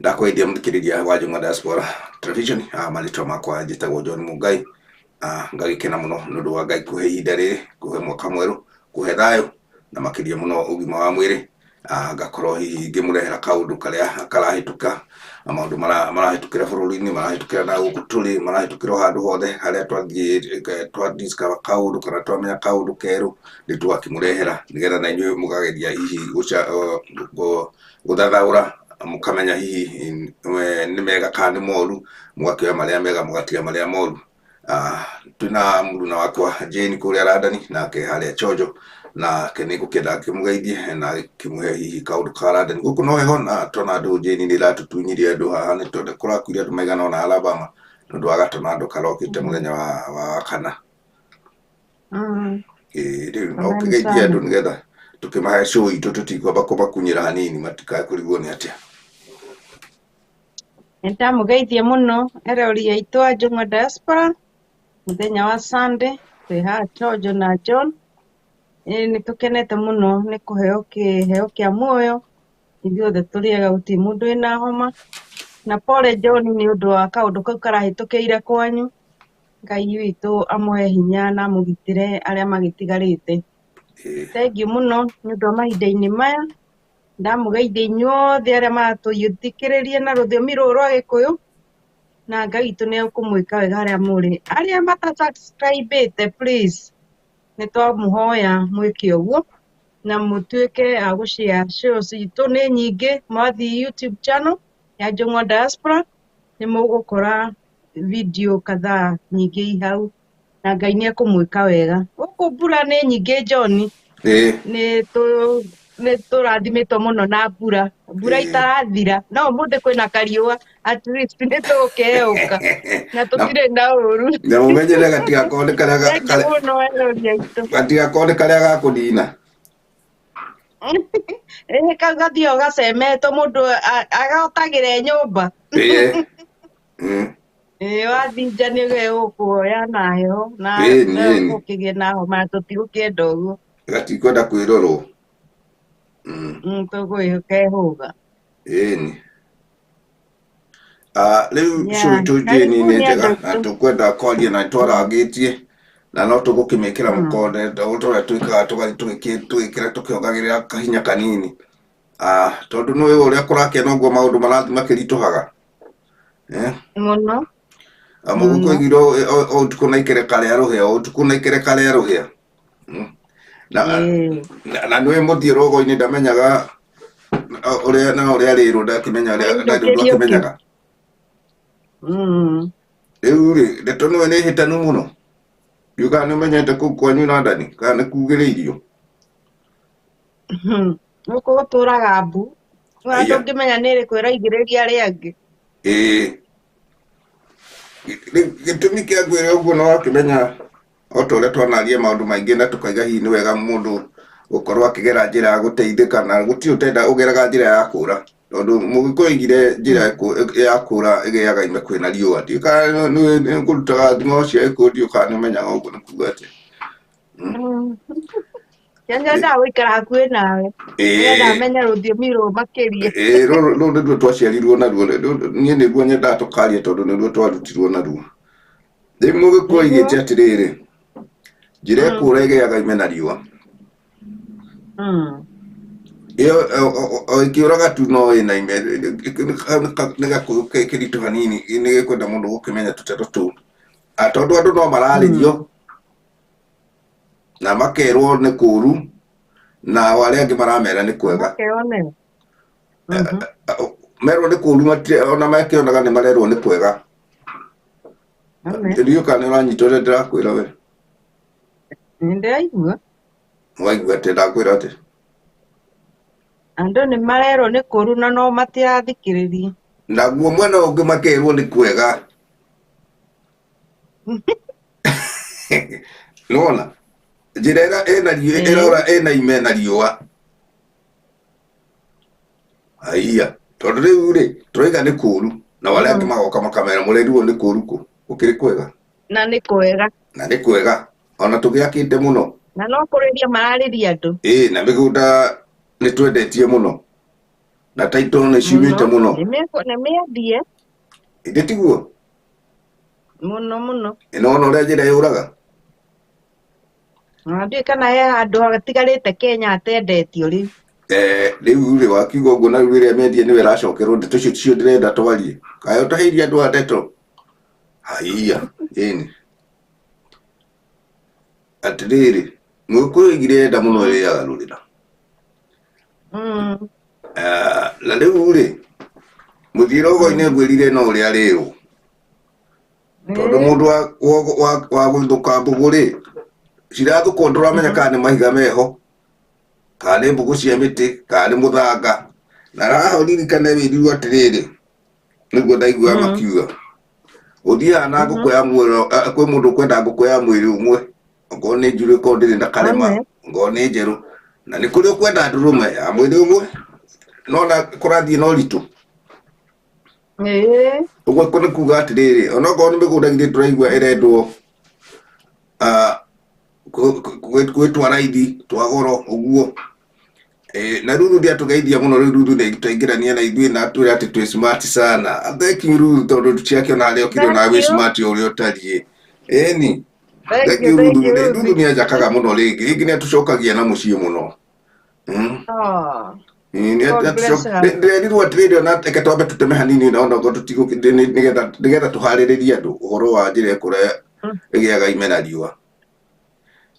Ndakwithia muthikiriria wa Jung'wa Diaspora Television malitwa makwa njitagwo John Mungai ngagikena muno nundu wa Ngai kuhe ihinda riri kuhe mwaka mweru kuhe thayo na makiria muno ugima wa mwiri ngakorwo hihi ngimurehera kaundu karia karahituka maundu marahitukira bururi-ini marahitukira na guku turi marahitukira handu hothe haria twa discover kaundu kana twamenya kaundu keru ni twakimurehera nigetha na inyuĩ mugageria hihi guthathaura mukamenya hihi ni mega kana ni moru mugakioya maria mega mugatiga maria moru. Twina muruna wakwa Jane kuria Radani nake haria Chojo na kene gukenda kimugeithie na kimuhe hihi kaundu ka Radani guku no heho na tona andu Jane ni ratutunyirie andu haha ni tonde kurakuire andu maigana ona Alabama nundu wa gatona andu karokite muthenya wa kana riu no kigeithie andu nigetha tukimahe show itu tutikwamba kumakunyira hanini matikae kurigwo ni atia. Nitamugeithie muno erori aitu a Jung'wa Diaspora muthenya wa Sunday twi haha Chojo na John ni tukenete muno ni kuheo kia muoyo ithuothe turiega guti mundu ina homa na pole John ni undu wa kaundu kau karahitukiire kwanyu. Ngai witu amuhe hinya na amugitire aria magitigarite. Thank you muno ni undu wa mahinda-ini maya ndamugeithia inyuothe aria matuyithikiririe na ruthiomi ruru rwa Gikuyu na Ngai witu ni akumwika wega aria muri aria subscribe please ni twamuhoya mwike uguo na mutuike a gushare shows itu ni nyingi mwathi YouTube channel ya Jung'wa Diaspora ni mugukora video kadhaa nyingi hau na Ngai ni akumwika wega. Guku mbura ni nyingi John ni turathimitwo muno na mbura itarathira no muthi kwina kariua at least ni tukeuka na tutire na uru na mumenyere gatigakorwo karia gakunina kagathio gacemetwo mundu agotagire nyumba wathinja ni gekuoya nayo na gukigie na homa tutigukienda uguo gatikwenda kwirorwo tuguikehuga ni riu show itu Jane ni njega na tukwenda kwaria na twarangitie na no tugukimikira mukonde ndautora twikaga tugikira tukiongagirira kahinya kanini tondu no uria kurakena uguo maundu marathi makirituhaga muno mugukwigiro o tuku na ikereka ria ruhia o tuku na ikereka ria ruhia na nwe muthie rogo-ini ndamenyaga uria riru ndakimenya ndakimenyaga riu ri ndeto niwe ni hitanu muno yuga ni menyete ku kwanyu Radani kana kugiriirio nuko guturaga mbu watu ngimenya ni ri kwira igiriria ria angi gitumi kia gwire uguo no akimenya otoria twanaria maundu maingi na tukaiga hihi ni wega mundu gukorwo akigera njira ya guteithika na guti utenda ugeraga njira ya kura tondu mugikoigire njira ya kura igeaga ime kwina riua ndika ni ngurutaga thimo cia ikundi ukani menyaga uguo ni kuga ati Yanja da wikara hakuhi nawe nda menya ruthiomi ru makirie ru nduo twaciarirwo naruo nie niguo nyenda tukaria tondu niruo twarutirwo naruo ndi mugikoigite atiriri njira kura igeaga ime na riua iyo oikiuraga tu no ina ime nega kiritu hanini ni gikwenda mundu gukimenya tuteto tu tondu andu no mararirio na makerwo ni kuru na wale angi maramera ni kwega merwo ni kuru ona makionaga ni marerwo ni kwega ndio kana uranyitore ndirakwira we ndaigua waigua ati ndakwira ati andu ni marerwo ni kuru na no matirathikiriria naguo mwena ungi makerwo ni kwega nona njira ena riua irora ena ime na riua aiya tondu riu ri turiga ni kuru na wale angi magoka makamera murerirwo ni kuru ku ukiri kwega na ni kwega ona tugiakite muno na no kuriria marariria andu na migunda ni twendetie muno na taito nĩ ciumĩte Mũno. mũno Nĩmĩendie. ĩndĩ tiguo Mũno. ĩnona ũrĩa njĩra yũraga Na ndiũĩ kana he handũ hatigarĩte Kenya atendetio rĩu. rĩu rĩ wakiuga ũguo na rĩu rĩrĩa mendia nĩwe ĩracokerwo ndeto icio cio ndĩrenda twarie kaĩ ũtahĩirie andũ a ndeto haiya ĩni atĩrĩrĩ Mũgĩkũyũ oigire enda mũno ĩrĩaga rũrĩra na rĩu rĩ mũthiĩre ũgo-inĩ ngwĩrire no ũrĩa rĩrwo tondũ mũndũ wa gũthũka mbũgũ rĩ cirathũkwo ndũramenya kana nĩ mahiga meho kana nĩ mbũgũ cia mĩtĩ kana nĩ mũthanga na haha ũririkane wĩrirwo atĩrĩrĩ nĩguo ndaiguaga makiuga ũthiaga na ngũkũ ya muoyo kwĩ mũndũ ũkwenda ngũkũ ya mwĩrĩ ũmwe okorwo nĩ njirũ ĩkorwo ndĩrĩ na karema okorwo nĩ njerũ na nĩ kũrĩ ũkwenda ndũrũme ya mwĩrĩ ũmwe nona kũrathiĩ na ũritũ ũguo nĩ kuga atĩrĩrĩ onokorwo nĩ mĩgũnda githĩ tũraigua ĩrendwo gwĩtwa raithi twa goro ũguo na Ruru ndiatũgeithia mũno rĩu Ruru nĩtũingĩrania na ithuĩ na atwĩra atĩ twĩ smart sana thank you Ruru tondũ ciakĩona harĩa ũkire na wĩ smart ũrĩa ũtariĩ ĩni thank you Ruru Ruru nĩanjakaga mũno rĩngĩ nĩatũcokagia na mũciĩ mũno ndĩrerirwo atĩrĩrĩ ona reke twambe tũteme hanini na ona nĩgetha tũharĩrĩrie andũ ũhoro wa njĩra kũrĩa ĩgĩaga imena riũa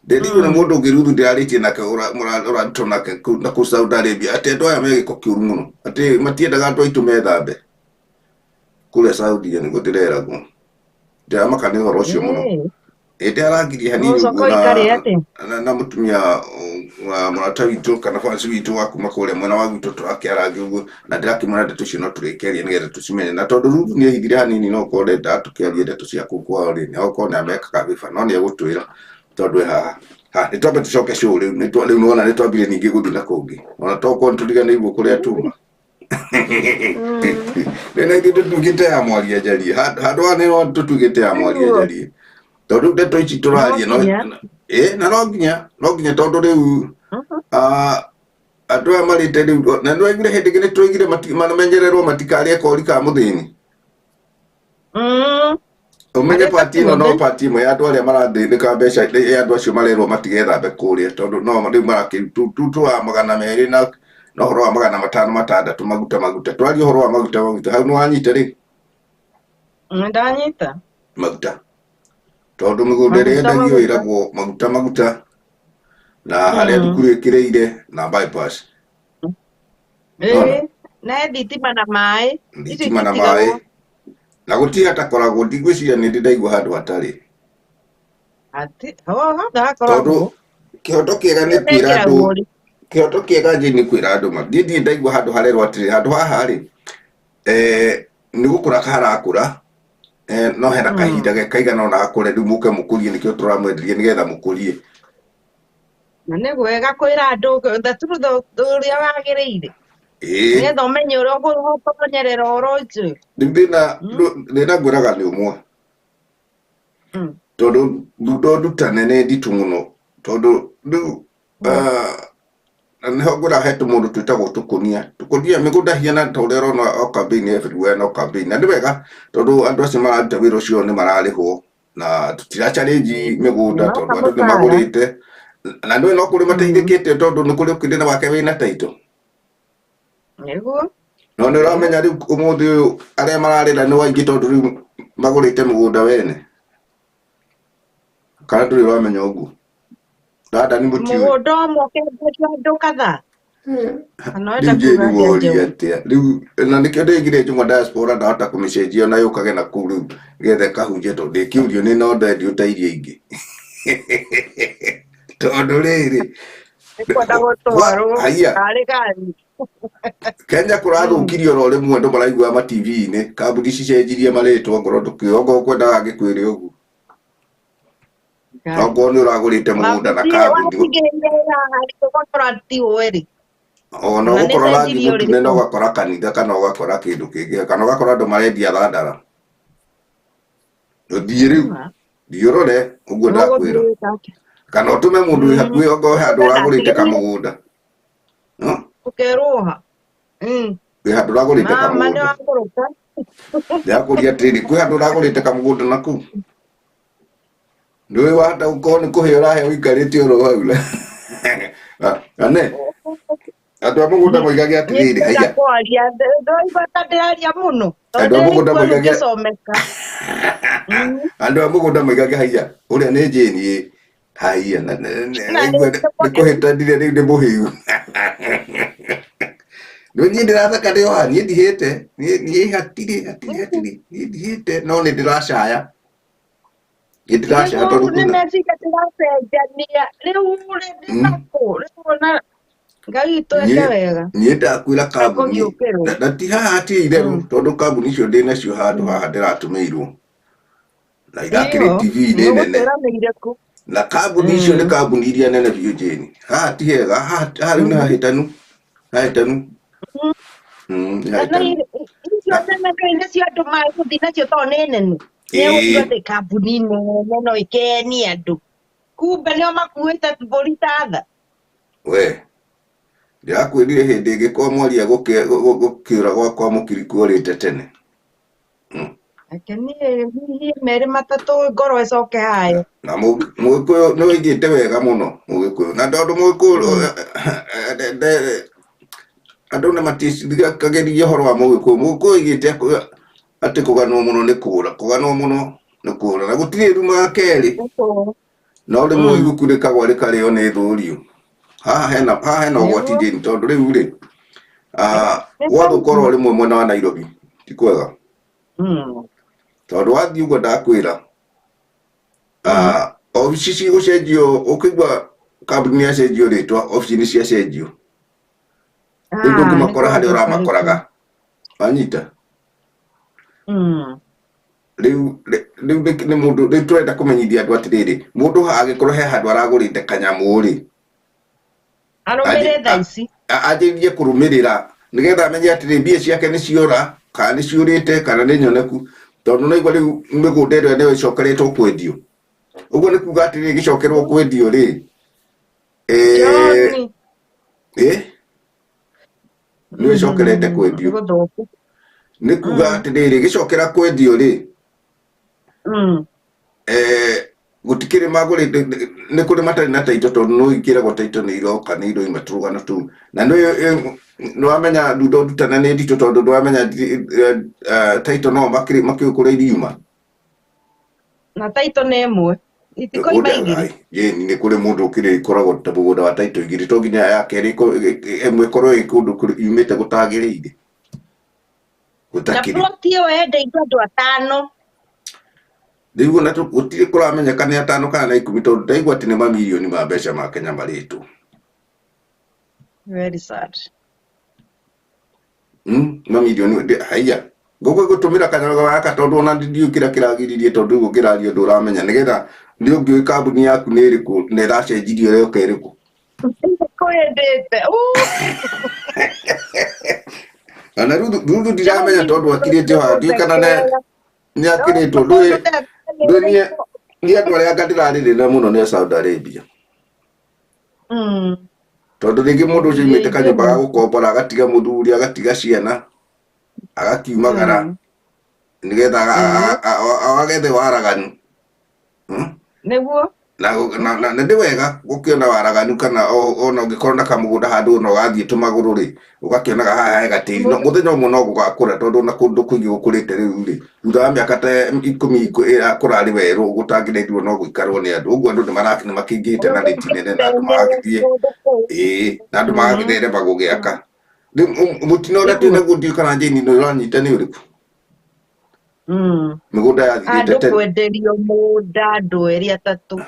ndĩrirwo nĩ mũndũ ũngĩ Ruru ndĩrarĩtie nake ũratũ nake na kũu Saudi Arabia atĩ andũ aya me gĩko kĩũru mũno atĩ matiendaga andũ aitũ methambe kũrĩa Saudi nĩguo ndĩreragwo ndĩramaka nĩ ũhoro ũcio mũno ĩndĩ arangirie hanini ũguo na mũtumia wa mũrata witũ kana bwanci witũ wa kuma kũrĩa mwena wa gwitũ tũrakĩarangia ũguo na ndĩrakĩmwĩra ndeto icio no tũrĩkerie nĩgetha tũcimenye na tondũ Ruru nĩehithire hanini no ũkorwo ndendaga tũkĩarie ndeto cia kũu kwao rĩ nĩagũkorwo nĩamekaga vĩba no nĩegũtwĩra tondũ haha nĩtwambe tũcoke show rĩu nĩwona nĩtwambire ningĩ gũthiĩ na kũngĩ ona tokorwo nĩtũriganĩirwo kũrĩa tuma nĩna ithuĩ tũtugĩte ya mwaria njarie handũ haha nĩho tũtugĩte ya mwaria njarie tondũ ndeto ici tũraria na no nginya tondũ rĩu andũ aya marĩte rĩu na nĩwaiguire hĩndĩ ĩngĩ nĩtwaugire mamenyererwo matikarĩe kori ka mũthĩni ũmenye pati ĩno no pati ĩmwe ya andũ arĩa marathĩnĩka mbeca ya andũ acio marerwo matigethambe kũrĩa tondũ no rĩu marakĩrutu wa 200 na ũhoro wa 500 maguta twarie ũhoro wa maguta hau nĩwanyita rĩ ndanyita maguta tondũ mĩgũnda ĩrĩa yendagio ĩragwo maguta na harĩa thukuru ĩkĩrĩire na bypass na thitima na maĩ na gũtirĩ hatakoragwo ndigwĩciria nĩ ndĩ ndaigua handũ hatarĩ tondũ kĩhoto kĩega nĩ kwĩra andũ kĩhoto kĩega nĩ kwĩra andũ ndirĩ ndaigua handũ harerwo atĩrĩ handũ haha rĩ nĩ gũkũra harakũra no hena kahinda kaigana ona hakũre rĩu mũke mũkũrie nĩkĩo tũramwenderia nĩgetha mũkũrie na nĩ wega kwĩra andũ ũrĩa wagĩrĩire nĩgetha ũmenye ũrĩa ũkũmenyerera ũhoro ũcio thĩna ngwĩraga nĩ ũmwe tondũ ndutane nĩ nditũ mũno tondũ rĩu nĩho ngwĩra he tũmũndũ twĩtagwo tũkũnia mĩgũnda hiana ta ũrĩa ũrona o campaign everywhere no campaign na nĩ wega tondũ andũ acio mararuta wĩra ũcio nĩ mararĩhwo na tũtira challenge mĩgũnda tondũ andũ nĩ magũrĩte na nĩ no kũrĩ mateithĩkĩte tondũ nĩ kũrĩ ũkĩndĩna wake wĩna taito nĩguo no nĩ ũramenya rĩu ũmũthĩ ũyũ arĩa mararĩra nĩ waingĩ tondũ rĩu magũrĩte mũgũnda wene kana ndũrĩ wamenya ũguo dada nĩ mũtiũ mũgũnda ũmwe ũkĩenderio andũ kadhaa rĩu na nĩkĩo ndĩgire Njũng'wa Diaspora ndahota kũmĩcenjia na yũkage na kũu rĩu nĩgetha ĩkahunjie tondũ ndĩkĩũrio nĩ nonda endio ta iria ingĩ tondũ rĩrĩ Kenya kũrathũkirio oro rĩmwe andũ maraigua ma TV-inĩ kambuni cicenjirie marĩtwa ngoro ndũkĩongo kwendaga gĩkwĩre ũguo okorwo nĩ ũragũrĩte mũgũnda na kambuni ona ũgũkora rangi mũtune na ũgakora kanitha kana ũgakora kĩndũ kĩngĩ kana ũgakora andũ marendia thandara ũthiĩ rĩu thiũrore ũguo ndakwĩra kana ũtũme mũndũ wĩ hakuhĩ okorwo handũ ũragũrĩte kamũgũnda ũkerũha Kwĩ handũ ũragũrĩte mama nĩ kamũgũnda. wakũrũka. Ndĩrakũria atĩrĩrĩ, kwĩ handũ ũragũrĩte kamũgũnda nakũu? Ndũĩ wahota gũkorwo nĩ kũheo ũraheo ũikarĩte oro hau. Ane, andũ a mũgũnda moigage atĩrĩrĩ, haiya. Kwaria ndoigua ta ndĩraria mũno. Andũ a mũgũnda moigage Ngĩcomeka. andũ a mũgũnda moigage haiya. Ũrĩa nĩ Jane haiya nĩ kũhĩtanire rĩu nĩ mũhĩu. Niĩ ndĩratheka ndĩ o haha, niĩ ndihĩte, niĩ hatirĩ niĩ ndihĩte, no nĩ ndĩracaya. Nĩ ndĩracaya tondũ Nĩ meciria ndĩracenjania rĩu ndĩnakũ rĩu ona Ngai itũ eke wega. Niĩ ndakwĩra kambuni na ti haha ti itherũ tondũ kambuni icio ndĩ nacio handũ haha ndĩratũmĩirwo na irakĩrĩ TV-inĩ nene na kambuni icio nĩ kambuni iria nene biũ Jane. Haha ti hega, haha rĩu nĩ hahĩtanu hahĩtanu. Icio nene cio andũ magũthiĩ nacio tondũ nĩ nene. Nĩ ũgũthiĩ kambuni nene no ĩkenie andũ. Kumbe nĩo makuĩte mbũri ta tha. We ndĩrakwĩrire hĩndĩ ĩngĩkorwo mwaria gũkĩũra gwakwa mũkiriku ũrĩte tene. Ake niĩ hihi merĩ matatũ ngoro ĩcoke hayo. Na Mũgĩkũyũ nĩ wĩigĩte wega mũno Mũgĩkũyũ na tondũ Mũgĩkũyũ andũ nĩ maticithikagĩria ũhoro wa Mũgĩkũyũ. Mũgĩkũyũ oigĩte atĩ kũganwo mũno nĩ kũũra, kũganwo mũno nĩ kũũra na gũtirĩ rumaga kerĩ. No rĩmwe ibuku rĩkagwa rĩkarĩo nĩ thũriũ. Haha hena ũgwati Jane tondũ rĩu rĩ gwathũkorwo rĩmwe mwena wa Nairobi ti kwega. Tondũ wathiĩ ũguo ndakwĩra obici cigũcenjio, ũkĩigua kambuni yacenjio rĩtwa obici nĩ ciacenjio. Rĩu ndũngĩmakora harĩa ũramakoraga wanyita. Rĩu nĩ mũndũ rĩu tũrenda kũmenyithia andũ atĩrĩrĩ, mũndũ angĩkorwo he handũ aragũrĩte kanyamũ rĩ arũmĩrĩre thaa ici anjĩrĩrie kũrũmĩrĩra nĩgetha amenye atĩrĩ mbia ciake nĩ ciora kana nĩ ciũrĩte kana nĩ nyoneku. Tondũ naigua rĩu mĩgũnda ĩrĩa nĩyo ĩcokeretwo kwendio. Ũguo nĩ kuga atĩrĩ gĩcokerwo kwendio rĩ nĩ ĩcokerete kwendio. Nĩ kuga atĩrĩrĩ gĩcokera kwendio rĩ gũtikĩrĩ magũrĩte nĩ kũrĩ matarĩ na taito tondũ nĩ ingĩragwo taito nĩ iroka nĩ iroima tũrũgano tũu. Na nĩ wamenya ndundo ndutana nĩ nditũ tondũ nĩ wamenya taito no makĩũkũra iriuma. Na taito nĩ ĩmwe itikoima igĩrĩ. Nĩ kũrĩ mũndũ ũkĩrĩ ikoragwo ta mũgũnda wa taito igĩrĩ to nginya ya kerĩ ĩmwe ĩkorwo ĩ kũndũ yumĩte gũtagĩrĩire. Na ploti ĩyo yendeirwo andũ atano. Rĩu ona gũtirĩ kũramenyeka nĩ atano kana na 10 tondũ ndaigua atĩ nĩ mamirioni ma mbeca ma Kenya marĩtwo. Very sad. Mamirioni haiya gũtũmĩra kanyaga gaka tondũ ona ndiũ kĩrĩa kĩragiririe tondũ ũguo kĩrario ndũramenya nĩgetha nĩ ũngĩũĩ kambuni yaku nĩ ĩrĩkũ na ĩracenjirio ĩroka ĩrĩkũ. Na rĩu ndiramenya tondũ akirĩte haha ndiũĩ kana nĩ akĩrĩtwo ndũĩ niĩ andũ arĩa ngatĩrarĩrĩra mũno nĩ Saudi Arabia. Tondũ rĩngĩ mũndũ ũcio imĩte kanyũmba ga gũkombora agatiga mũthuri agatiga ciana agakiumagara nĩgetha agethe waraganu. Nĩguo na ndĩ wega gũkĩona waraganu kana ona ũngĩkorwo na kamũgũnda handũ ona ũgathiĩ tũmagũrũ rĩ ũgakĩonaga haha he gatĩri mũthenya ũmwe no gũgakũra tondũ na kũndũ kũingĩ gũkũrĩte rĩu rĩ thutha wa mĩaka ta 10 kũrarĩ werũ gũtangĩrĩirwo no gũikarwo nĩ andũ. Ũguo andũ nĩ makĩingĩte na rĩti nene na andũ magagĩthiĩ na andũ magagĩtherema gũgĩaka. Rĩu mũtino ũrĩa twĩnaguo ndiũĩ kana Jane nĩ ũranyita nĩ ũrĩkũ. Mĩgũnda yathirĩte tene. Andũ kwenderio mũgũnda andũ erĩ atatũ.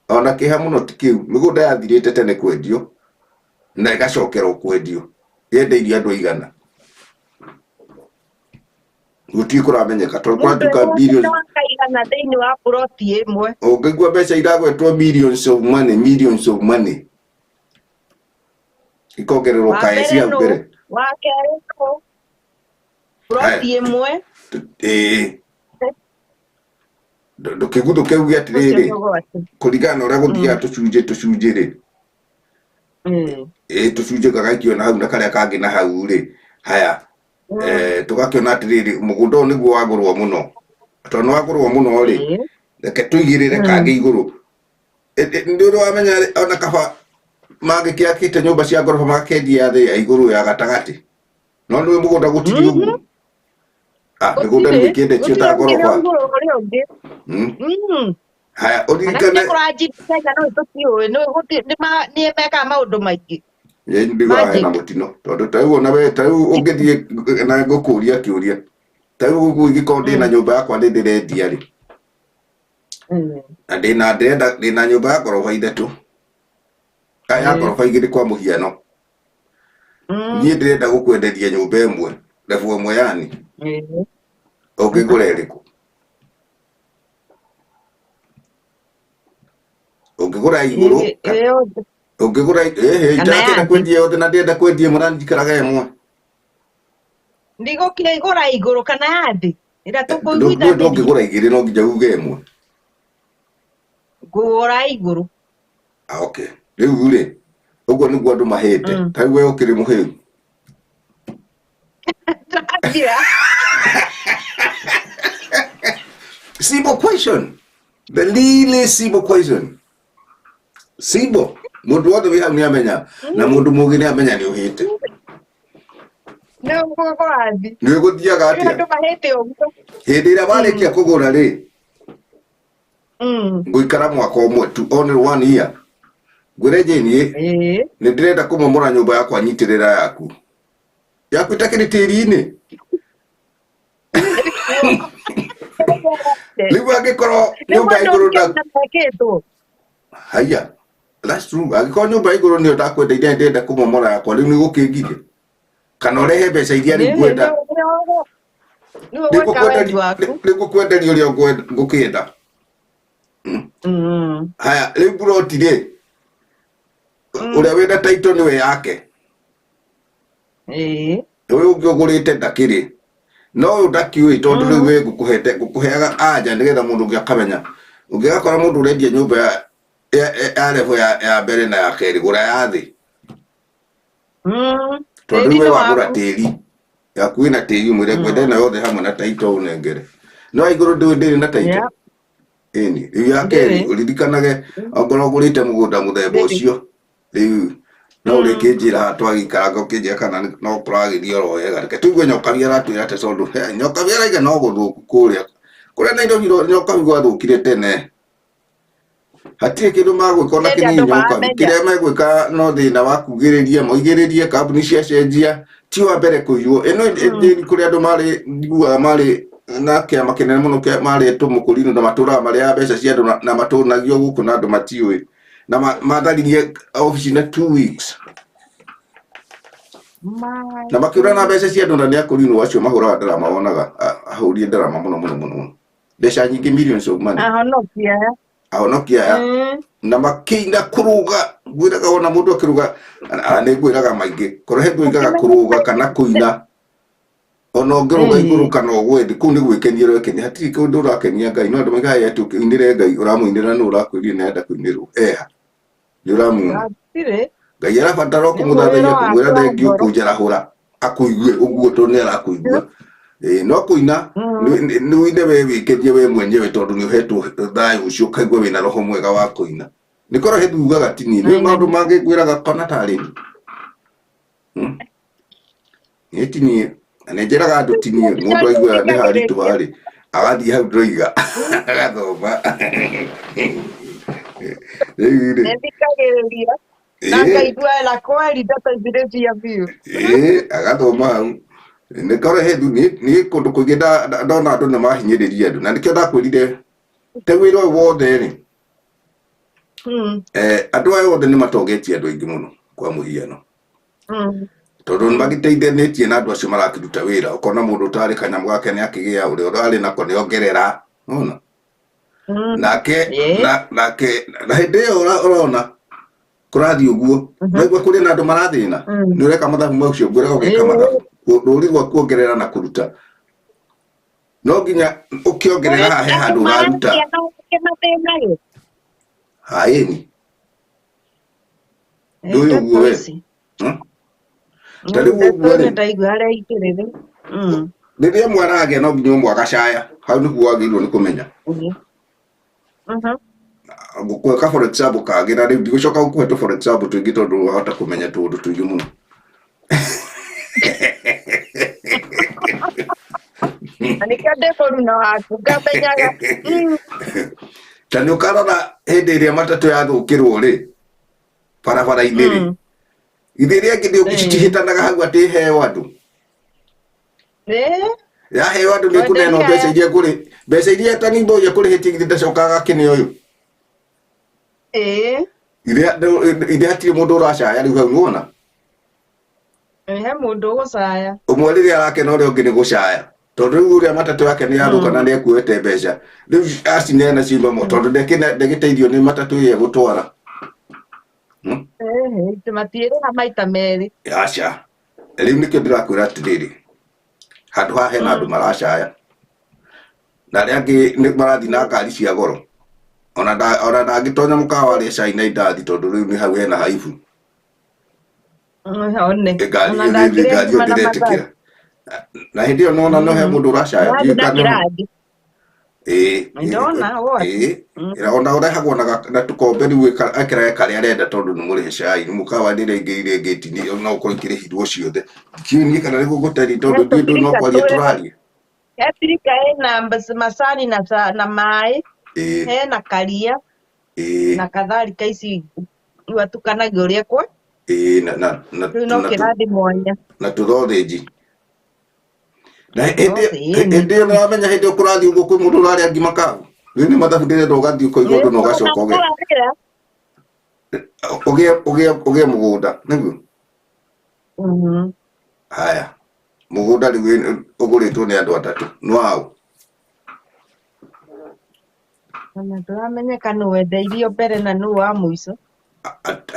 Ona kĩha mũno ti kĩu mĩgũnda yathirĩte tene kwendio na ĩgacokerwo kwendio yendeirio andũ aigana. Gũtirĩ kũramenyeka tondũ kũratuĩka billions thĩinĩ wa ploti ĩmwe. Ũngĩigua mbeca iragwetwo millions of money ikongererwo kaĩ cia mbere. Wa kerĩ ploti ĩmwe ndũkĩguthũke uge atĩrĩrĩ kũringana na ũrĩa gũthiaga tũcunjĩ rĩ tũcunjĩ gagaikio na hau na karĩa kangĩ na hau rĩ haya tugakiona atiriri mugunda uyu niguo wagurwo muno tondu wagurwo muno ri reke tuigirire kangi iguru ndio wamenya ona kaba magikiakite nyumba cia ngorofa magakendia thi ya iguru ya gatagati no ni mugunda gutiri uguo migunda ni mikinde cio ta ngorofa haya uririkane ni meka maundu maingi ndigahena mutino tondu ta uguo nawe ta ungithie na ngukuria kiuria ta uguo igikorwo ndina nyumba yakwa ndi ndirendia ri na ndina nyumba ya ngorofa ithatu ya ngorofa igiri kwa muhiano nie ndirenda gukwenderia nyumba imwe level imwe yani ungigura iriku ungigura iguru ungigura itakenda kwendia yothe na ndienda kwendia muranjikaraga imwe ndigukigura iguru kana yathi ira tukuiguithania ndungigura igiri no nginya uge imwe ngura iguru okay riu ri uguo niguo andu mahete ta we ukiri muhiu simple question the really simple question simple mundu wothe wi hau ni amenya na mundu mugi ni amenya ni uhite ni guthiaga atia hindi ira barikia kugura ri nguikara mwaka umwe tu only 1 year ngwire nie ni ndirenda kumomora nyumba yakwa nyitirira yaku itakiri tiri-ini riu angikorwo nyumba iguru haya that's true angikorwo nyumba iguru ni utakwendeire ndenda kumomora yakwa riu ni gukingirie kana urehe mbeca iria ri ngwenda nigukwenderia uria ngukienda haya riu buroti ri uria wina title niwe yake we ungi ugurite ndakiri no uyu ndakiui tondu riu we ngukuheaga anja nigetha mundu ungi akamenya ungigakora mundu urendia nyumba ya level ya mbere na ya keri gura ya thi tondu riu we wagura tiri yaku ina tiri mwire kwenda na yothe hamwe na title unengere no iguru ndiri na title ini riu ya keri uririkanage ongorwo ugurite mugunda muthemba ucio riu no urikinjira twagikaraga ukinjira kana no turagiria oro wega reke tuigue nyokabia ratwira ate tondu nyokabia raiga no guthuku kuria na indo nyokabi gwathukire tene hatirĩ kĩndũ magwĩka ona kĩnini nyokabi kĩrĩa megwĩka no thĩna wa kugĩrĩria moigĩrĩrie kambuni cia cenjia ti wa mbere kũiywo ĩno kũrĩ andũ marĩ na kĩama kĩnene mũno marĩ tũmũkũrinũ na matũũraga marĩa mbeca cia andũ na matũnagio gũkũ na andũ matiũĩ na matharirie ofici na 2 weeks na makiura na mbeca cia andũ na nĩ akũrinũ acio mahũraga ndarama wonaga ahũrie ndarama mũno mbeca nyingĩ millions of money ahonokia na makĩina kũrũga ngwĩraga ona mũndũ akĩrũga nĩ ngwĩraga maingĩ korwo he ngwĩkaga kũrũga kana kũina ona ũngĩrũga igũrũ kana ũgwendi kũu nĩ gwĩkenia ũrekenia hatirĩ kĩndũ ũrakenia Ngai no andũ maigage atĩ ũkĩinĩre Ngai ũramũinĩra nĩ ũrakwĩria nĩ arenda kũinĩrwo eha nĩ ũramuona Ngai arabatara kũmũthathaiya kũmwĩra thengiũ kũnjarahũra akũigue ũguo tondũ nĩ arakũigua no kũina nĩ ũine we wĩkenie we mwenyewe tondũ nĩ ũhetwo thayũ ũcio ũkaigua wĩna roho mwega wa kũina nĩ korwo he tugaga tini nĩ maũndũ mangĩ ngwĩraga kana tarĩ nĩ tini na nĩ njĩraga andũ tini mũndũ aigua nĩ haritũ harĩ agathiĩ hau ndoiga agathoma agathoma hau nĩ korwo he nĩ kũndũ kũingĩ ndona andũ nĩ mahinyĩrĩria andũ na nĩkĩo ndakwĩrire te wĩra ũyũ wothe rĩ andũ aya othe nĩ matogetie andũ aingĩ mũno kwa mũhiano tondũ nĩ magĩteithanĩtie na andũ acio marakĩruta wĩra ũkona mũndũ ũtarĩ kanyamũ gake nĩ akĩgĩa ũrĩa ũrarĩ nako nĩ ongerera ona nake na hĩndĩ ĩyo ũrona kũrathiĩ ũguo naigua kũrĩ na andũ marathĩna nĩ ũreka mathabu macio ngwĩraga ũgeka mathabu rũri rwa kuongerera na kũruta no nginya ũkĩongerera hahe handũ ũraruta haĩni ndũĩ ũguo we tarĩu ũguo rĩ Rĩrĩa mwaragĩa no nginya mwagacaya hau nĩguo wagĩrĩirwo nĩ kũmenya gwĩka for example kagĩra rĩu ndigũcoka gũkũhe for example tũingĩ tondũ wahota kũmenya tũndũ tũingĩ mũno Nikio ndĩkũruna waku ngamenyaga ta nĩ ũkarora hĩndĩ ĩrĩa matatũ yathũkĩrwo rĩ barabara-inĩ rĩ githĩ ĩrĩa ĩngĩ ndĩũgĩcitihĩtanaga hau atĩ heo andũ yaheo andũ nĩ kũnenwo mbeca iria tanimbo iria kũrĩhĩtie githĩ ndacokaga kĩnĩ ũyũ ithe hatirĩ mũndũ ũracaya rĩu hau nĩwona he mũndũ ũgũcaya ũmwe rĩrĩa arakena ũrĩa ũngĩ nĩ gũcaya tondũ rĩu ũrĩa matatũ yake nĩ yathũka na nĩ ekuĩte mbeca rĩu acineana ciuma tondũ ndagĩteithio nĩ matatũ ĩyo gũtwara matiĩrĩha maita merĩ aca rĩu nĩkĩo ndĩrakwĩra atĩrĩrĩ handũ haha hena andũ maracaya na arĩa angĩ nĩ marathiĩ na ngari cia goro ona ndangĩtonya mũkawa arĩa cai na indathi tondũ rĩu nĩ hau hena haibu ngari ĩyo ndĩretĩkĩra na hĩndĩ ĩyo nona no he mũndũ ũracaya ona ũrehagwo na tũkombe rĩu ekĩrage karĩa arenda tondũ nĩ mũrĩhe cai nĩ mũkawa ndĩraingĩrire ngĩti-inĩ no ũkorwo ikĩrĩhirwo ciothe kiunie kana nĩguo gũtari tondũ ndũ no kwaria tũraria Afrika hena macani na maĩ hena karia na kadhalika ici iwatukanagio ũrĩa kwa no kĩrathi mwanya na tũthothĩnji na hĩndĩ ĩyo nĩwamenya hĩndĩ ũkũrathiĩ ũguo kwĩ mũndũ ũrarĩa ngima kavu rĩu nĩ mathabu ndĩrenda ũgathiĩ ũkoiga ũndũ na ũgacoka ũgĩe mũgũnda nĩguo haya mũgũnda rĩu ũgũrĩtwo nĩ andũ atatũ nĩwaũ na ndũramenyeka nũ wendeirio mbere na nũ wa mũico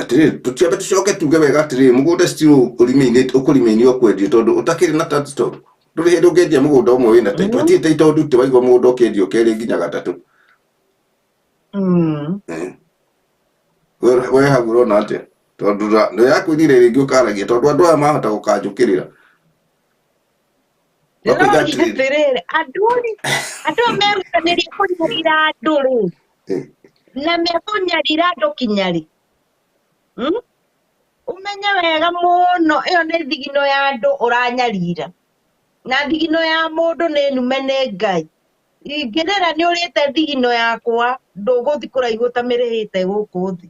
atĩrĩrĩ tũtiambe tũcoke tuge wega atĩrĩrĩ mũgũnda still ũkũrĩmĩinĩ ũkwendio tondũ ũtakĩrĩ na title ndũrĩ hĩndĩ ũngĩendia mũgũnda ũmwe wĩna title ti title ndute waigua mũgũnda ũkĩendio kerĩ nginya gatatũ we hau ũrona atĩa tondũ nĩ yakwĩrire rĩngĩ ũkaragia tondũ andũ aya mahota gũkanjũkĩrĩra atĩrĩrĩ andũ merutanĩria kũnyarira andũ rĩ na mekũnyarira andũ kinya rĩ ũmenye wega mũno ĩyo nĩ thigino ya andũ ũranyarira na thigino ya mũndũ nĩ nume nĩ Ngai ingĩrĩra nĩ ũrĩte thigino yakwa ndũgũthi kũraihu ũtamĩrĩhĩte gũkũ thĩ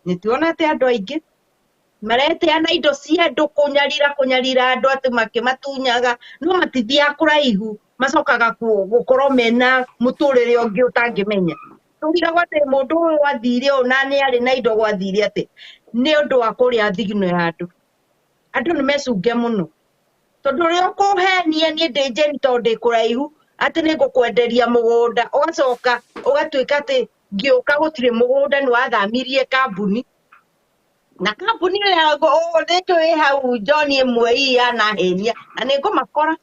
nĩtuonete andũ aingĩ mareteana indo cia andũ kũnyarira andũ atĩ makĩmatunyaga no matithiaga kũraihu macokaga gũkorwo mena mũtũrĩre ũngĩ ũtangĩmenya tũgiragwo atĩ mũndũ ũyũ athire ũũ na nĩ arĩ na indo gwathire atĩ nĩ ũndũ wa kũrĩa thigino ya andũ nĩ mecunge mũno tondũ ũrĩa ũkũhenia niĩ ndĩ njeni tondũ ndĩ kũraihu atĩ nĩ ngũkwenderia mũgũnda ũgacoka ũgatuĩka atĩ ngĩũka gũtirĩ mũgũnda nĩ wathamirie kambuni na kambuni ĩyo rĩtũ ĩ hau John ĩmwe yanahenia na nĩ ngũmakora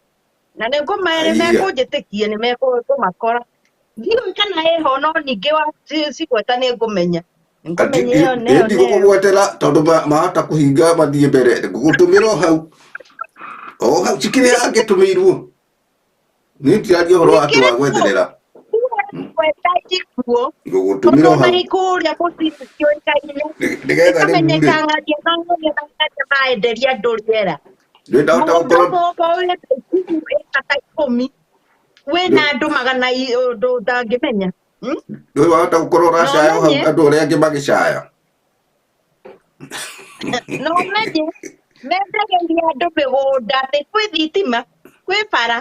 na nĩ mekũnjĩtĩkie nĩ mekũmakora ndiũĩ kana ĩho no ningĩ cigweta nĩ ngũmenya ndigũgwetera tondũ mahota kũhinga mathiĩ mbere ngũgũtũmĩra o hau cikĩrĩ angĩtũmĩirwo nĩ tiraria ũhoro wa gwetherera ngũgũtũmĩra o hau nĩgetha rĩu andũ rĩera ndahota gũkorwo wĩna andũ magana ũtangĩmenya ndũĩ wahota gũkorwo ũracaya hau andũ arĩa angĩ magĩcaya no menye mendegeria andũ mĩgũnda atĩ kwĩ thitima kwĩ bara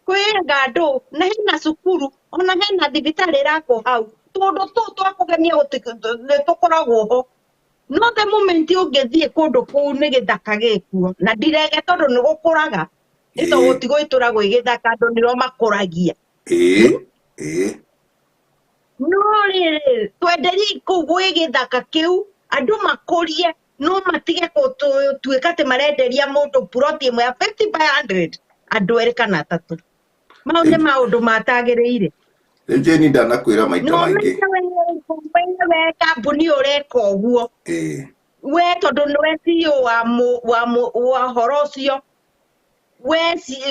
kwĩ ngandũ na hena cukuru ona hena thibitarĩ ĩrakwo hau tondũ tũu twa kũgemia nĩ tũkoragwo ho no the moment ũngĩthiĩ kũndũ kũu nĩ gĩthaka gĩkuo na ndirege tondũ nĩ gũkũraga ĩto gũtigũitũra gwĩ gĩthaka andũ nĩro makũragia no rĩrĩ twenderie kũu gwĩ gĩthaka kĩu andũ makũrie no matige gũtuĩka atĩ marenderia mũndũ ploti ĩmwe ya 50 by 100 andũ erĩ kana atatũ mau nĩ maũndũ matagĩrĩire Jeni ndanakwĩra maita maingĩ we kambuni ũreka ũguo we tondũ nĩwe CEO wa horo ũcio we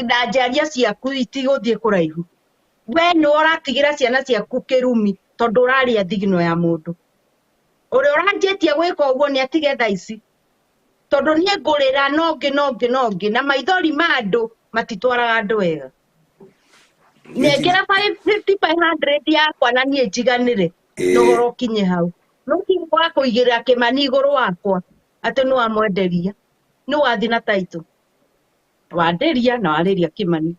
na njaria ciaku itigũthiĩ kũraihu. We nĩ ũratigira ciana ciaku kĩrumi tondũ ũrarĩa thigino ya mũndũ. Ũrĩa ũranjĩtie gwĩka ũguo nĩ atige thaa ici. Tondũ niĩ ngũrĩra nongĩ na maithori ma andũ matitwaraga andũ wega. Nengera 500 yakwa na niĩ njiganĩre thogora ũkinye hau. No ti wa kũigĩrĩra Kĩmani igũrũ wakwa atĩ nĩ wamwenderia, nĩ wathiĩ na taitũ. Wanderia na warĩria Kĩmani.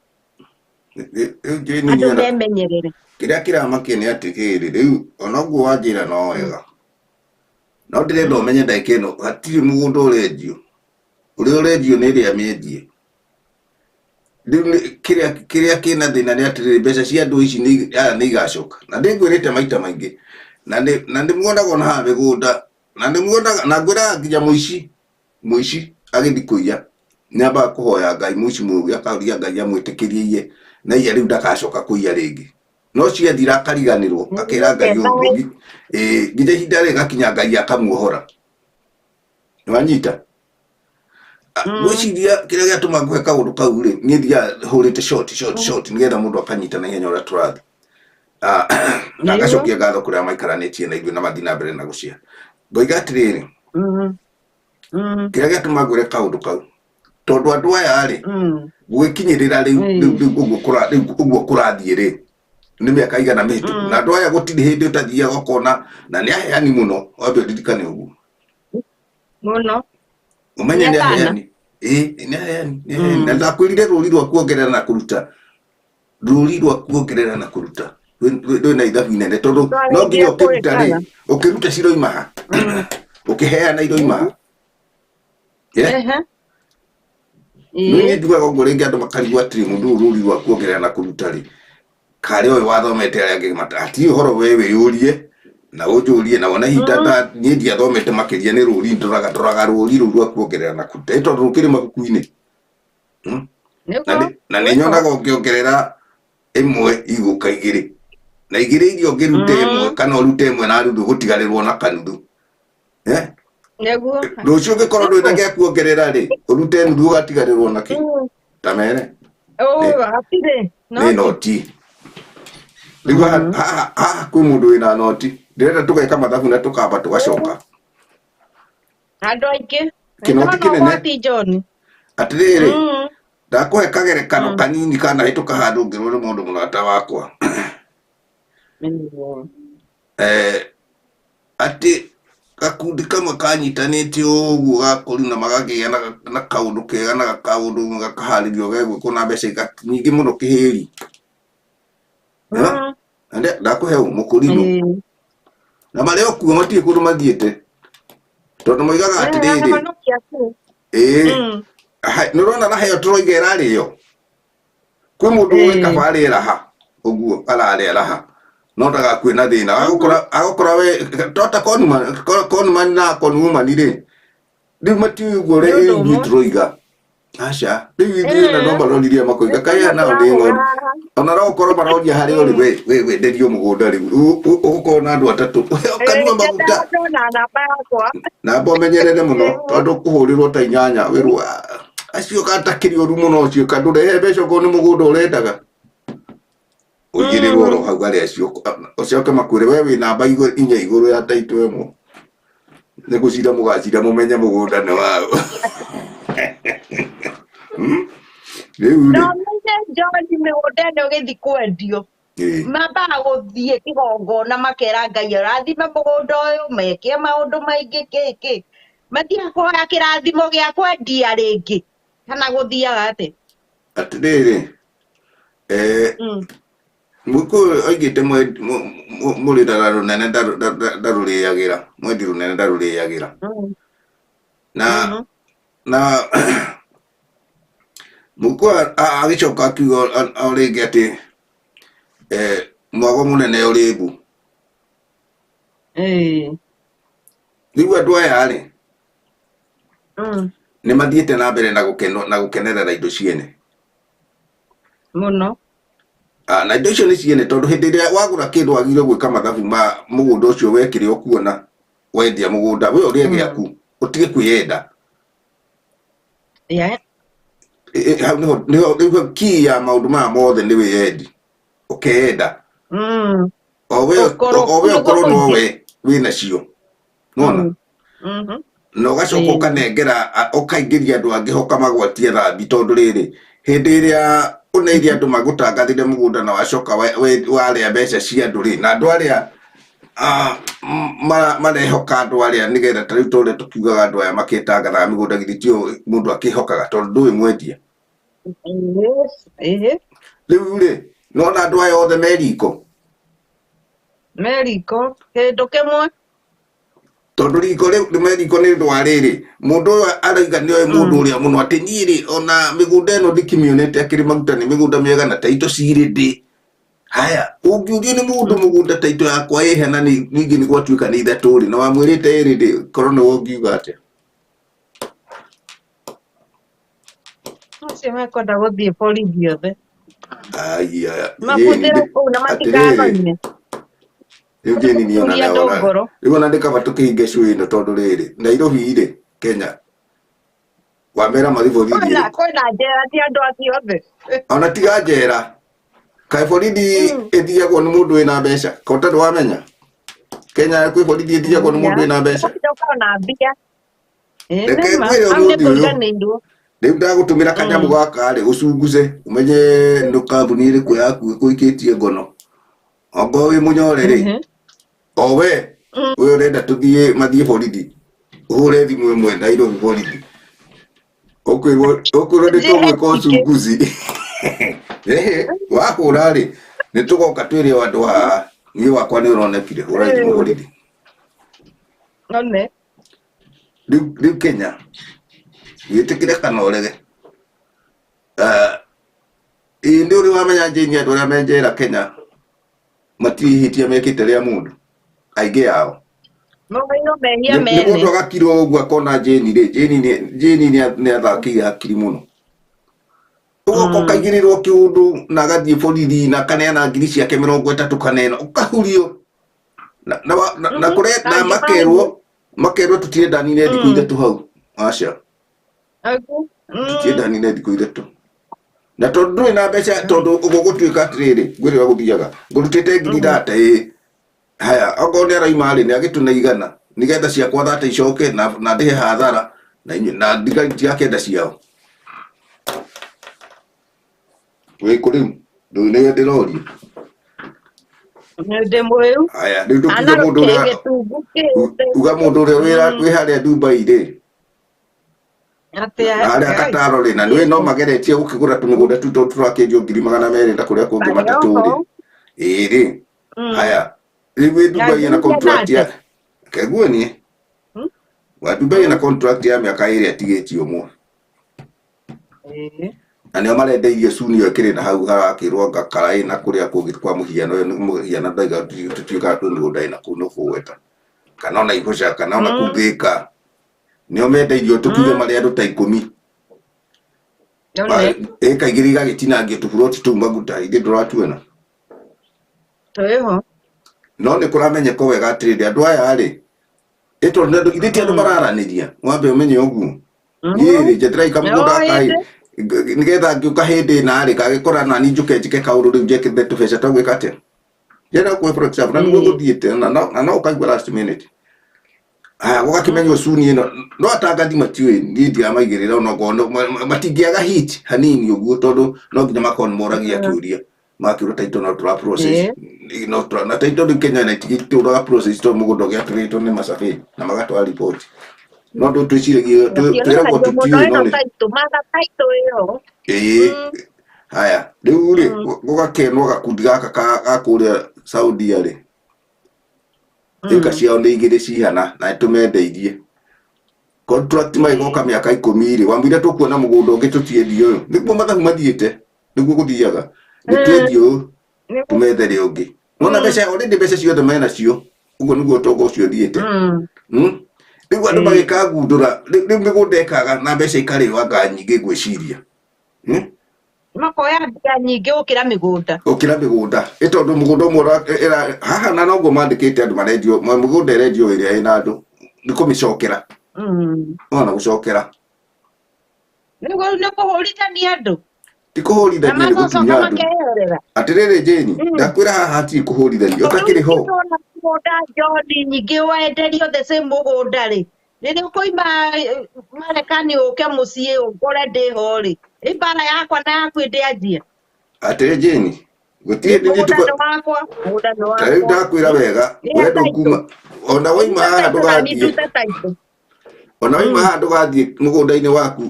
Andũ memenyerere. Kĩrĩa kĩramakia nĩ atĩ rĩrĩ rĩu ona ũguo wanjĩra no wega. No ndĩrenda ũmenye ndagĩka ĩno hatirĩ mũgũnda ũrendio. Ũrĩa ũrendio nĩ ĩrĩa mĩendie. Rĩu kĩrĩa kĩna thĩna nĩ atĩ mbeca cia andũ ici nĩ igacoka. Na ndĩngwĩrĩte maita maingĩ. Na ndĩmuonaga ona haha mĩgũnda. Na ndĩmuonaga na ngwĩraga nginya mũici agĩthiĩ kũiya. Nĩambaga kũhoya Ngai mũici mũũgĩ akaũria Ngai amwĩtĩkĩrie na iya rĩu ndagacoka kũiya rĩngĩ. No ciathira akariganĩrwo akĩra Ngai ũguo. Nginya ihinda rĩgakinya Ngai akamuohora. Nĩwanyita? Gwĩciria kĩrĩa gĩatũma ngũhe kaũndũ kau rĩ niĩ thiaga hũrĩte short nĩgetha mũndũ akanyita na ihenya ũrĩa tũrathiĩ. Na agacokia ngatho kũrĩa maikaranĩtie na ithuĩ na mathiĩ na mbere na gũcia. Ngoiga atĩrĩrĩ. Kĩrĩa gĩatũma ngwĩre kaũndũ kau tondũ andũ aya rĩ gwĩkinyĩrĩra rĩu ũguo kũrathiĩ rĩ nĩ mĩaka igana mĩhĩtũku na andũ aya gũtirĩ hĩndĩ ũtathiaga ũkona na nĩ aheani mũno wambe ũririkane ũguo mũno ũmenye nĩ aheani nĩ aheani na ndakwĩrire rũri rwa kuongerera na kũruta ndwĩna ithabu inene tondũ no nginya ũkĩruta rĩ ũkĩruta ciroima ha ũkĩheana iroima ha nĩ ndugaga ũguo rĩngĩ andũ makarigwo atĩrĩ mũndũ rũri rwa kuongerera na kũruta rĩ karĩ ũyũ wathomete arĩa angĩ hatirĩ ũhoro we wĩyũrie na ũnjũrie na wona ihinda niĩ ndiathomete makĩria nĩ rũri ndoraga rũri rũu rwa kuongerera na kũruta tondũ rũkĩrĩ mabuku-inĩ na nĩ nyonaga ũngĩongerera ĩmwe igũka igĩrĩ na igĩrĩ irio ũngĩruta ĩmwe kana ũrute ĩmwe na nuthu gũtigarĩrwo na kanuthu rũciũ ũngĩkorwo ndwĩna gĩa kuongerera rĩ ũrute nuthu ũgatigarĩrwo na kĩ ta mere nĩ noti rĩu haha kwĩ mũndũ wĩna noti ndĩrenda tũgeka mathabu na tũkamba tũgacoka andũ aingĩ kĩnoti kĩnene atĩrĩrĩ ndakũhe kagerekano kanini kanahĩtũka handũ ngĩrwo nĩ mũndũ mũrata wakwa atĩ gakundi kamwe kanyitanĩte ũguo gakũri na magagĩa na kaũndũ kega na kaũndũ gakaharĩrio gegwĩkwo na mbeca nyingĩ mũno kĩhĩri ndakũhe mũkũrinũ na marĩa okuo matirĩ kũndũ mathiĩte tondũ moigaga atĩrĩrĩ nĩũrona na heo tũroiga ĩrarĩo kwĩ mũndũ ũĩ kaba arĩraha ũguo ararĩraha no ndagakuĩ na thĩna agũkora we tota konumani na konumani rĩ rĩu matiũĩ ũguo rĩu tũroiga aca rĩu ithuĩ na no maroririe makoiga kaĩ nao nĩ ng'ondu ona no ũkorwo maroria harĩa ũrĩ we wenderio mũgũnda rĩu ũgũkorwo na andũ atatũ ũkanyua maguta namba ũmenyerere mũno tondũ kũhũrĩrwo ta inyanya wĩrwo acio gatakĩrĩ ũru mũno ũcio kandũrehe mbeca okorwo nĩ mũgũnda ũrendaga ũigĩrĩrwo oro hau harĩa acio ũcoke makwĩre we wĩ namba inya igũrũ ya taitũ ĩmwe nĩ gũcira mũgacira mũmenye mũgũnda nĩ wao Njohi mĩgũnda ĩno ũgĩthiĩ kwendio mambaga gũthiĩ kĩgongona makera Ngai arathime mũgũnda ũyũ meke maũndũ maingĩ kĩkĩ mathiaga kũhoya kĩrathimo gĩa kwendia rĩngĩ kana gũthiaga atĩ atĩrĩrĩ mũkũyũ oigĩte mũrĩndara rũnene ndarũrĩagĩra mwendi rũnene ndarũrĩagĩra na mũkũyũ agĩcoka akiuga o rĩngĩ atĩ mwago mũnene ũrĩ mbu rĩu andũ aya rĩ nĩ mathiĩte na mbere na gũkenerera indo ciene mũno na indo icio nĩ ciene tondũ hĩndĩ ĩrĩa wagũra kĩndũ wagĩrĩirwo gwĩka mathabu ma mũgũnda ũcio wekĩre ũkuona wendia mũgũnda we ũrĩa gĩaku ũtige kwĩyenda nĩho key ya maũndũ maya mothe nĩ wĩyendi ũkeenda owe ũkorwo nowe wĩnacio nona na ũgacoka ũkanengera ũkaingĩria andũ angĩ ũkamagwatia thambi tondũ rĩrĩ hĩndĩ ĩrĩa ũneire andũ magũtangathire mũgũnda na wacoka warĩa mbeca cia andũ rĩ na andũ arĩa marehoka andũ arĩa nĩgetha ta rĩu ta ũrĩa tũkiugaga andũ aya makĩtangathaga mĩgũnda githĩ ti mũndũ akĩhokaga tondũ ndũĩ mwendia rĩu rĩ nona andũ aya othe meriko kĩndũ kĩmwe tondũ riko rĩu nĩ meriko nĩ ũndũ wa rĩrĩ mũndũ ũyũ arauga nĩoĩ mũndũ ũrĩa mũno atĩ niĩ rĩ ona mĩgũnda ĩno ndikĩmĩonete akĩrĩ maguta nĩ mĩgũnda mĩega na taito cirĩ ndĩ haya ũngiurio nĩ mũndũ mũgũnda taito yakwa ĩhe na ningĩ nĩ gwatuĩka nĩ ithatũ rĩ na wamwĩrĩte ĩrĩ ndĩ korwo nĩwe ũngiuga atĩa acio mekwenda gũthiĩ borithi othe mabundĩrwo kũu na matikanonie rĩu ona ndĩkaba tũkĩhinge cũĩ ĩno tondũ rĩrĩ Nairobi rĩ Kenya wamera mathiĩ borithi kwĩna njera ti andũ acio othe ona tiga njera kaĩ borithi ĩthiagwo nĩ mũndũ wĩna mbeca ko tondũ wamenya Kenya kwĩ borithi ĩthiagwo nĩ mũndũ wĩna mbeca rĩu ndagũtũmĩra kanyamũ gaka rĩ ũcunguce ũmenye nĩ kambuni ĩrĩkũ yaku ĩkũikĩtie ngono ongo wĩ mũnyore rĩ owe ũyũ ũrenda mathiĩ borithi ũhũre thimũ ĩmwe Nairobi borithi ũkwĩrwo nĩ tũgwĩka ũcunguzi wahũra rĩ nĩ tũgoka twĩre andũ haha niĩ wakwa nĩ ũronekire hũra thimũ borithi rĩu Kenya wĩtĩkĩre kana ũrege nĩ ũrĩ wamenya njĩni andũ arĩa menjera Kenya matirihĩtia mekĩte rĩa mũndũ aingĩ ao nĩ mũndũ agakirwo ũguo akona njĩni rĩ njĩni nĩ athakĩire hakiri mũno ũgoka ũkaigĩrĩrwo kĩũndũ na agathiĩ borithi na kaneana ngiri ciake 30 kanena ũkahurio na makerwo tũtiendanire thikũ ithatũ hau aca tũtiendanire thikũ ithatũ na tondũ ndũrĩ na mbeca tondũ ũgũgũtuĩka atĩrĩrĩ ngwĩrĩra gũthiaga ngũrutĩte ngiri thate haya okorwo nĩ araima rĩ nĩ agĩtũna igana nĩgetha ciakwa thate icoke na ndĩhe hathara na ndigari tiakenda ciao wĩ kũ rĩu ndũĩ nĩwe ndĩroria haya rĩu tũkiuga mũndũ ũrĩa wĩ harĩa Dubai rĩ harĩa Kataro rĩ na nĩwe no mageretie gũkĩgũra tũmĩgũnda tũu tũrakĩendio 200,000 kũrĩa kũngĩ matatũ rĩ ĩrĩ haya rĩu wĩ Dubai na contract ya keguo niĩ wa Dubai na contract ya mĩaka 2 atigĩtio ũmwe na nĩo marendeirie cunio ĩkĩrĩ na hau harakĩrwo Ngakarai na kũrĩa kũngĩ kwa mũhiano ũyũ nĩ mũhiano ndaiga tũtuĩkaga twĩmĩgũnda na kũu no kũgweta kana ona Igoca kana ona kũu Thĩka nĩo mendeirio tũkiuge marĩ andũ ta 10 ĩka igĩrĩ igagĩtinangio tũburoti tũu maguta ithe ndũratuona no nĩ kũramenyeka wega atĩrĩrĩ andũ aya rĩ ĩtondũ ithe ti andũ mararanĩria wambe ũmenye ũguo niĩ njetera ikamũgũnda akaĩ nĩgetha ngĩũka hĩndĩ narĩ gagĩkora nani njũke njĩke kaũndũ rĩu njĩkĩre tũbeca tũgwĩka atĩa njĩra kwa for example na nĩguo gũthiĩte na no ũkaigua last minute gũgakĩmenya ũcuni ĩno no atangathi matiũĩ niĩ ndigamaigĩrĩra onokorwo matingĩaga hit hanini ũguo tondũ no nginya makorwo nĩmoragia kĩũria makĩũra taito no tũra process na taito rĩu Kenya na itigĩtũraga process tondũ mũgũnda ũgĩatũrĩtwo nĩ macabĩ na magatwara report no ndũ twĩciragia twĩragwo tũtiũĩ no haya rĩu rĩ gũgakenwo gakundi gaka ga kũrĩa Saudi rĩ ĩka ciao nĩ igĩrĩ cihana na tũmendeirie contract maigoka mĩaka 10 rĩ wambire tũkuona mũgũnda ũngĩ tũtiendio ũyũ nĩguo mathabu mathiĩte nĩguo gũthiaga nĩtwendio tũmethere ũngĩ nona mbeca already mbeca ciothe menacio ũguo nĩguo ũtonga ũcio ũthiĩte rĩu andũ magĩkagundũra rĩu mĩgũnda ĩkaga na mbeca ikarĩwanga nyingĩ ngwĩciria makoya mbia nyingĩ gũkĩra mĩgũnda ĩtondũ mũgũnda ũmwe haha na noguo mandĩkĩte andũ marendio mũgũnda ĩrendio ĩrĩa ĩna andũ nĩ kũmĩcokera ona gũcokera Nä kå hå ritania andå tikuhũrithania nĩ gũtunya andũ makeyorera atĩrĩrĩ Jane ndakwĩra haha hatirĩ kũhũrithania ũtakĩrĩ ho må ngå John nyingä wenderio thecä må gå nda rä rä rä å kå ima Marekani å ke må ciä å kore ndä ho rä ä mbara yakwa na yaku ä ndä anjia atĩrĩ Jane gũtirĩ må hĩndĩ gå nda nä wakwa må gå nda nä tarĩu wakwa ndakwĩra wega wenda kuma ona waima haha ndũgathiĩ ona waima haha ndũgathiĩ mũgũnda-inĩ waku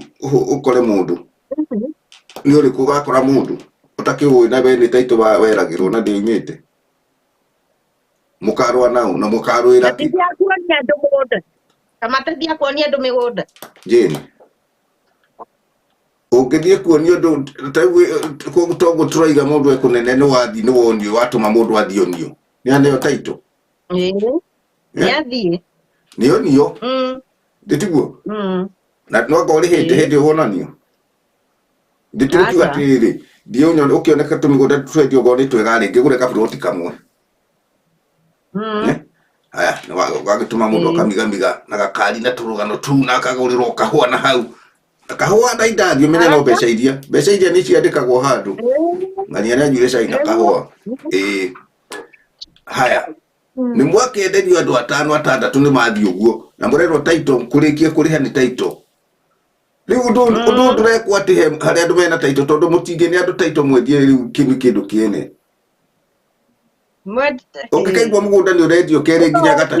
ũkore mũndũ nĩ ũrĩkũ ũgakora mũndũ ũtakĩũĩ na we nĩ taitũ weragĩrwo na ndĩoimĩte mũkarũa nao na mũkarũĩra kĩ kuonia andå mä gå nda Jane ũngĩthiĩ kuonia ũndũ toguo tũraiga mũndũ ekũnene nĩ wathiĩ nĩ wonio watũma mũndũ athionio nĩ aneo taitũ nä athiä nĩ onio ndĩtiguo na no ngorĩ hĩndĩ wonanio ndĩtũkiuga atĩrĩrĩ ndiũnyo ũkĩoneka tũmĩgũnda twendio ngorĩ nĩ twega rĩngĩ gũre kaburoti kamwe haya wagĩtũma mũndũ akamigamiga na gakari na tũrũgano tu na akagũrĩrwo kahũa na hau kahũa na indathio menya no mbeca iria nĩ ciandĩkagwo handũ ng'ania nĩ anyuire cai na kahũa haya nĩ mwakĩenderio andũ 5-6 nĩ mathiĩ ũguo na mũrerwo taito kũrĩkia kũrĩha nĩ taito rĩu ũndũ ndũrekwo atĩ harĩ andũ mena taito tondũ mũtingĩ nĩ andũ taito mwendie rĩu kĩndũ kĩene ũngĩkaigua mũgũnda nĩ ũrendio 2 nginya 3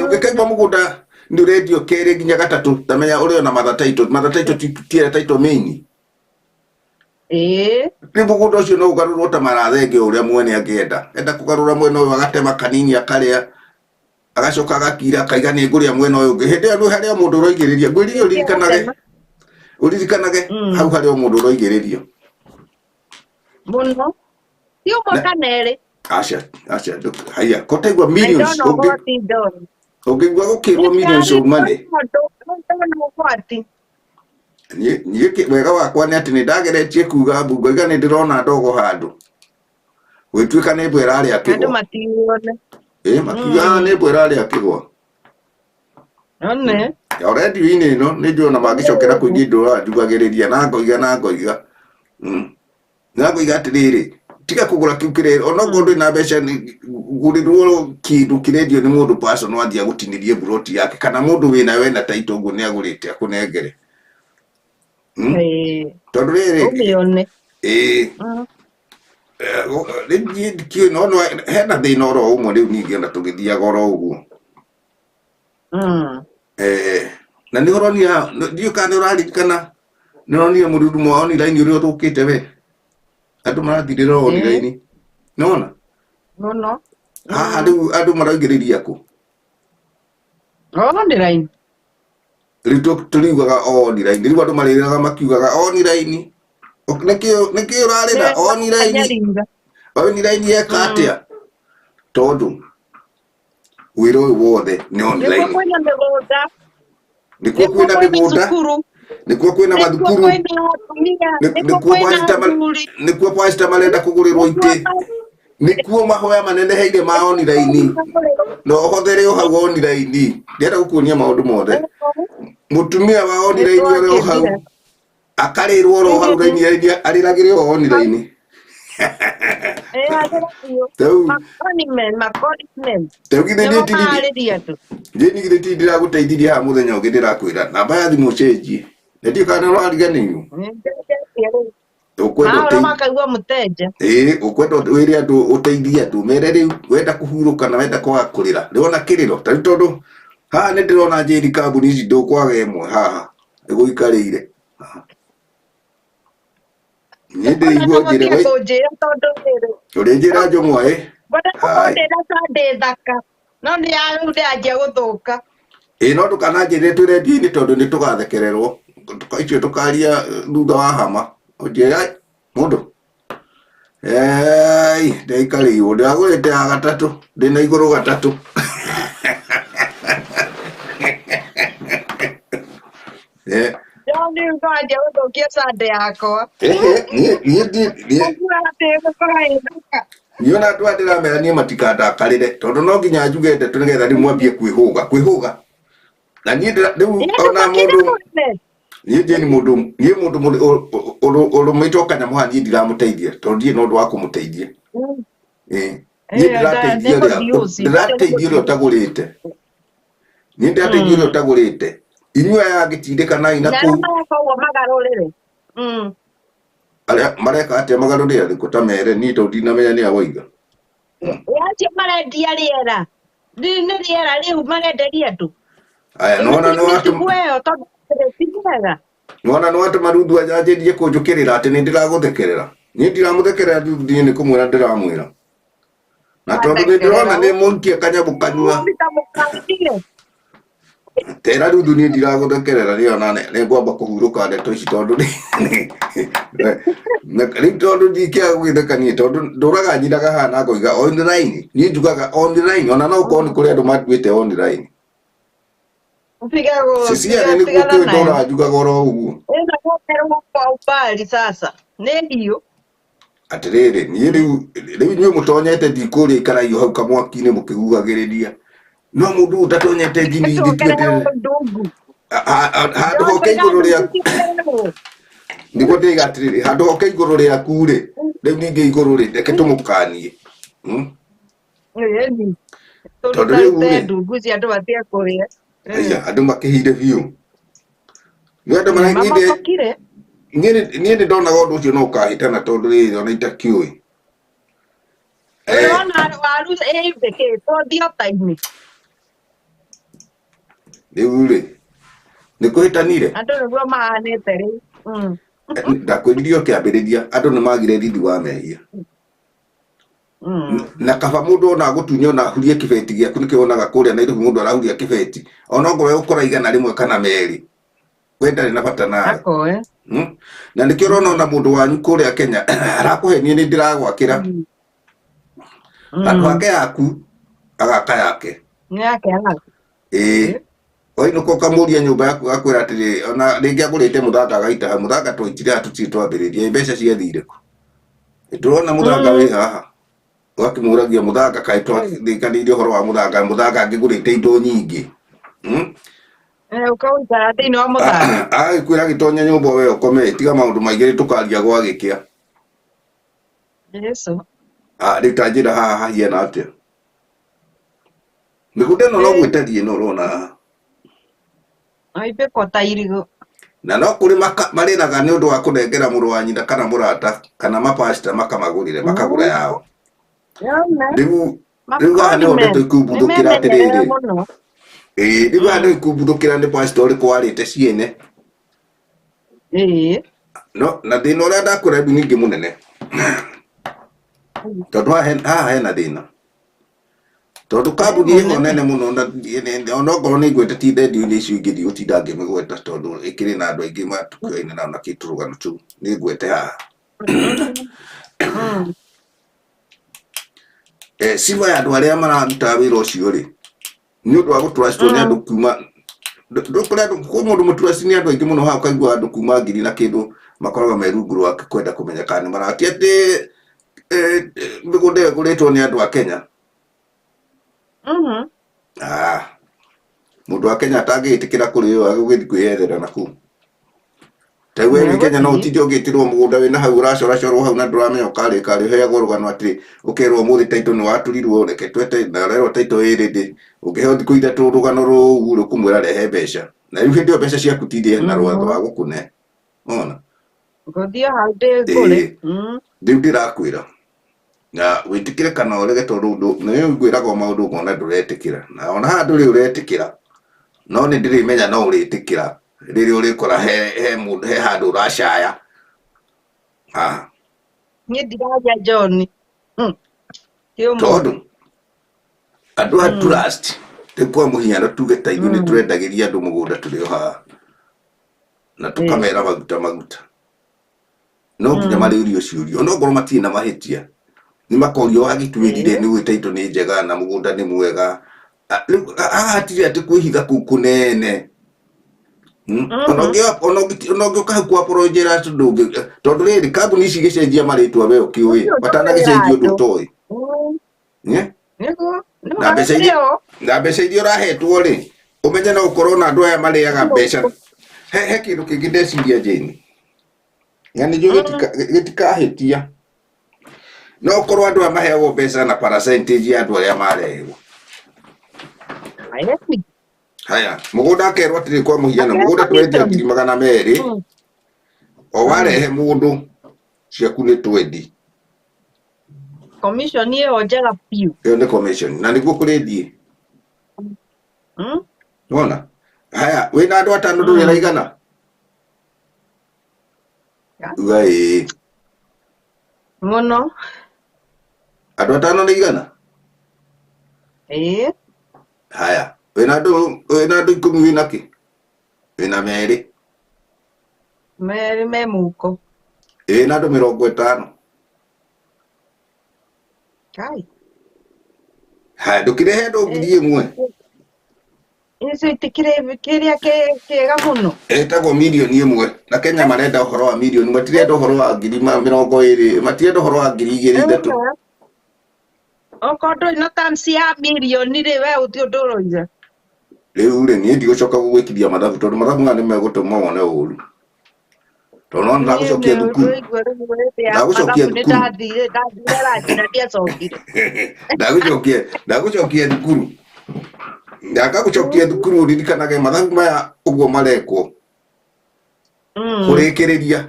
ũngĩkaigua mũgũnda nĩ ũrendio 2 nginya 3 tamenya ũrĩ ona matha taito tiere taito main rĩu mũgũnda ũcio no ũgarũrwo ta marathenge ũrĩa mwene angĩenda enda kũgarũra mwena ũyũ agatema kanini akarĩa agacoka agakira akaiga nĩ ngũrĩa mwena ũyũ ũngĩ hĩndĩ ĩyo harĩa mũndũ ũroigĩrĩria ngwĩrire ũririkanage hau harĩa mũndũ ũroigĩrĩrio muno ti umwe kana erĩ aca haya kotaigua millions ũngĩigua gũkĩrwo millions umane niĩ wega wakwa nĩ atĩ nĩ ndageretie kuga mbungo iga nĩ ndĩrona ndogo handũ gwĩtuĩka nĩ mbwe ĩrarĩa kĩgwa makiugaga nĩ mbwe ĩrarĩa kĩgwa redio-inĩ ĩno nĩ ndĩrona mangĩcokera kũingĩ ndũra njugagĩrĩria na ngoiga atĩrĩrĩ tiga kũgũra kĩu kĩrĩa ona ngondũ na mbeca ngũrĩrwo kĩndũ kĩrendio nĩ mũndũ person wathiĩ gũtinĩrie buroti yake kana mũndũ wĩna taito ũguo nĩ agũrĩte akũnengere tondũ rĩrĩ hena thĩna oro ũmwe rĩu ningĩ ona tũgĩthiaga oro ũguo na nĩ ũronia ndiũ kana nĩ ũraririkana nĩ ũronire mũrurumo wa online ũrĩa ũthũkĩte we andũ marathirĩra online nona haha rĩu andũ maraigĩrĩria kũ online rĩu tũriugaga online rĩu andũ marĩraga makiugaga online nĩkĩo ũrarĩra online eka atĩa tondũ wĩra ũyũ wothe nĩ online nĩkuo kwĩna mĩgũnda nĩkuo kwĩna mathukuru nĩkuo pastor marenda kũgũrĩrwo itĩ nĩkuo mahoya maneneheire ma online no ũhothere o hau online ndĩrenda gũkuonia maũndũ mothe mũtumia wa online ũrĩa o hau akarĩrwo oro hau raini arĩragĩre o online ndigithĩ ti ndĩragũteithirie haha mũthenya ũngĩ ndĩrakwĩra namba ya thimũ cenjie nĩndiũ kana ũrariganĩirwo ũkwenda wĩre andũ ũteithie andũ mere rĩu wenda kũhurũka na wenda kwaga kũrĩra ndĩrona kĩrĩro tarĩ tondũ haha nĩ ndĩrona njĩri kambuni ici ndũkwaga ĩmwe haha ĩgũikarĩire niĩ ndĩigua njĩre ũrĩ njĩra njũng'wa no ndũkananjĩrĩre twĩ redio-inĩ tondũ nĩ tũgathekererwo icio tũkaria thutha wa hama njĩra mũndũ ndaikarĩirwo ndĩragũrĩte ya 3 ndĩna igũrũ 3 niona andũ aya ndĩramera niĩ matikandakarĩre tondũ no nginya njuge ndeto nĩgetha ndĩmwambie kwĩhũga na niĩ rĩu Ĩndũ ona makĩria mũndũ mũnene. niĩ nĩ mũndũ ũrũmĩte ũkanya mũha niĩ ndiramũteithia tondũ ndirĩ na ũndũ wa kũmũteithia niĩ ndĩrateithia ũrĩa ũtagũrĩte niĩ ndĩrateithia ũrĩa ũtagũrĩte inyuĩ aya angĩtindĩkanai na kũu mareka ũguo magarũrĩre arĩa mareka atĩa magarũrĩre arĩkũ ta mere niĩ tondũ ndinamenya nĩ awoiga acio marendia rĩera nĩ rĩera rĩu marenderia andũ aya nona no atũma Rundu anyanjĩrie kũnjũkĩrĩra atĩ nĩ ndĩragũthekerera niĩ ndiramũthekerera ndiĩ nĩ kũmwĩra ndĩramwĩra na tondũ nĩ ndĩrona nĩ mũnkie kanyamũ kanua tera Rundu niĩ ndiragũthekerera rĩona nĩ ngwamba kũhurũka ndeto ici tondũ rĩu tondũ ndikĩaga gũgĩthekania tondũ ndũraga nyinaga hana ngoiga online niĩ njugaga online ona no ũkorwo nĩ kũrĩ andũ matuĩte online Sisiane nĩ gũkĩrĩ ndora njugaga oro ũguo sasa nĩ hiũ atĩrĩrĩ niĩ rĩu inyuĩ mũtonyete ndikũrĩa ikaraio hau kamwaki-inĩ mũkĩhuhagĩrĩria no mũndũ ũtatonyete ngini handũ hoke igũrũ rĩaku nĩguo ndĩiga atĩrĩrĩ handũ hoke igũrũ rĩaku rĩ rĩu ningĩ igũrũ rĩ reke tũmũkanie tondũ rĩu rĩ andũ makĩhire biũ nĩ andũ maranyite niĩ nĩ ndonaga ũndũ ũcio no ũkahĩtana tondũ rĩrĩ ona itakĩũĩ rĩu rĩ nĩ kũhĩtanire andũ nĩguo mahanĩte rĩu ndakwĩririe ũkĩambĩrĩria andũ nĩ magire thithi wa mehia na kaba mũndũ ona gũtunya ona ahurie kĩbeti gĩaku nĩkĩo wonaga kũrĩa Nairobi mũndũ arahuria kĩbeti ona ongorwo ũkora igana rĩmwe kana merĩ we ndarĩ na bata nawe na nĩkĩo ũrona ona mũndũ wanyu kũrĩa Kenya arakũhe niĩ nĩ ndĩragwakĩra handũ hake yaku agaka yake oinũka ũkamũria nyũmba yaku akwĩra atĩrĩ ona rĩngĩ agũrĩte mũthanga agaita ha mũthanga twaitire tũtirĩ twambĩrĩria mbeca ciathire kũ nĩtũrona mũthanga wĩ haha ũgakĩmũragia mũthanga kaĩ twarikanĩire ũhoro wa mũthanga angĩgũrĩte indo nyingĩ agĩkwĩra gĩtonya nyũmba we ũkome tiga maũndũ maingĩ tũkaria gwa gĩkĩa rĩu ta njĩra haha hahiana atĩa mĩgũnda ĩno no gwĩtarie ĩno ũrona haha na no kũrĩ marĩraga nĩ ũndũ wa kũnengera mũrũ wa nyina kana mũrata kana mapacita makamagũrĩre makagũra yao rĩu haha nĩho ndeto ikumbuthũkĩra atĩrĩrĩ rĩu haha nĩho ikumbuthũkĩra nĩ pacita ũrĩkũ warĩte ciene na thĩna ũrĩa ndakwĩra rĩu ningĩ mũnene tondũ haha hena thĩna tondũ kambuni ĩho nene mũno onokorwo nĩ ngwĩte ti thendio-inĩ icio ingĩ ndigũtinda ngĩmĩgweta tondũ ĩkĩrĩ na andũ aingĩ matukio-inĩ na nakĩ tũrũgano tũu nĩ ngwĩte haha sifa ya andũ arĩa mararuta wĩra ũcio rĩ nĩ ũndũ wa gũtũracitwo nĩ andũ kuma kwĩ mũndũ mũturaci nĩ andũ aingĩ mũno haha ũkaigua andũ kuma ngiri na kĩndũ makoragwo me rungu rwake kwenda kũmenya kana nĩ maratia atĩ mĩgũnda ĩyo ĩgũrĩtwo nĩ andũ a Kenya mũndũ wa Kenya atangĩĩtĩkĩra kũrĩo agũgĩthiĩ kwĩyethera nakũu ta we wĩ Kenya no ũtinde ũgĩtĩrwo mũgũnda wĩna hau ũracoracorwo hau na ndũramenya ũkarĩka rĩ ũheagwo rũgano atĩ ũkerwo ũmũthĩ taitũ nĩ waturirwo reke twete na rerwo taitũ ĩrĩ ndĩ ũngĩheo thikũ ithatũ rũgano rũu rũkũmwĩra rehe mbeca na rĩu hĩndĩ ĩyo mbeca ciaku tindĩ na rwatho wa gũkũne ona rĩu ndĩrakwĩra na wĩtĩkĩre kana ũrege tondũ nĩ ngwĩraga maũndũ ngona ndũretĩkĩra na ona haha ndũrĩ ũretĩkĩra no nĩ ndĩrĩmenya no ũrĩtĩkĩra rĩrĩa ũrĩkora he handũ ũracaya niĩ ndiraria John tondũ andũ a trust rĩu kwa mũhiano tuge ta ithuĩ nĩ tũrendagĩria andũ mũgũnda tũrĩ o haha na tũkamera maguta no nginya marĩũrio ciũrio onokorwo matirĩ na mahĩtia nĩ makorio agĩtuĩrire nĩ gwĩta indo nĩ njega na mũgũnda nĩ mwega rĩu haha hatirĩ atĩ kwĩhitha kũu kũnene ona ũngĩũka hau kwa projera tondũ rĩrĩ kambuni ici gĩcenjia marĩtwa we ũkĩũĩ matanagĩcenjia ũndũ ũtoĩ na mbeca iria ũrahetwo rĩ Umenye no ukorwo na andũ aya marĩaga mbeca. He kĩndũ kĩngĩ ndeciria Jane. Yani jo gĩtikahĩtia. No ukorwo andũ aya maheagwo mbeca na percentage ya andũ arĩa marehwo. Haya, mũgũnda akerwo atĩrĩ kwa mũhiano mũgũnda twendia 200,000. O warehe mũndũ ciaku nĩ 20. Commission ĩyo njega piũ. Ĩyo nĩ commission. Na nĩguo kũrĩthiĩ. Wona? Haya, wĩna andũ atano ndũrĩ raigana. Ugai. Mũno. Andũ atano nĩ igana? Haya, wĩna andũ 10 wĩna kĩ? Wĩna merĩ. Merĩ me mũko. Na andũ 50. Kai. Haya, ndũkĩrehe andũ 1,000. Icio itikĩrĩ kĩrĩa kĩega mũno. Etagwo milioni 1 na Kenya marenda ũhoro wa milioni, matirenda ũhoro wa 20,000, matirenda ũhoro wa 2,000. Okorwo ndũrĩ na terms ya milioni rĩ we ũthiĩ ũndũrũize. Rĩu rĩ niĩ ndigũcoka gũgwĩkithia mathabu tondũ mathabu maya nĩ megũtũma wone ũũru. Tondũ no ndagũcokia thukuru. Ndagũcokia thukuru. Ndagũcokia thukuru ririkanaga mathabu maya ũguo marekwo. Kũrĩkĩrĩria.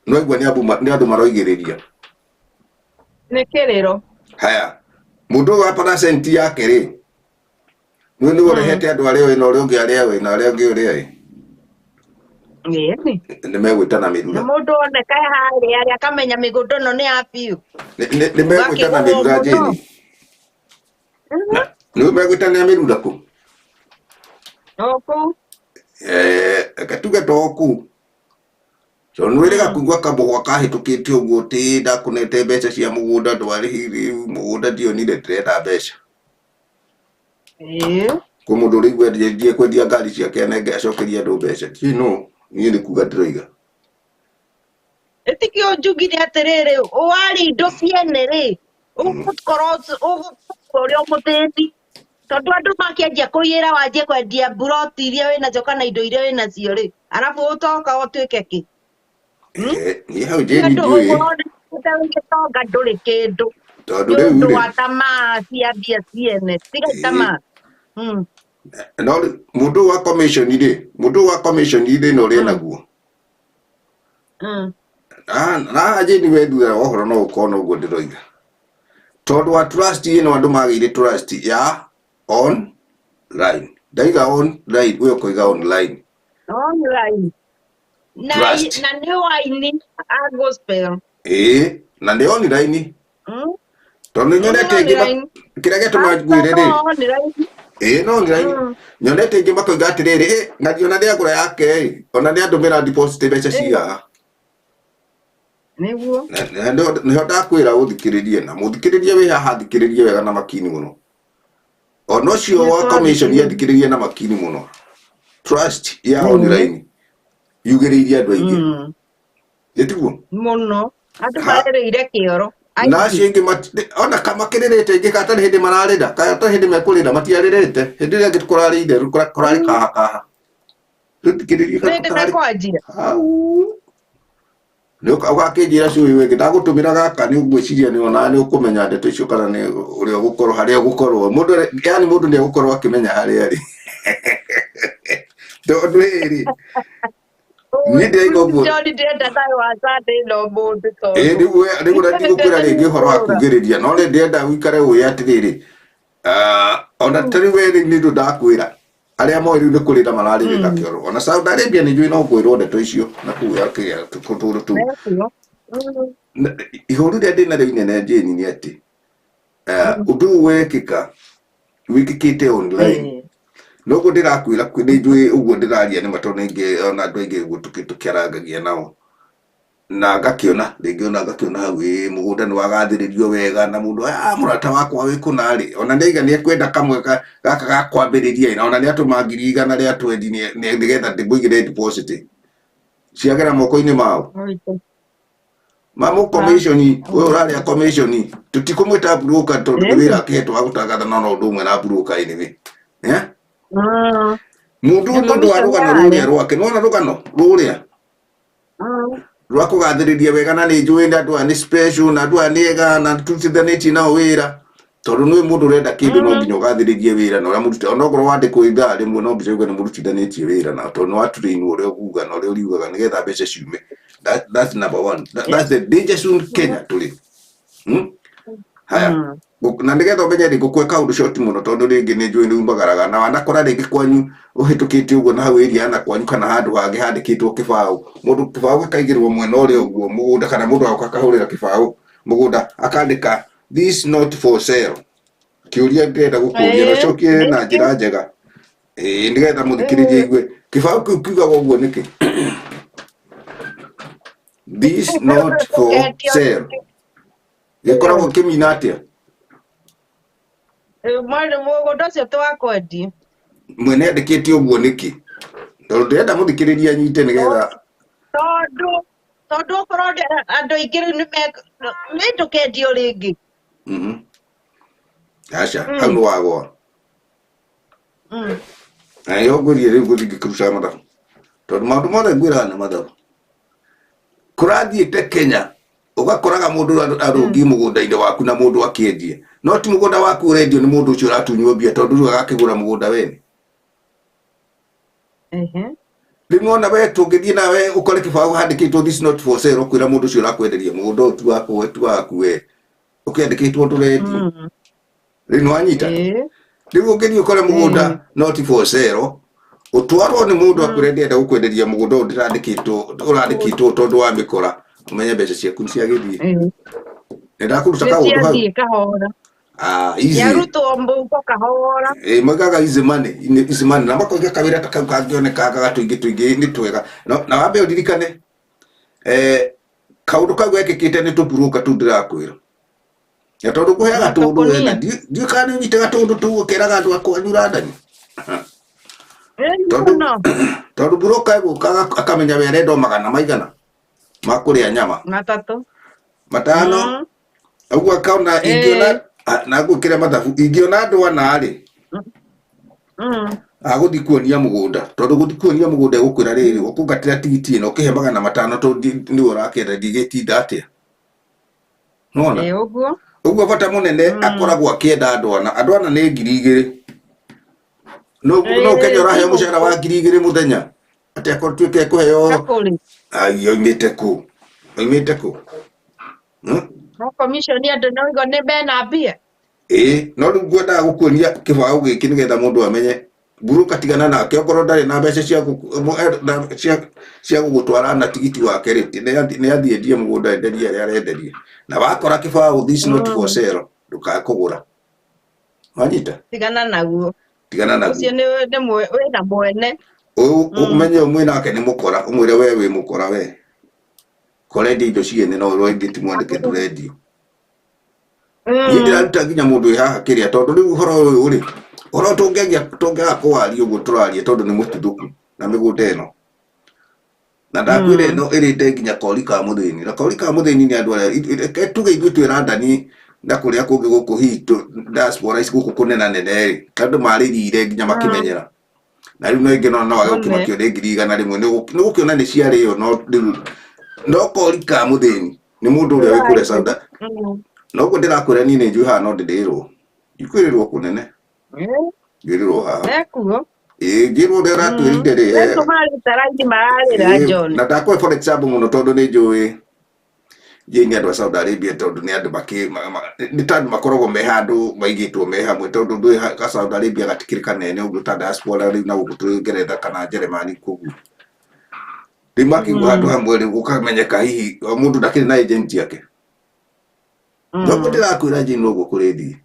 No igua nĩ andũ maroigĩrĩria. Nĩ kĩrĩro. Haya. Mũndũ wa percent yake rĩ. Nĩ ũrehete andũ arĩa wĩna ũrĩa ũngĩ arĩa wĩna arĩa ũngĩ ũrĩa. Nĩ megwĩtana mĩrura. Mũndũ oneka harĩa arĩa akamenya mĩgũnda ĩno nĩ ya biũ. Nĩ megwĩtana mĩrura Jane. Nĩ megwĩtana mĩrura kũ? Oku. Gatuge toku. So nĩ wĩrĩga kũigua kamũgwa kahĩtũkĩte ũguo tĩ ndakũnete mbeca cia mũgũnda ndwarĩhire mũgũnda ndionire ndĩrenda mbeca. Kwa mũndũ ũrĩa igwendia kwendia ngari ciake anenge acokeria andũ mbeca. No, niĩ nĩ kuga ndĩroiga. Ĩtikio njugire atĩrĩrĩ, wari indo ciene rĩ, ũgũkorwo ũrĩa mũthĩni. Tondũ andũ makĩanjia kũiyĩra wanjie kwendia mburoti iria wĩnacio kana indo iria wĩnacio rĩ, arabu ũtoka ũtuĩke kĩ? Niĩ hau Jane ndiũĩ. Ũtonga ndũrĩ kĩndũ. Tondũ rĩu rĩ. Wa tamaa cia mbia ciene. Tiga tamaa. No mũndũ wa commission rĩ no ũrĩa naguo. Na Jane we nduga ũhoro no ũkorwo no ũguo ndĩroiga. Tondũ wa trust ĩno andũ magĩire trust ya online. Ndaiga online, we ũkoiga online. Online. Na nĩ wine a gospel. Na nĩ online. Tondũ nyonete ĩngĩ kĩrĩa gĩtũma ngwĩre rĩ. No online. Nyonete ĩngĩ makoiga atĩrĩrĩ, na ndiona nĩ agũra yake, ona nĩ andũmĩra deposit mbeca ciaga. Nĩguo. Nĩho ndakwĩra ũthikĩrĩrie na mũthikĩrĩrie wĩ haha thikĩrĩrie wega na makini mũno. Ona ũcio wa commission yathikĩrĩrie na makini mũno. Trust ya online yugĩrĩirie andũ aingĩ. Gĩtiguo? Mũno. Andũ marĩrĩire kĩoro. Na acio ingĩ ona kamakĩrĩrĩte ingĩ katarĩ hĩndĩ mararĩra, katarĩ hĩndĩ mekũrĩra matiarĩrĩte. Hĩndĩ ĩrĩa angĩ kũrarĩire kũrarĩ kaha. Rĩu thikĩrĩrie nĩ ũgakĩnjĩra cũĩ wĩngĩ ndagũtũmĩra gaka nĩ ũgwĩciria nĩ ona nĩ ũkũmenya ndeto icio kana nĩ ũrĩa ũgũkorwo harĩa ũgũkorwo mũndũ nĩ egũkorwo akĩmenya harĩa arĩ. Tondũ rĩrĩ niĩ ndĩraiga ũguo nĩguo ndigũkwĩra rĩngĩ ũhoro wa kugĩrĩria no rĩ ndĩrenda ũikare ũĩ atĩrĩrĩ ona tarĩ we nĩ ndũ ndakwĩra arĩa moĩ rĩu nĩ kũrĩra mararĩrĩra kĩoro. Ona Saudi Arabia nĩ njũĩ no kwĩrwo ndeto icio na kũu yakĩgĩa tũtũrũ tũu. Ihũru rĩa ndĩna rĩu inene Jane nĩ atĩ ũndũ ũyũ wĩkĩkĩte online. Noguo ndĩrakwĩra nĩ njũĩ ũguo ndĩraria nĩ matona ingĩ ona andũ aingĩ ũguo tũkĩarangagia nao. Na ngakĩona rĩngĩ ona ngakĩona hau mũgũnda nĩ wagathĩrĩrio wega na mũndũ mũrata wakwa wĩ kũna rĩ ona nĩaiga nĩ ekwenda kamwe gaka ga kwambĩrĩria na ona nĩ atũma 100 rĩa 20 nĩgetha ndĩmũigĩre deposit ciagera moko-inĩ mao. Mamu commission we ũrarĩa commission tũtikũmwĩta broker tondũ nĩ wĩra akĩhetwo wa gũtangatha na ũndũ ũmwe na broker inĩ. mundu nä nondu wa rugano ruria rwake nona rugano ruria rwa kugathiriria wega na nä njå nda andå aya nä special na andå aya nä ega na tutithanätie nao wä ra tondå nä må ndå renda kä ndå no nginya å gathä wä ra na å rä a må rutä onokorwo wandä kwo ithaa rä mwe no mbica uga nä må rutithanätie wä ra na tondå nä waturainwo å rä a kuga na å rä a å riugaga nä getha mbeca ciume. That's number one. That's the danger zone Kenya tå rä haya na nä getha å menye rä ngå kwä kaå ndå coti må no tondå rä ngä nä njå nä umagaraga na wanakora rä ngä kwanyu å hä tå kä te å guo na hau ĩriana kwanyu kana handå hangä handä kä two kä baå må ndå kä baå gakaigä rwo mwena å rä a å guo må gå nda kana må ndå agoka akahå rä ra kä baå må gå nda akandä ka this not for sale kä å ria ndärenda gå kå ria na cokie na njä ra njega nä getha må thikä rä ria igue kä baå kä u kiugaga å guo nä kä this not for sale gä koragwo kä mina atä a må ndå å cio tå wa kwendia mwene andä te å guo nä kä tondå ndärenda må thikä rä ria nyite nä getha tondå å korwo andå aingä rä nä tå kendio rä ngä aca hau nä wagoa naä ngå rie rä u gå thiä ngä kä rucaga mathabu tondå maå ndå mothe ngwä raga nä mathabu kå rathiä te Kenya å gakoraga må ndå arå ngi må gå nda-inä waku na må ndå akä endie no ti må gå nda waku å rendio nä må ndå å cio å ratunywo mbia tondå rä u agakä gå ra må gå nda wene rä mwona we tå ngä thiä nawe å kore kä baå handä kä two this not for sale å kwä ra må ndå å cio å rakwenderia må gå nda å tu waku tu waku we å kä andä kä two ndå rendio rä nä wanyita rä u å ngä thiä å kore må gå nda not for sale å twarwo nä må ndå akwä re ndärenda gå kwenderia må gå nda å randä kä two tondå wa mä kora å menye mbeca ciaku nä ciagä thiä nä ndakå ruta kaå ndå hau yarutwo mbungo kahora maugaga easy money na makoiga kawä ra ta kau kangionekaga gatå ingä nä twega na wambe å ririkane kaå ndå kau gekä kä te nä tå mburuka tu ndä rakwä ra na tondå kå heaga tå ndå wena ndiå kana nä nyite gatå ndå tå å keraga andå akwanyu randani tondå mburuka egå kaga akamenya we arenda magana maigana ma kå rä a nyama matano aguo akaona ingĩona na ngå kä re mathabu ingĩona andå ana rĩ agå thiä kuonia må gå nda tondå gå thiä kuonia må gå nda egå kwä ra rä rä å kå ngatä ra tigiti ä no å kä he magana matano tondå nä we å rakenda ndigä tinda atä a nona å guo bata må nene akoragwo akä enda andå ana nä 2,000 no Kenya å raheo må cara wa 2,000 må thenya atä akorwo tuä ke kå heo oimä te kå no commission andå no igo nä bena mbia no rä u ngwendaga gå kuonia kä baå gä kä nä getha må ndå amenye mburuka tigana nake okorwo ndarä na mbeca cia gå gå twara na tigiti wake rä nä athiä endie må gå nda enderie arä a arenderie na wakora kä baå this not for sale ndå kae kå gå ra wanyita tigana naguo ucio wä na mwene å menye å mwä nake nä må kora å mwä re we wä må kora we korendia indo ciene no rwo ingä ti mwandä ke tå rendio nä ndä raruta nginya må ndå ä haha kä rä a tondå rä u å horo å yå rä å horo tå ngäaga kå waria å guo tå raria tondå nä må tuthå ku na mä gå nda ä no na ndakwä ra ä no ä rä te nginya kori ka må thä ni na kori ka må thä ni nä andå arä tuge ithuä twä randani na kå rä a kå ngä gå kå hihi diaspora ici gå kå kå nenanene rä andå marä rire nginya makä menyera na rä u no ä ngä no agä å kä makä one 100 rä mwe nä gå kä ona nä ciarä o no kori ka må thä ni nä må ndå å rä a wä kå re sauda no guo ndä rakwä ra niä nä njå haha no ndä ndä rwo ikwä rä rwo kå nene ngä rä rwo haha ngä rwo ndä ratwä rinde rä na ndakwe for example må no tondå nä njå ä nä andå a Saudi Arabia tondå nä andå nä ta andå makoragwo me handå maigä two me hamwe tondå ndå ga Saudi Arabia gatikä rä kanene å guo ta diaspora rä u na gå kå tå Ngeretha kana Njeremani koguo rä makä igua handå hamwe rä gå kamenyeka hihi må ndå ndakä rä na agent yake no ndä rakwä ra njä no gå kå rä thiä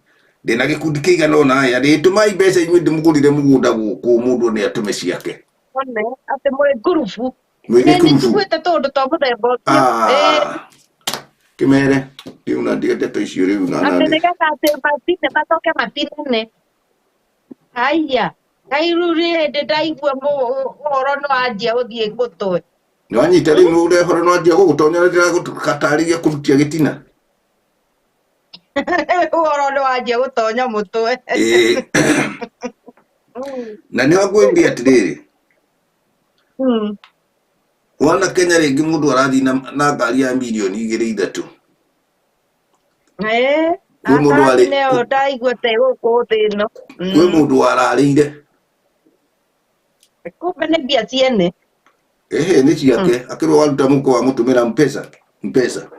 ndä na gä kundi kä igana ona aya rä tå mai mbeca inyuä ndä må gå rire må gå nda gå kå må ndå nä atå me ciake atä mwä ngurubu mwä nä te tå ndå twa må themba kä mere rä u na ndiendete icio rä u atä nä getha atä matine macoke matinene haya kairu rä ndä ndaigua å horo nä wanjia gå thiä gå twe nä wanyita rä u nä å rehoro no anjia gå gå tonya ndä ragatarä ria kå rutia gä tina å horo nä wanjia gå tonya må twe na nĩ ngwĩmbia atĩrĩrĩ, Mm. wona Kenya rĩngĩ mũndũ arathiĩ na ngari ya mirioni 2-3 kwĩ mũndũ Akarathi nĩyo ndaigua ta ĩgũkũ thĩ ĩno. kwĩ mũndũ wararĩire Kumbe nĩ mbia ciene. nĩ ciake akĩrwo waruta mũko wa mũtũmĩra mpesa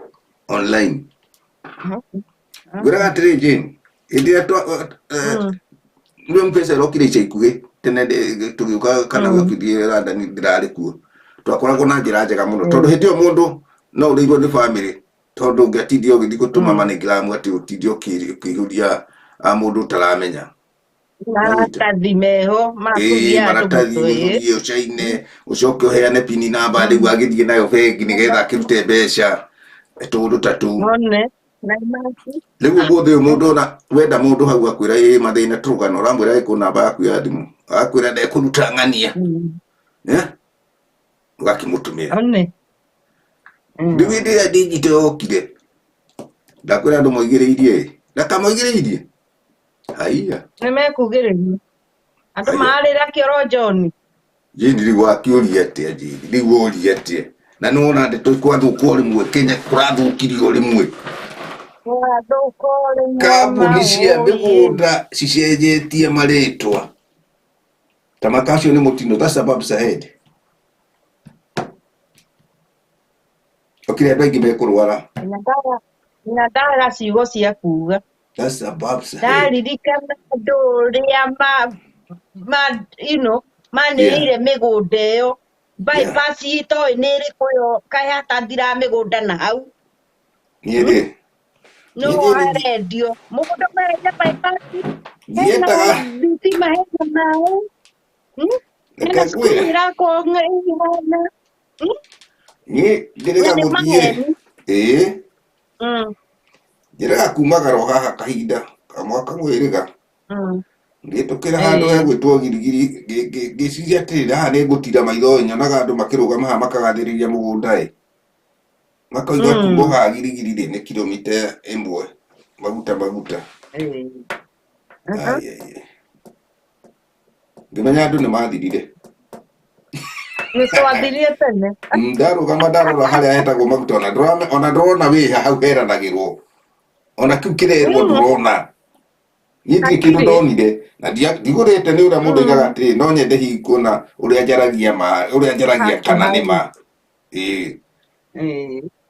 online gwĩraga atĩrĩ Jane hĩndĩ ĩrĩa nĩwe mpesa ĩrokire ica ikuhĩ tene tũgĩũka kana gũkithie London ndĩrarĩ kuo twakoragwo na njĩra njega mũno tondũ hĩndĩ ĩyo mũndũ no ũrĩirwo nĩ family tondũ ũngĩatindia ũgĩthiĩ gũtũma manĩngiramu atĩ ũtindia ũkĩihũria mũndũ ũtaramenya maratathi meho makũgia andũ maratathi ũihũrie ũcaine ũcoke ũheane pini namba rĩu agĩthiĩ nayo bengi nĩgetha akĩrute mbeca tũndũ ta tũu rĩu ũmũthĩ ũyũ mũndũ ona wenda mũndũ hau akwĩra mathĩna tũrũgano ũramwĩra gĩkũ namba yaku ya thimũ agakwĩra ndekũruta ng'ania ũgakĩmũtũmĩra rĩu hĩndĩ ĩrĩa digital yokire ndakwĩra andũ moigĩrĩirie ndakamoigĩrĩirie haiya nĩmekugĩrĩria andũ marĩra kĩoro John Jane rĩu wakĩũria atĩa Jane rĩu ũria atĩa na nĩwona ndĩ twathũkwo rĩmwe Kenya kũrathũkirio rĩmwe kambuni cia mĩgũnda cicenjetie marĩtwa ta makacio nĩ mũtino ta Sababs Ahead okire andũ aingĩ mekũrwara na ndaga ciugo cia kuga ta Sababs Ahead ndaririkana andũ ũrĩa manĩrĩire mĩgũnda ĩyo bypass itoĩ nĩ ĩrĩkũ yo kaĩ hatathira mĩgũnda na hau no arendio mũgũnda ũmereire bypass hena thitima hena maĩ hena cukuru ĩrakwo ihana njĩraga kumagara o haha kahinda kamwaka mwĩrĩga ngĩtũkĩra handũ hegwĩtwo girigiri ngĩciria atĩrĩrĩ haha nĩ ngũtira maitho nyonaga andũ makĩrũgama haha makagathĩrĩria mũgũnda makoiga kuma haha girigiri nĩ kilomita 1 maguta ngĩmenya andũ nĩ mathirire nĩtwathirire tene ndarũgama ndarora harĩa hetagwo maguta ona ndĩrona wĩha hau heranagĩrwo ona kĩu kĩrerwo ndũrona niĩ ndirĩ kĩndũ ndonire na ndigũrĩte nĩ ũrĩa mũndũ oigaga atĩrĩ no nyende hihi kuona ũrĩa njaragia kana nĩ ma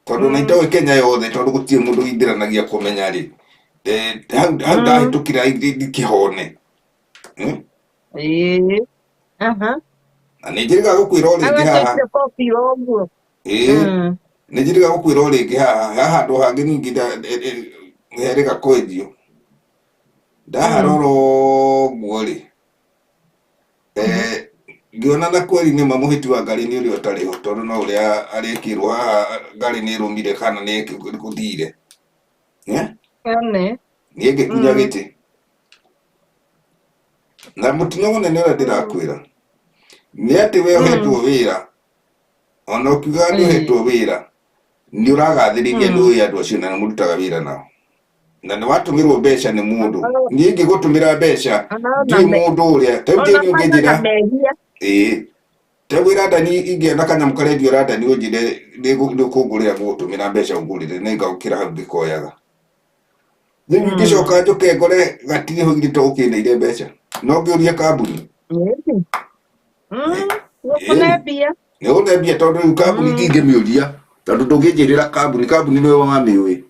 tondũ na itoĩ Kenya yothe tondũ gũtirĩ mũndũ wĩingĩranagia kũmenya rĩ hau ndahĩtũkĩra ndikĩhone na nĩ njĩrĩga gũkwĩra o rĩngĩ haha nĩ njĩrĩga gũkwĩra o rĩngĩ haha handũ hangĩ ningĩ herĩga kwendio ndaharora ũguo rĩ ngĩona na kweri nĩ mũhĩti wa ngari nĩ ũrĩa ũtarĩ ho tondũ no ũrĩa arĩkĩrwo haha ngari nĩ ĩrũmire kana nĩ gũthire niĩ ngĩkunya gĩtĩ na mũtino mũnene ũrĩa ndĩrakwĩra nĩ atĩ we ũhetwo wĩra ona ũkiuga nĩ ũhetwo wĩra nĩ ũragathĩrĩria nĩ ũĩ andũ acio na nĩ mũrutaga wĩra nao na nĩ watũmĩrwo mbeca nĩ mũndũ niĩ ingĩgũtũmĩra mbeca ndiĩ mũndũ ũrĩa teũkĩni ũngĩnjĩra tegwĩra ndani ingĩona kanyamũ karendio London ũnjĩre nĩ ũkũngũrĩra gũgũtũmĩra mbeca ũngũrĩre nĩ ngagũkĩra hau ngĩkoyaga rĩu ngĩcoka njũke ngore gatirĩ ho irĩ to ũkĩndeire mbeca no ngĩũria kambuni nĩ ũnembia tondũ rĩu kambuni ndingĩmĩũria tondũ ndũngĩnjĩrĩra kambuni nĩwe wamĩũĩ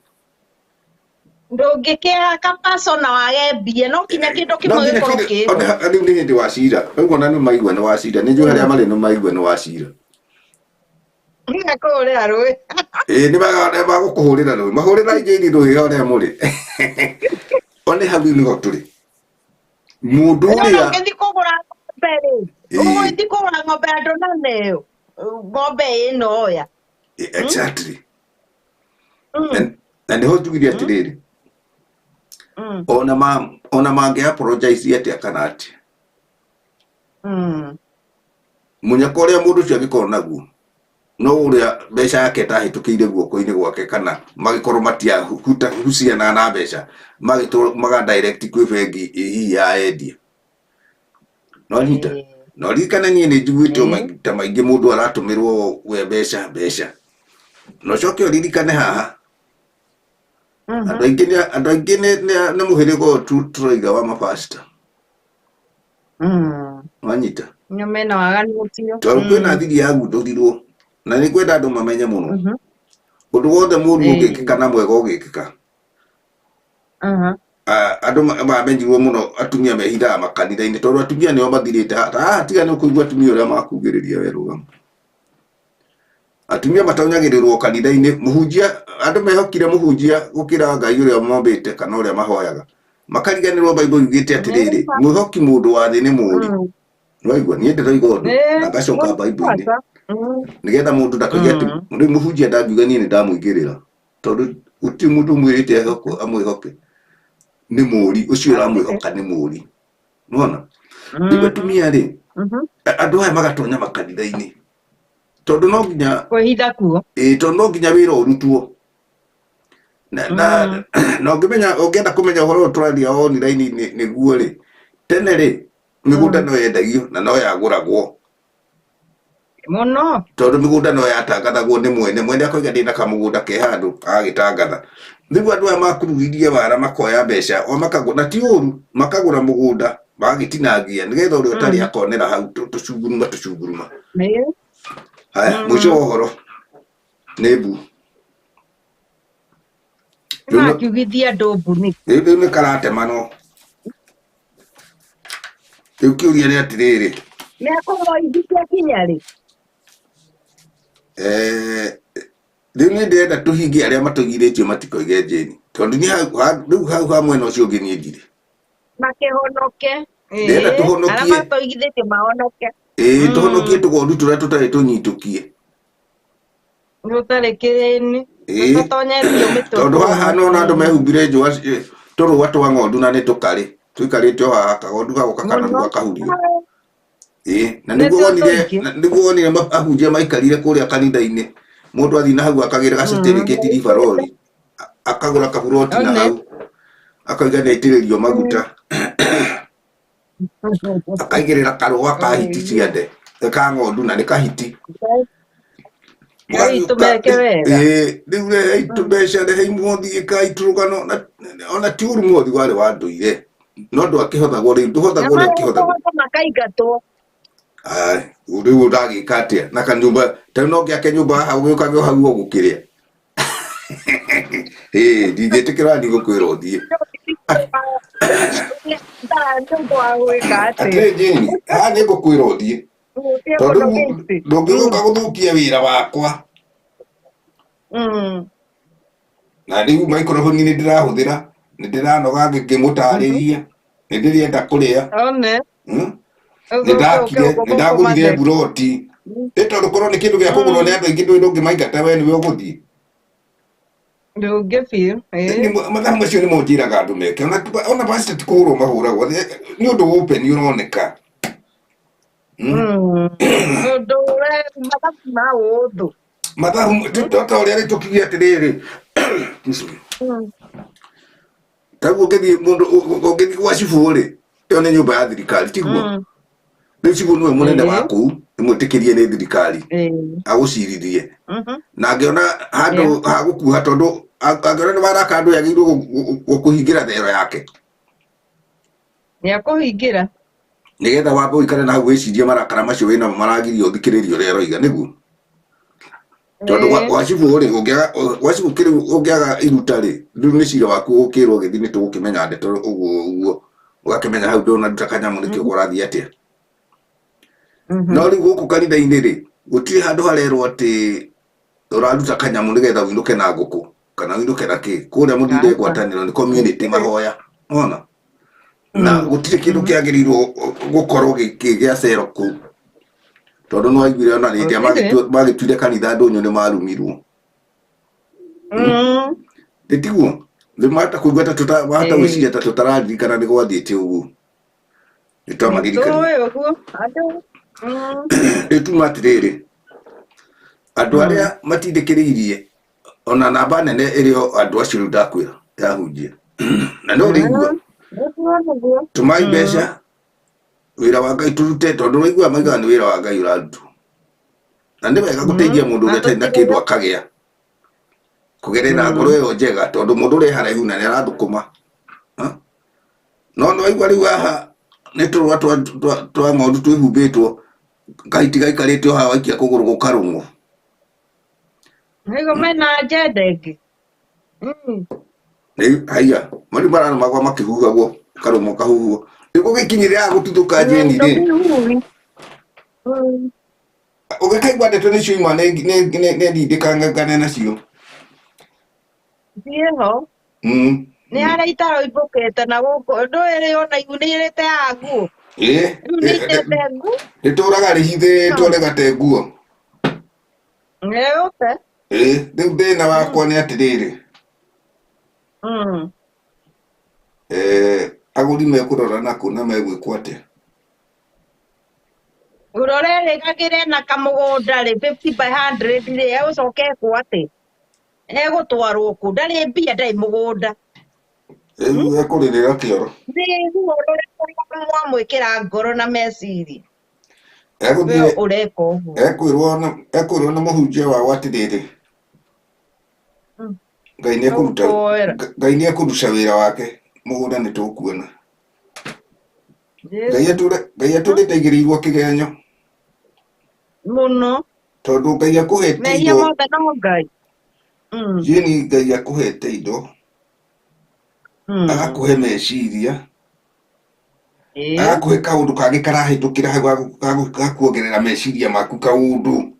ndũngĩkĩra kapasona wage mbia no kinya kĩndũ kĩmwe gĩkorwo kĩho rĩu nĩ hĩndĩ wa cira rĩu ona nĩ maigua nĩ wa cira nĩ njũĩ harĩa marĩ nĩ maigua nĩ wa cira kũhũrĩra rũĩ nĩ magũkũhũrĩra rũĩ mahũrĩra Jane rũĩ harĩa mũrĩ one hau nĩho tũrĩ mũndũ ũrĩa ũgĩthiĩ kũgũra ng'ombe rĩ ũgĩthiĩ kũgũra ng'ombe andũ na neo ng'ombe ĩno oya exactly na nĩho njugire atĩrĩrĩ ona mangĩ apologize atĩa kana atĩa mũnyaka ũrĩa mũndũ ũcio angĩkorwo naguo no ũrĩa mbeca yake tahĩtũkĩire guoko-inĩ gwake kana magĩkorwo matiahuciana na mbeca maga direct kwĩ bengi hihi ya endia no nyita no rikana nie ne juwite o maita maingi mundu aratumirwo we beca no coke o ririkane haha andũ aingĩ nĩ mũhĩrĩga tũroiga wa mapasta wanyita nĩo mena waganu ũcio tondũ kwĩna thiri yagundũrirwo na nĩ kwenda andũ mamenye mũno ũndũ wothe mũru ũngĩkĩka na mwega ũgĩkĩka andũ mamenyirwo mũno atumia mehindaga makanitha-inĩ tondũ atumia nĩo mathirĩte haha tiga nĩ ũkũigua atumia ũrĩa makugĩrĩria we rũgama atumia matonyagĩrĩrwo kanitha-inĩ mũhunjia andũ mehokire mũhunjia gũkĩra Ngai ũrĩa mombĩte kana ũrĩa mahoyaga makariganĩrwo Bible yugĩte atĩrĩrĩ mwĩhoki mũndũ wa thĩ nĩ mũũri waigua niĩ ndĩroiga ũndũ na ngacoka Bible-inĩ nĩgetha mũndũ ndakoige atĩ rĩu mũhunjia ndangiuga niĩ nĩ ndamũigĩrĩra tondũ gũtirĩ mũndũ mwĩrĩte amwĩhoke nĩ mũũri ũcio ũramwĩhoka nĩ mũũri nĩwona rĩu atumia rĩ andũ aya magatonya makanitha-inĩ tondũ no nginya kwĩhitha kuo tondũ no nginya wĩra ũrutwo na ũngĩmenya ũngĩenda kũmenya ũhoro tũraria online nĩguo rĩ tene rĩ mĩgũnda no yendagio na no yagũragwo mũno tondũ mĩgũnda no yatangathagwo nĩ mwene akoiga ndĩna kamũgũnda ke handũ agagĩtangatha rĩu andũ aya makurugirie wara makoya mbeca o makagũra na ti ũru makagũra mũgũnda magagĩtinangia nĩgetha ũrĩa ũtarĩ akonera hau tũcunguruma haya mũico wa ũhoro nĩ mbu makiugithia andũ mbu rĩu nĩ karatemano rĩu kĩũria nĩ atĩrĩrĩ nĩakũgoithia kinya rĩ rĩu nĩ ndĩrenda tũhingie arĩa matũgirĩtio matikoige njĩni tondũ rĩu hau ha mwena ũcio ũngĩ niĩ ndirĩ makĩhonoke ndĩrenda tũhonokie arĩa matũigithĩtio mahonoke tũhonokie tũgondu tũrĩa tũtarĩ tũnyitũkie gũtarĩ kĩrĩni tũtonyetio mĩtwe tondũ haha nona andũ mehumbire njũa tũrũa twa ng'ondu na nĩ tũkarĩ tũikarĩte o haha kagondu gagoka kana gakahurio na nĩguo wonire ahunjia maikarire kũrĩa kanitha-inĩ mũndũ athiĩ na hau akagĩra gacertificate ribarori akagũra kaburoti na hau akauga nĩaitĩrĩrio maguta akaigĩrĩra karũa ka hiti ciande ka ng'ondu na nĩ kahiti rĩu rehei tũmbeca rehei mwothi ĩkai tũrũgano ona ti ũru mwothi warĩ wa ndũire no ndwakĩhothagwo rĩu ndũhothagwo ũrĩa ũkĩhothagwo makaingatwo rĩu ũragĩka atĩa na kanyũmba tarĩu no ngĩake nyũmba haha ũgĩũkage hau ũgũkĩrĩa ndingĩtĩkĩra ni gũkwĩra ũthiĩ atĩ njĩni haha nĩ ngũkwĩra ũthiĩ tondũ ndũngĩgũka gũthũkia wĩra wakwa na rĩu microphone nĩ ndĩrahũthĩra nĩ ndĩranoga ngĩmũtarĩria nĩ ndĩrenda kũrĩa nĩ ndakire nĩ ndagũrire mburoti tondũ korwo nĩ kĩndũ gĩa kũgũrwo nĩ andũ aingĩ ndũĩ ndũngĩmaingata we nĩwe ũgũthiĩ mathaa macio nĩ monjĩraga andũ meke ona basi ti kũhũrwo mahũragwo nĩ ũndũ open ũroneka mathabu ta ũrĩa rĩ tũkiuge atĩrĩrĩ taguo ũngĩthiĩ gwa cibũ rĩ ĩyo nĩ nyũmba ya thirikari tiguo rĩu cibũ nĩwe mũnene wa kũu nĩmwĩtĩkĩrie nĩ thirikari agũcirithie na angĩona handũ ha gũkuha tondũ angĩona nĩ waraka andũ yagĩrĩirwo gũkũhingĩra thero yake nĩakũhingĩra nĩgetha wambe ũikare na hau wĩcirie marakara macio wĩnamo maragirio thikĩrĩrio ũrĩa aroiga nĩguo tondũ gwa cibũ rĩ gwa cibũ kĩrĩu ũngĩaga iruta rĩ rĩu nĩ cira waku ũkĩrwo gĩthiĩ nĩ tũgũkĩmenya ndeto ũguo ũgakĩmenya hau ndũnaruta kanyamũ nĩkĩo ũrathiĩ atĩa no rĩu gũkũ kanitha-inĩ rĩ gũtirĩ handũ harerwo atĩ ũraruta kanyamũ nĩgetha ũinũke na ngũkũ kana ũinũke na kĩ kũrĩa mũthinde ngwatanĩro nĩ community mahoya wona na gũtirĩ kĩndũ kĩagĩrĩirwo gũkorwo gĩa cero kũu tondũ nĩ waiguire ona rĩrĩa magĩtuire kanitha ndũnyũ nĩ marumirwo tiguo nĩmahota kũigua mahota gwĩciria ta tũtararirikana nĩ gwathiĩte ũguo nĩ twamaririkania rĩu tuma atĩrĩrĩ andũ arĩa matindĩkĩrĩirie ona namba nene ĩrĩo andũ acio rĩu ndakwĩra yahunjia na no rĩigua tũmai mbeca wira wa Ngai turute tondu waigua maiga ni wira wa Ngai urarutwo na nĩ wega gũteithia mũndũ ũrĩa atarĩ na kĩndũ akagĩa kũgerera ngoro ĩyo njega tondu mũndũ ũrĩa haraihu na nĩ arathũkũma no waigua rĩu haha nĩ tũrũa twa ng'ondu twĩhumbĩtwo Ngai tiga aikarĩte o haha waikia kũgũrũ gũkarũng'wo Higo mena agenda ĩngĩ haiya marĩ marana magwa makĩhuhagwo karũng'o kahuhwo rĩu gũgĩkinyĩrĩra gũtuthũka njĩni-rĩ ũgĩkaigua ndeto nĩcio ima nĩ ndindĩkangane nacio thiĩho nĩ harĩa itaro ibũkĩte na gũkũ ndũĩrĩ ona igu nĩ irĩte haha nguo rĩu nĩ itete nguo rĩtũraga rĩhithĩtwo rĩgate nguo nĩũke rĩu thĩna wakwa nĩ atĩrĩrĩ agũri mekũrora nakũ na megwĩkwo atĩa ũrorerĩgagĩre na kamũgũnda rĩ 50 by 100 rĩ egũcoka ekwo atĩ egũtwarwo kũ ndarĩ mbia ndarĩ mũgũnda rĩu ekũrĩrĩra kĩoro mwamwĩkĩra ngoro na meciria egũthiĩ ũreka ũguo ekwĩrwo na mũhunjia wao atĩrĩrĩ Ngai nĩ ekũruta wĩra wake mũgũnda nĩ tũkuona Ngai atũrĩteigĩrĩirwo kĩgenyo mũno tondũ Ngai akũhete mehia indo mothe no Ngai jini Ngai akũhete indo agakũhe meciria agakũhe kaũndũ kangĩ karahĩtũkĩra hau gakuongerera meciria maku kaũndũ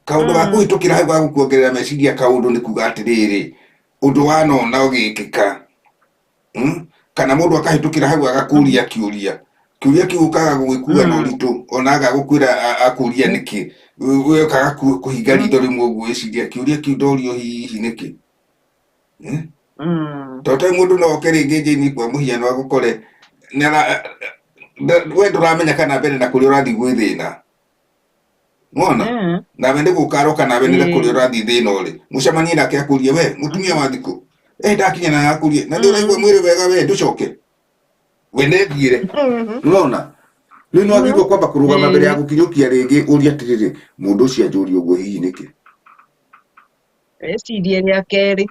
gakũhĩtũkĩra hau gagũkuongerera meciria kaũndũ nĩ kuga atĩrĩrĩ ũndũ wanona ũgĩkĩka kana mũndũ akahĩtũkĩra hau agakũria kĩũria kĩu ũkaga gũgĩkua na ũritũ ona agagũkwĩra akũria nĩkĩ we ũkaga kũhinga ritho rĩmwe ũguo wĩciria kĩũria kĩu ndorio hihi nĩkĩ tondũ mũndũ no oke rĩngĩ njĩni kwa mũhiano agũkore we ndũramenya kana mbere na kũrĩa ũrathiĩ gwĩ thĩna mona nawe nĩ gũkaroka nawe nĩ kũrĩa ũrathiĩ thĩna ũrĩ mũcemanie nake akũrie we mũtumia wa thikũ ndakinya na akũrie na ndũraigua mwĩrĩ wega we ndũcoke we nĩthiĩre nona rĩu no agĩrĩirwo kwamba kũrũgama mbere ya gũkinyũkia rĩngĩ ũria atĩrĩrĩ mũndũ ũcio anjũria ũguo hihi nĩkĩ ecirie rĩa kerĩ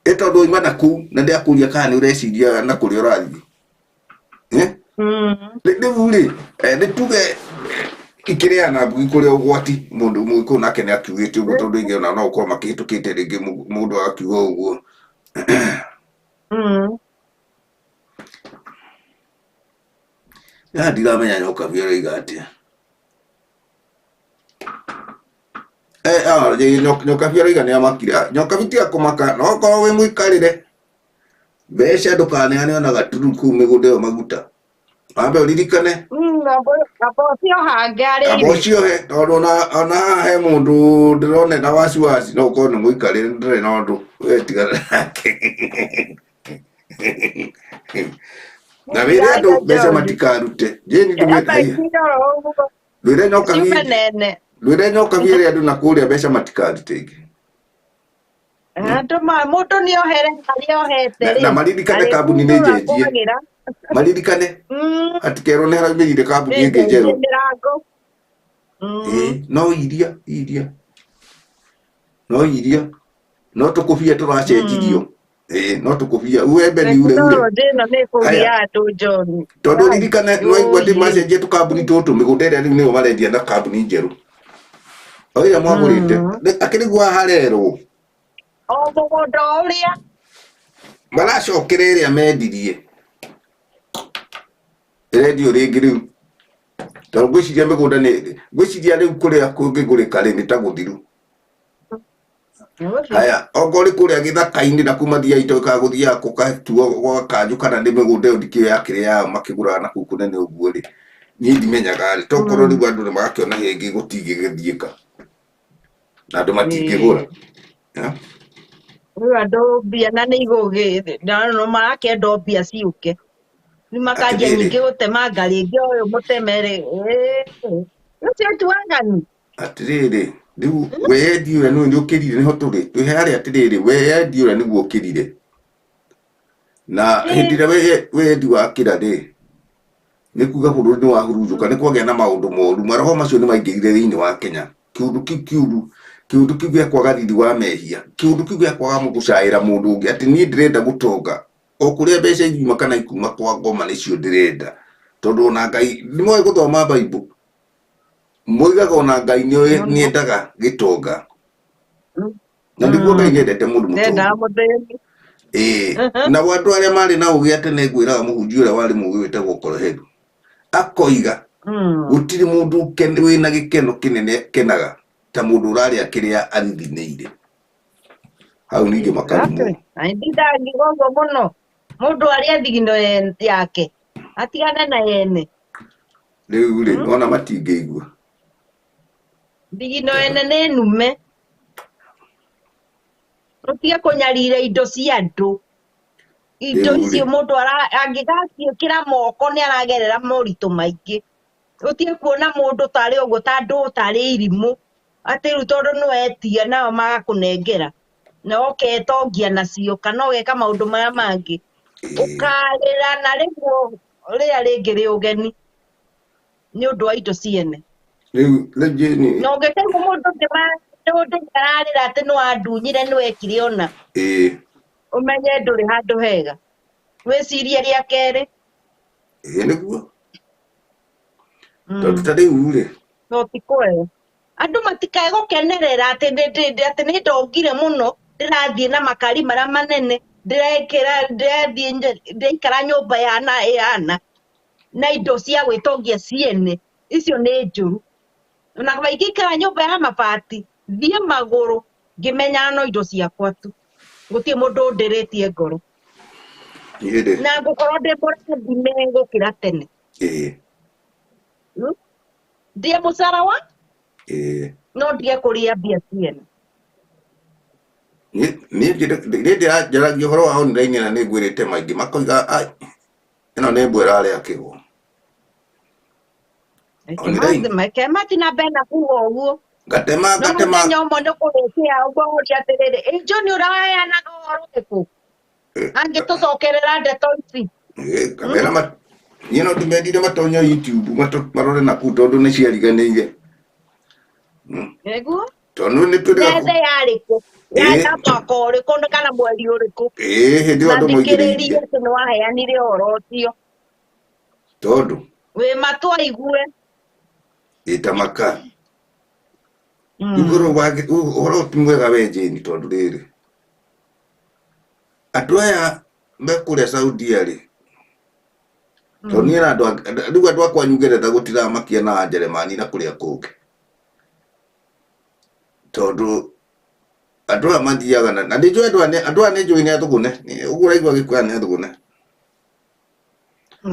tondũ oima na kũu na ndĩakũria kana nĩ ũreciria na kũrĩa ũrathiĩ rĩu-rĩ nĩ tuge ikĩrĩana mbui kũrĩa ũgwati mũndũ mũgĩkũyũ nake nĩ akiugĩte ũguo tondũ aingĩ ona no gũkorwo makĩhĩtũkĩte rĩngĩ mũndũ agakiuga ũguo ndiramenya nyoka bĩoreiga atĩa nyoka bĩoreiga nĩ amakire nyoka bĩtiga kũmaka no korwo wĩ mũikarĩre mbeca ndũkaneane ona gaturu kũu mĩgũnda ĩyo maguta wambe ũririkane amba ũciohe tondũ ona haha he mũndũ ndĩronena wasiwasi no ũkorwo nĩ mũikarĩre ndĩrĩ na ũndũ wetigana nake na wĩre andũ mbeca matikarute jeni ndwĩre nyoka bĩere andũ na kũrĩa mbeca matikarute ingĩ mũndũ nĩ ohere harĩa ohete na maririkane kambuni nĩ njenjie maririkane atikerwo nĩ haraumĩrire kambuni ĩngĩ njerũ no iria no tũkũbia tũracenjirio no tũkũbia uembe ni ure tondũ ririkane nĩwaigua atĩ macenjia tũkambuni tũtũ mĩgũnda ĩrĩa rĩu nĩyo marendia na kambuni njerũ oira mwagũrĩte akĩrĩgua harerwo o mũgũnda ũrĩa maracokera ĩrĩa mendirie ĩrendio rĩngĩ rĩu tondũ ngwĩciria mĩgũnda ngwĩciria rĩu kũrĩa kũngĩgũrĩka rĩ nĩ ta gũthiru haya ongorĩ kũrĩa gĩthaka-inĩ na kuma thia ito gũthiaga gũkatuo gwa kanjũ kana nĩ mĩgũnda ĩyo ndikĩo yakĩrĩ yao makĩgũraga na kũu kũnene ũguo rĩ niĩ ndimenyaga rĩ tokorwo rĩu andũ nĩ magakĩona hĩngĩ gũtingĩgĩthiĩka na andũ matingĩgũra rĩu andũ mbia na nĩ igũgĩ marakenda mbia ciũke nĩ makanjia nyingĩ gũtemanga rĩngĩ ũyũ mũtemere ũcio tuagani atĩrĩrĩ rĩu weyendi ũrĩa nĩ ũkĩrire nĩho tũrĩ twĩ harĩa atĩrĩrĩ weyendi ũrĩa nĩguo ũkĩrire na hĩndĩ ĩrĩa weyendi wakĩra rĩ nĩ kuga bũrũri nĩ wahurunjũka nĩ kwagĩa na maũndũ moru maroho macio nĩ maingĩrire thĩinĩ wa Kenya kĩũndũ kĩu gĩa kwaga riri wa mehia kĩũndũ kĩu gĩa kwaga gũcaĩra mũndũ ũngĩ atĩ niĩ ndĩrenda gũtonga o kũrĩa mbeca ikiuma kana ikuma kwa ngoma nĩcio ndĩrenda tondũ ona Ngai nĩ moĩ gũthoma Bible moigaga ona Ngai nĩ endaga gĩtonga na nĩguo Ngai nĩendete mũndũ mũtongu na andũ arĩa marĩ na ũgĩ atĩ nĩ ngwĩraga mũhunjia ũrĩa warĩ mũgĩ wĩtagwo Koroheru akoiga gũtirĩ mũndũ wĩna gĩkeno kĩnene kenaga ta mũndũ ũrarĩa kĩrĩa arithinĩire hau ningĩ makarumwo ndindangigogo mũno mũndũ arĩa thigino yake atigana na yene rĩu rĩ ona matingĩigua thigino yene nĩ nume utige kũnyarira indo cia andũ indo icio mũndũ angĩgaciĩkĩra moko nĩ aragerera moritũ maingĩ utige kuona mũndũ tarĩ ũguo ta andũ tarĩ irimũ atĩ rĩu tondũ nĩwetia nao magakũnengera na ũketongia nacio kana ũgeka maũndũ maya mangĩ ũkarĩra na rĩmwe rĩrĩa rĩngĩ rĩ ũgeni nĩ ũndũ wa indo ciene na ũngĩkaigua mũndũ ararĩra atĩ nĩ wandunyire nĩ wekire ona ũmenye ndũrĩ handũ hega wĩcirie rĩa kerĩ nĩguo tondũ ta rĩu rĩ no ti kwega andũ matikae gũkenerera atĩ nĩ ndongire mũno ndĩrathiĩ na makari marĩa manene ndĩraikara nyũmba yana na indo cia gwĩtongia ciene icio nĩ njũru ona kaba ingĩikara nyũmba ya mabati thiĩ magũrũ ngĩmenya no indo ciakwa tu gũtirĩ mũndũ ndĩrĩtie ngoro na ngũkorwo ndĩ mũrathime gũkĩra tene ndĩ mũcara wa no ndige kũrĩa mbia ciene niĩ ndĩranjaragia ũhoro wa online na nĩ ngwĩrĩte maingĩ makoiga ĩno nĩ mbwe ĩrarĩa kĩgwa matina bena kuga ũguo ngatema mũthenya ũmwe nĩ kũrĩkia ũmũria atĩrĩrĩ ĩnjo nĩ ũraheanaga ũhoro ũrĩkũ angĩtũcokerera ndeto ici kamera niĩ no ndimendire matonyo YouTube marore nakuu tondũ nĩ ciariganĩire tondũ nĩ nethe yarĩkũ ya mwaka ũrĩkũ kana mweri ũrĩkũ hĩndĩ ĩyo andũ moigĩrĩirie atĩ nĩ waheanire ũhoro ũcio tondũ wĩ matwa igue ĩtamaka ũhoro ti mwega we Jane tondũ rĩrĩ andũ aya me kũrĩa Saudia rĩ tondũ niĩ na rĩu andũ akwa Ngeretha gũtiramakia na Njeremani na kũrĩa kũngĩ tondũ andũ aya mathiaga na ndĩnjũĩ andũ aya nĩ njũĩ nĩ athũgũne ũguo ũraigua Gĩkũyũ nĩ athũgũne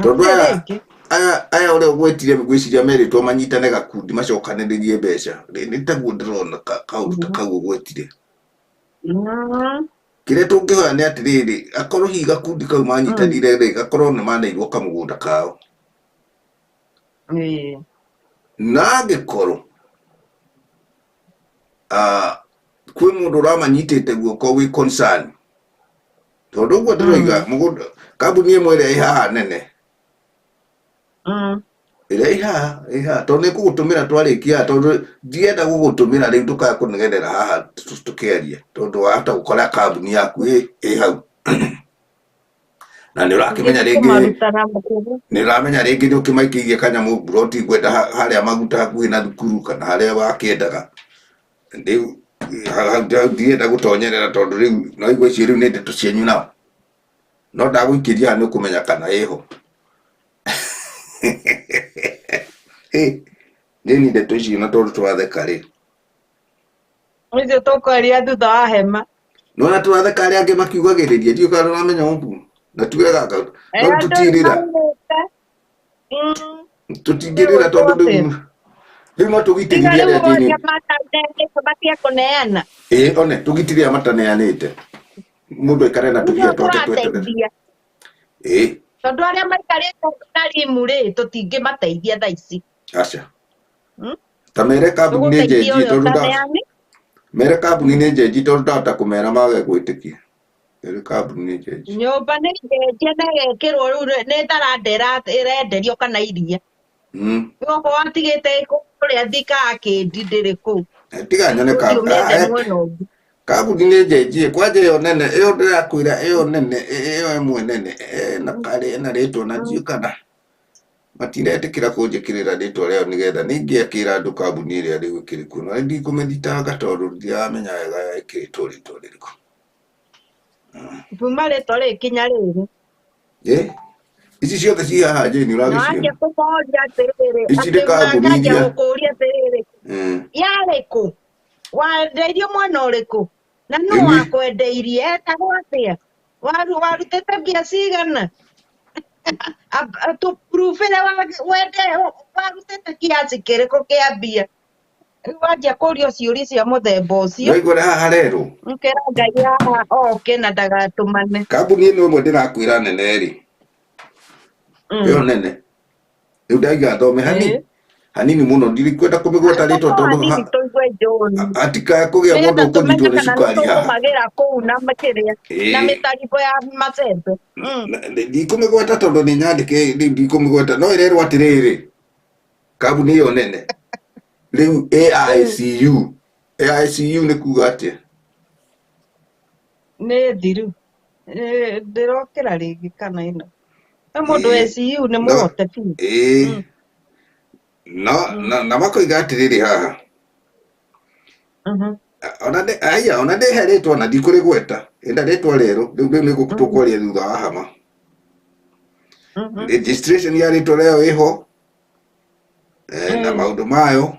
tondũ aya ũrĩa ũgwĩtire gwĩciria merĩtwo manyitane gakundi macokanĩrĩrie mbeca nĩ taguo ndĩrona kaũndũ ta kau ũgwĩtire kĩrĩa tũngĩhoya nĩ atĩrĩrĩ akorwo hihi gakundi kau manyitanire rĩ gakorwo nĩ maneirwo kamũgũnda kao na angĩkorwo kwĩ mũndũ ũramanyitĩte guoko wĩ concern tondũ ũguo ndĩroiga mũgũnda kambuni ĩmwe ĩrĩa ĩ haha nene ĩrĩa ĩ haha tondũ nĩ kũgũtũmĩra twarĩkia tondũ ndienda gũgũtũmĩra rĩu ndũkaga kũnegenera haha tũkĩaria tondũ wahota gũkora kambuni yaku ĩ hau na nĩ ũrakĩmenya rĩngĩ nĩ ũkĩmaikĩirie kanyamũ mburoti ngwenda harĩa maguta hakuhĩ na thukuru kana harĩa wakĩendaga rĩu ndienda gũtonyerera tondũ rĩu no igua icio rĩu nĩ ndeto cianyu nao no ndagũikĩria nĩ ũkũmenya kana ĩho nĩ ndeto icio na tondũ twatheka rĩ icio tũkwaria thutha wa hema no na twatheka arĩa angĩ makiugagĩrĩria ndiũ kana ũramenya ũguo na tugaga no tũtingĩrĩra tondũ rĩu no tũgitĩrithia arĩa Jane one tũgitĩrĩa mataneanĩte mũndũ aikare na tũgia twake tweterere tondũ arĩa maikarĩte na rimu rĩ tũtingĩmateithia thaa ici aca ta mere kambuni nĩ njenji tondũ mere kambuni nĩ njenji tondũ ndahota kũmera mage gwĩtĩkia ĩrĩ kambuni njenji. Nyũmba nĩ njenje na ĩgekĩrwo rĩu nĩ tarandera ĩrenderio kana iria. Gũkũ watigĩte kũrĩa Thika Arcade ndĩrĩ kũu. Tiga nyone kambuni nĩ njenji kwanja ĩyo nene ĩyo ndĩrakwĩra ĩyo nene ĩyo ĩmwe nene na karĩ na rĩtwa na ndiũ kana matiretĩkĩra kũnjĩkĩrĩra rĩtwa rĩao nĩgetha nĩingĩakĩra andũ kambuni ĩrĩa rĩu ĩkĩrĩ kuo no ndikũmĩthitanga tondũ ndiramenya wega ĩkĩrĩtwo rĩtwa rĩrĩkũ. Kuma rĩtwa rĩkinya rĩrĩ. Ici ciothe ci haha Jane ũragĩciona. Nake kũmoria atĩrĩrĩ. Ici nĩ kambuni iria. Gũkũria atĩrĩrĩ. Yarĩ kũ? Wendeirio mwena ũrĩkũ? Na nũ wakwendeirie etagwo atĩa? Warutĩte mbia cigana? Tũpurubĩre warutĩte kiasi kĩrĩkũ kĩa mbia? Wanjia kũrio ciũria cia mũthemba ũcio. Waigua haha rero. Nkera Ngai haha oke na ndagatũmane. Kambuni ĩno ĩmwe ndĩrakwĩra nene rĩ. Ĩyo nene. Rĩu ndaiga thome hanini mũno ndirikwenda kũmĩgweta rĩtwa tondũ hatikaya kũgĩa mũndũ ũkũnyitwo nĩ cukari haha. Magĩra kũu na makĩria na mĩtaribo ya macembe. Ndikũmĩgweta tondũ nĩ nyandĩke ndikũmĩgweta no ĩrerwo atĩrĩrĩ kambuni ĩyo nene rĩu AICU nĩ kuga atĩa? Nĩ thiru ndĩrokĩra rĩngĩ kana ĩno mũndũ AICU nĩ mũhote biũ. Na makoiga atĩrĩrĩ haha ona ndĩhe rĩtwa na ndikũrĩgweta ĩnda rĩtwa rĩerũ rĩu nĩ tũkwaria thutha wa hama. Registration ya rĩtwa rĩao ĩho na maũndũ mayo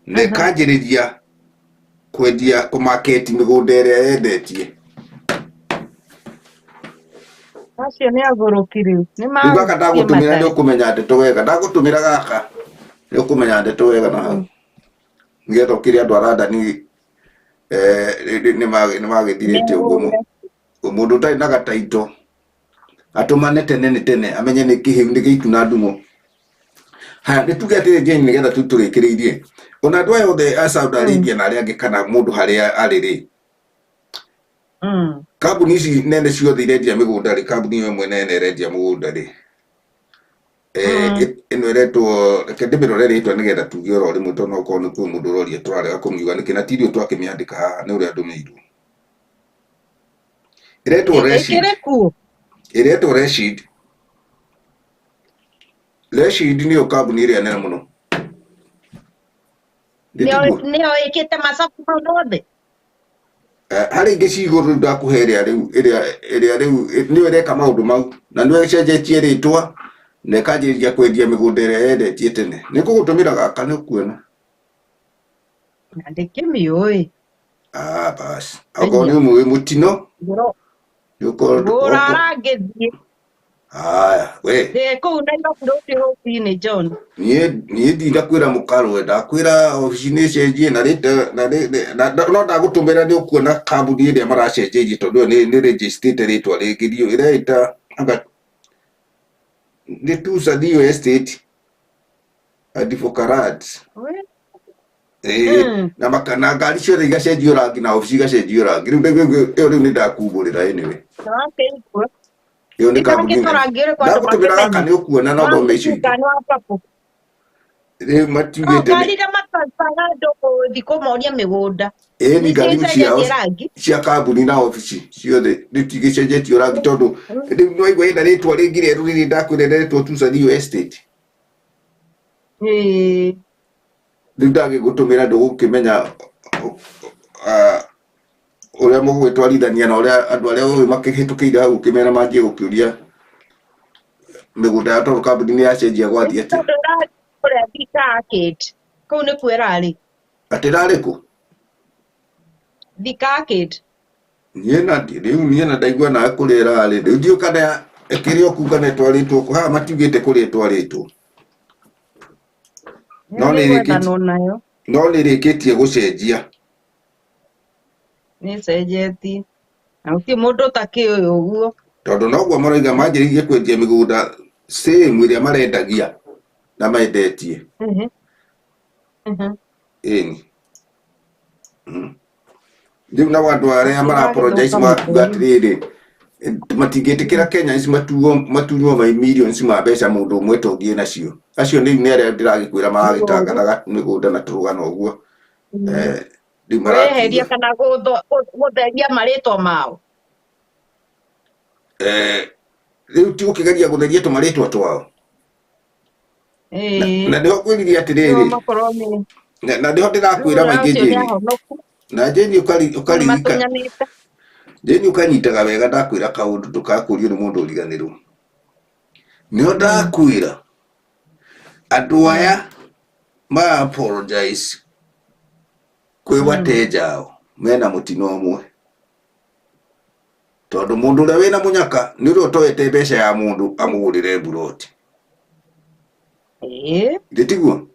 na ĩkanjĩrĩria kwendia kũmaketi mĩgũnda ĩrĩa yendetie. Acio nĩ agũrũki rĩu. Rĩu gaka ndagũtũmĩra nĩũkũmenya ndeto wega ndagũtũmĩra gaka nĩũkũmenya ndeto wega na hau nĩgetha ũkĩrĩ andũ arandani nĩmagĩthirĩte ũguo mũndũ ũtarĩ na gataito atũmane tene amenye nĩ kĩhĩu nĩ gĩitu na ndung'ũ. Haya nĩtuge atĩrĩ Jane nĩgetha tũrĩkĩrĩirie ona andũ aya othe a Saudi Arabia na arĩa angĩ kana mũndũ harĩa arĩ rĩ kambuni ici nene ciothe irendia mĩgũnda rĩ kambuni ĩyo ĩmwe nene ĩrendia mũgũnda rĩ ĩno ĩretwo reke ndĩmĩrore rĩtwa nĩgetha tuge oro rĩmwe tondũ no gũkorwo nĩ kwĩ mũndũ ũroria tũrarega kũmiuga nĩkĩ na tirio twakĩmĩandĩka haha nĩ ũrĩa ndũmĩirwo ĩretwo Rashid nĩyo kambuni ĩrĩa nene mũno. Nĩyo ĩkĩte macabu mothe. Harĩ ingĩ cigũrũ ndakũhe ĩrĩa rĩu nĩyo ĩreka maũndũ mau na nĩyo ĩcenjetie rĩtwa na ĩkanjĩrĩria kwendia mĩgũnda ĩrĩa yendetie tene. Nĩngũgũtũmĩra gaka nĩũkuona. Ndĩkĩmĩũĩ. Basi okorwo nĩ ũmũĩ mũtino ũrarangĩthiĩ. Haya we kũu Nairobi rũcinĩ John. Niĩ ndindakwĩra mũkarwe ndakwĩra obici-inĩ ĩcenjie na no ndagũtũmĩra nĩũkuona kambuni ĩrĩa maracenjeirie tondũ ĩyo nĩ registrĩte rĩtwa rĩngĩ ĩreĩta nĩ Tusadio Estate Advocates. Na ngari ciothe igacenjio rangi na obici igacenjio rangi rĩu nĩ ndakumbũrĩra anyway. Yo nĩ kambuni ndagũtũmĩra gaka nĩũkuona no thome icio rĩu matiugĩte thikũmoria mĩgũnda cia kambuni na obici ciothe rĩtigĩcenjetio rangi tondũ rĩu nĩwaigua ĩna rĩtwa rĩngĩ rĩerũ rĩrĩ ndakwĩra rĩretwo Tusadio Estate. Rĩu ndagĩgũtũmĩra ndũgũkĩmenya ũrĩa mũgwĩtwarithania na ũrĩa andũ arĩa ũĩ makĩhĩtũkĩire hau ũkĩmera manjie gũkĩũria mĩgũnda ya tondũ kambuni nĩ yacenjia gwathiĩ atĩ. Kũu nĩ kuo ĩrarĩ. Atĩ ĩrarĩ kũ? Thika Arcade. Niĩ na ndaigua nawe kũrĩa ĩrarĩ rĩu ndiũ kana ĩkĩrĩ o kuga nĩ ĩtwarĩtwo haha matiugĩte kũrĩa ĩtwarĩtwo. No nĩrĩkĩtie gũcenjia. Nĩcenjetie na gũtirĩ mũndũ ũtakĩũĩ ũguo tondũ noguo maroiga manjĩrĩirie kwendia mĩgũnda same ĩrĩa marendagia na mendetie. Ĩni Riu na wandu aria mara apologize makuga atiriri matingĩtĩkĩra Kenya ici matunywo mai millions ma mbeca mũndũ ũmwe tũngĩ nacio. Acio nĩ arĩa ndĩragĩkwĩra maragĩtangathaga mĩgũnda na tũrũgano ũguo. Rĩu weheria kana gũtheria marĩtwa mao. Rĩu ti gũkĩgeria gũtheria tũmarĩtwa twao. Na nĩho ngwĩririe atĩrĩrĩ, na nĩho ndĩrakwĩra maingĩ Jane, na Jane ũkaririka Jane ũkanyitaga wega ndakwĩra kaũndũ ndũgakũrio nĩ mũndũ ũriganĩrwo. Nĩho ndakwĩra andũ aya ma apologize kwĩ watenjao mena mũtino ũmwe, tondũ mũndũ ũrĩa wĩna mũnyaka nĩ ũrĩa ũtoete mbeca ya mũndũ amũgũrĩre mburoti. Gĩtiguo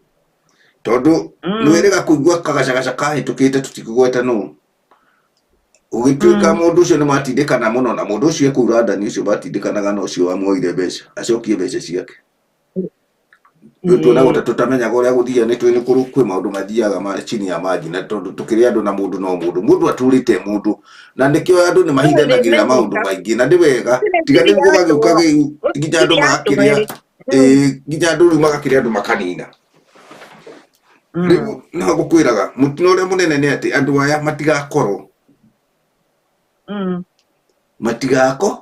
tondũ nĩwĩrĩga kũigua kagacagaca kahĩtũkĩte tũtikũgweta nũ ũgĩtuĩka mũndũ ũcio nĩ matindĩkana mũno na mũndũ ũcio kũu Randani ũcio matindĩkanaga na ũcio wamuoire mbeca acokie mbeca ciake. Tuona tũtamenyaga ũrĩa gũthiaga nĩ twĩ kwĩ maũndũ mathiaga chini ya maji, na tondũ tũkĩrĩ andũ na mũndũ no mũndũ atũrĩte mũndũ, na nĩkĩo andũ nĩ mahindanagĩrĩra maũndũ maingĩ, na nĩ wega tiga rĩu gũgagĩũka nginya andũ magakĩrĩa nginya andũ rĩu magakĩrĩa andũ makanina. Rĩu no ngũkwĩraga mũtino ũrĩa mũnene nĩ atĩ andũ aya matigako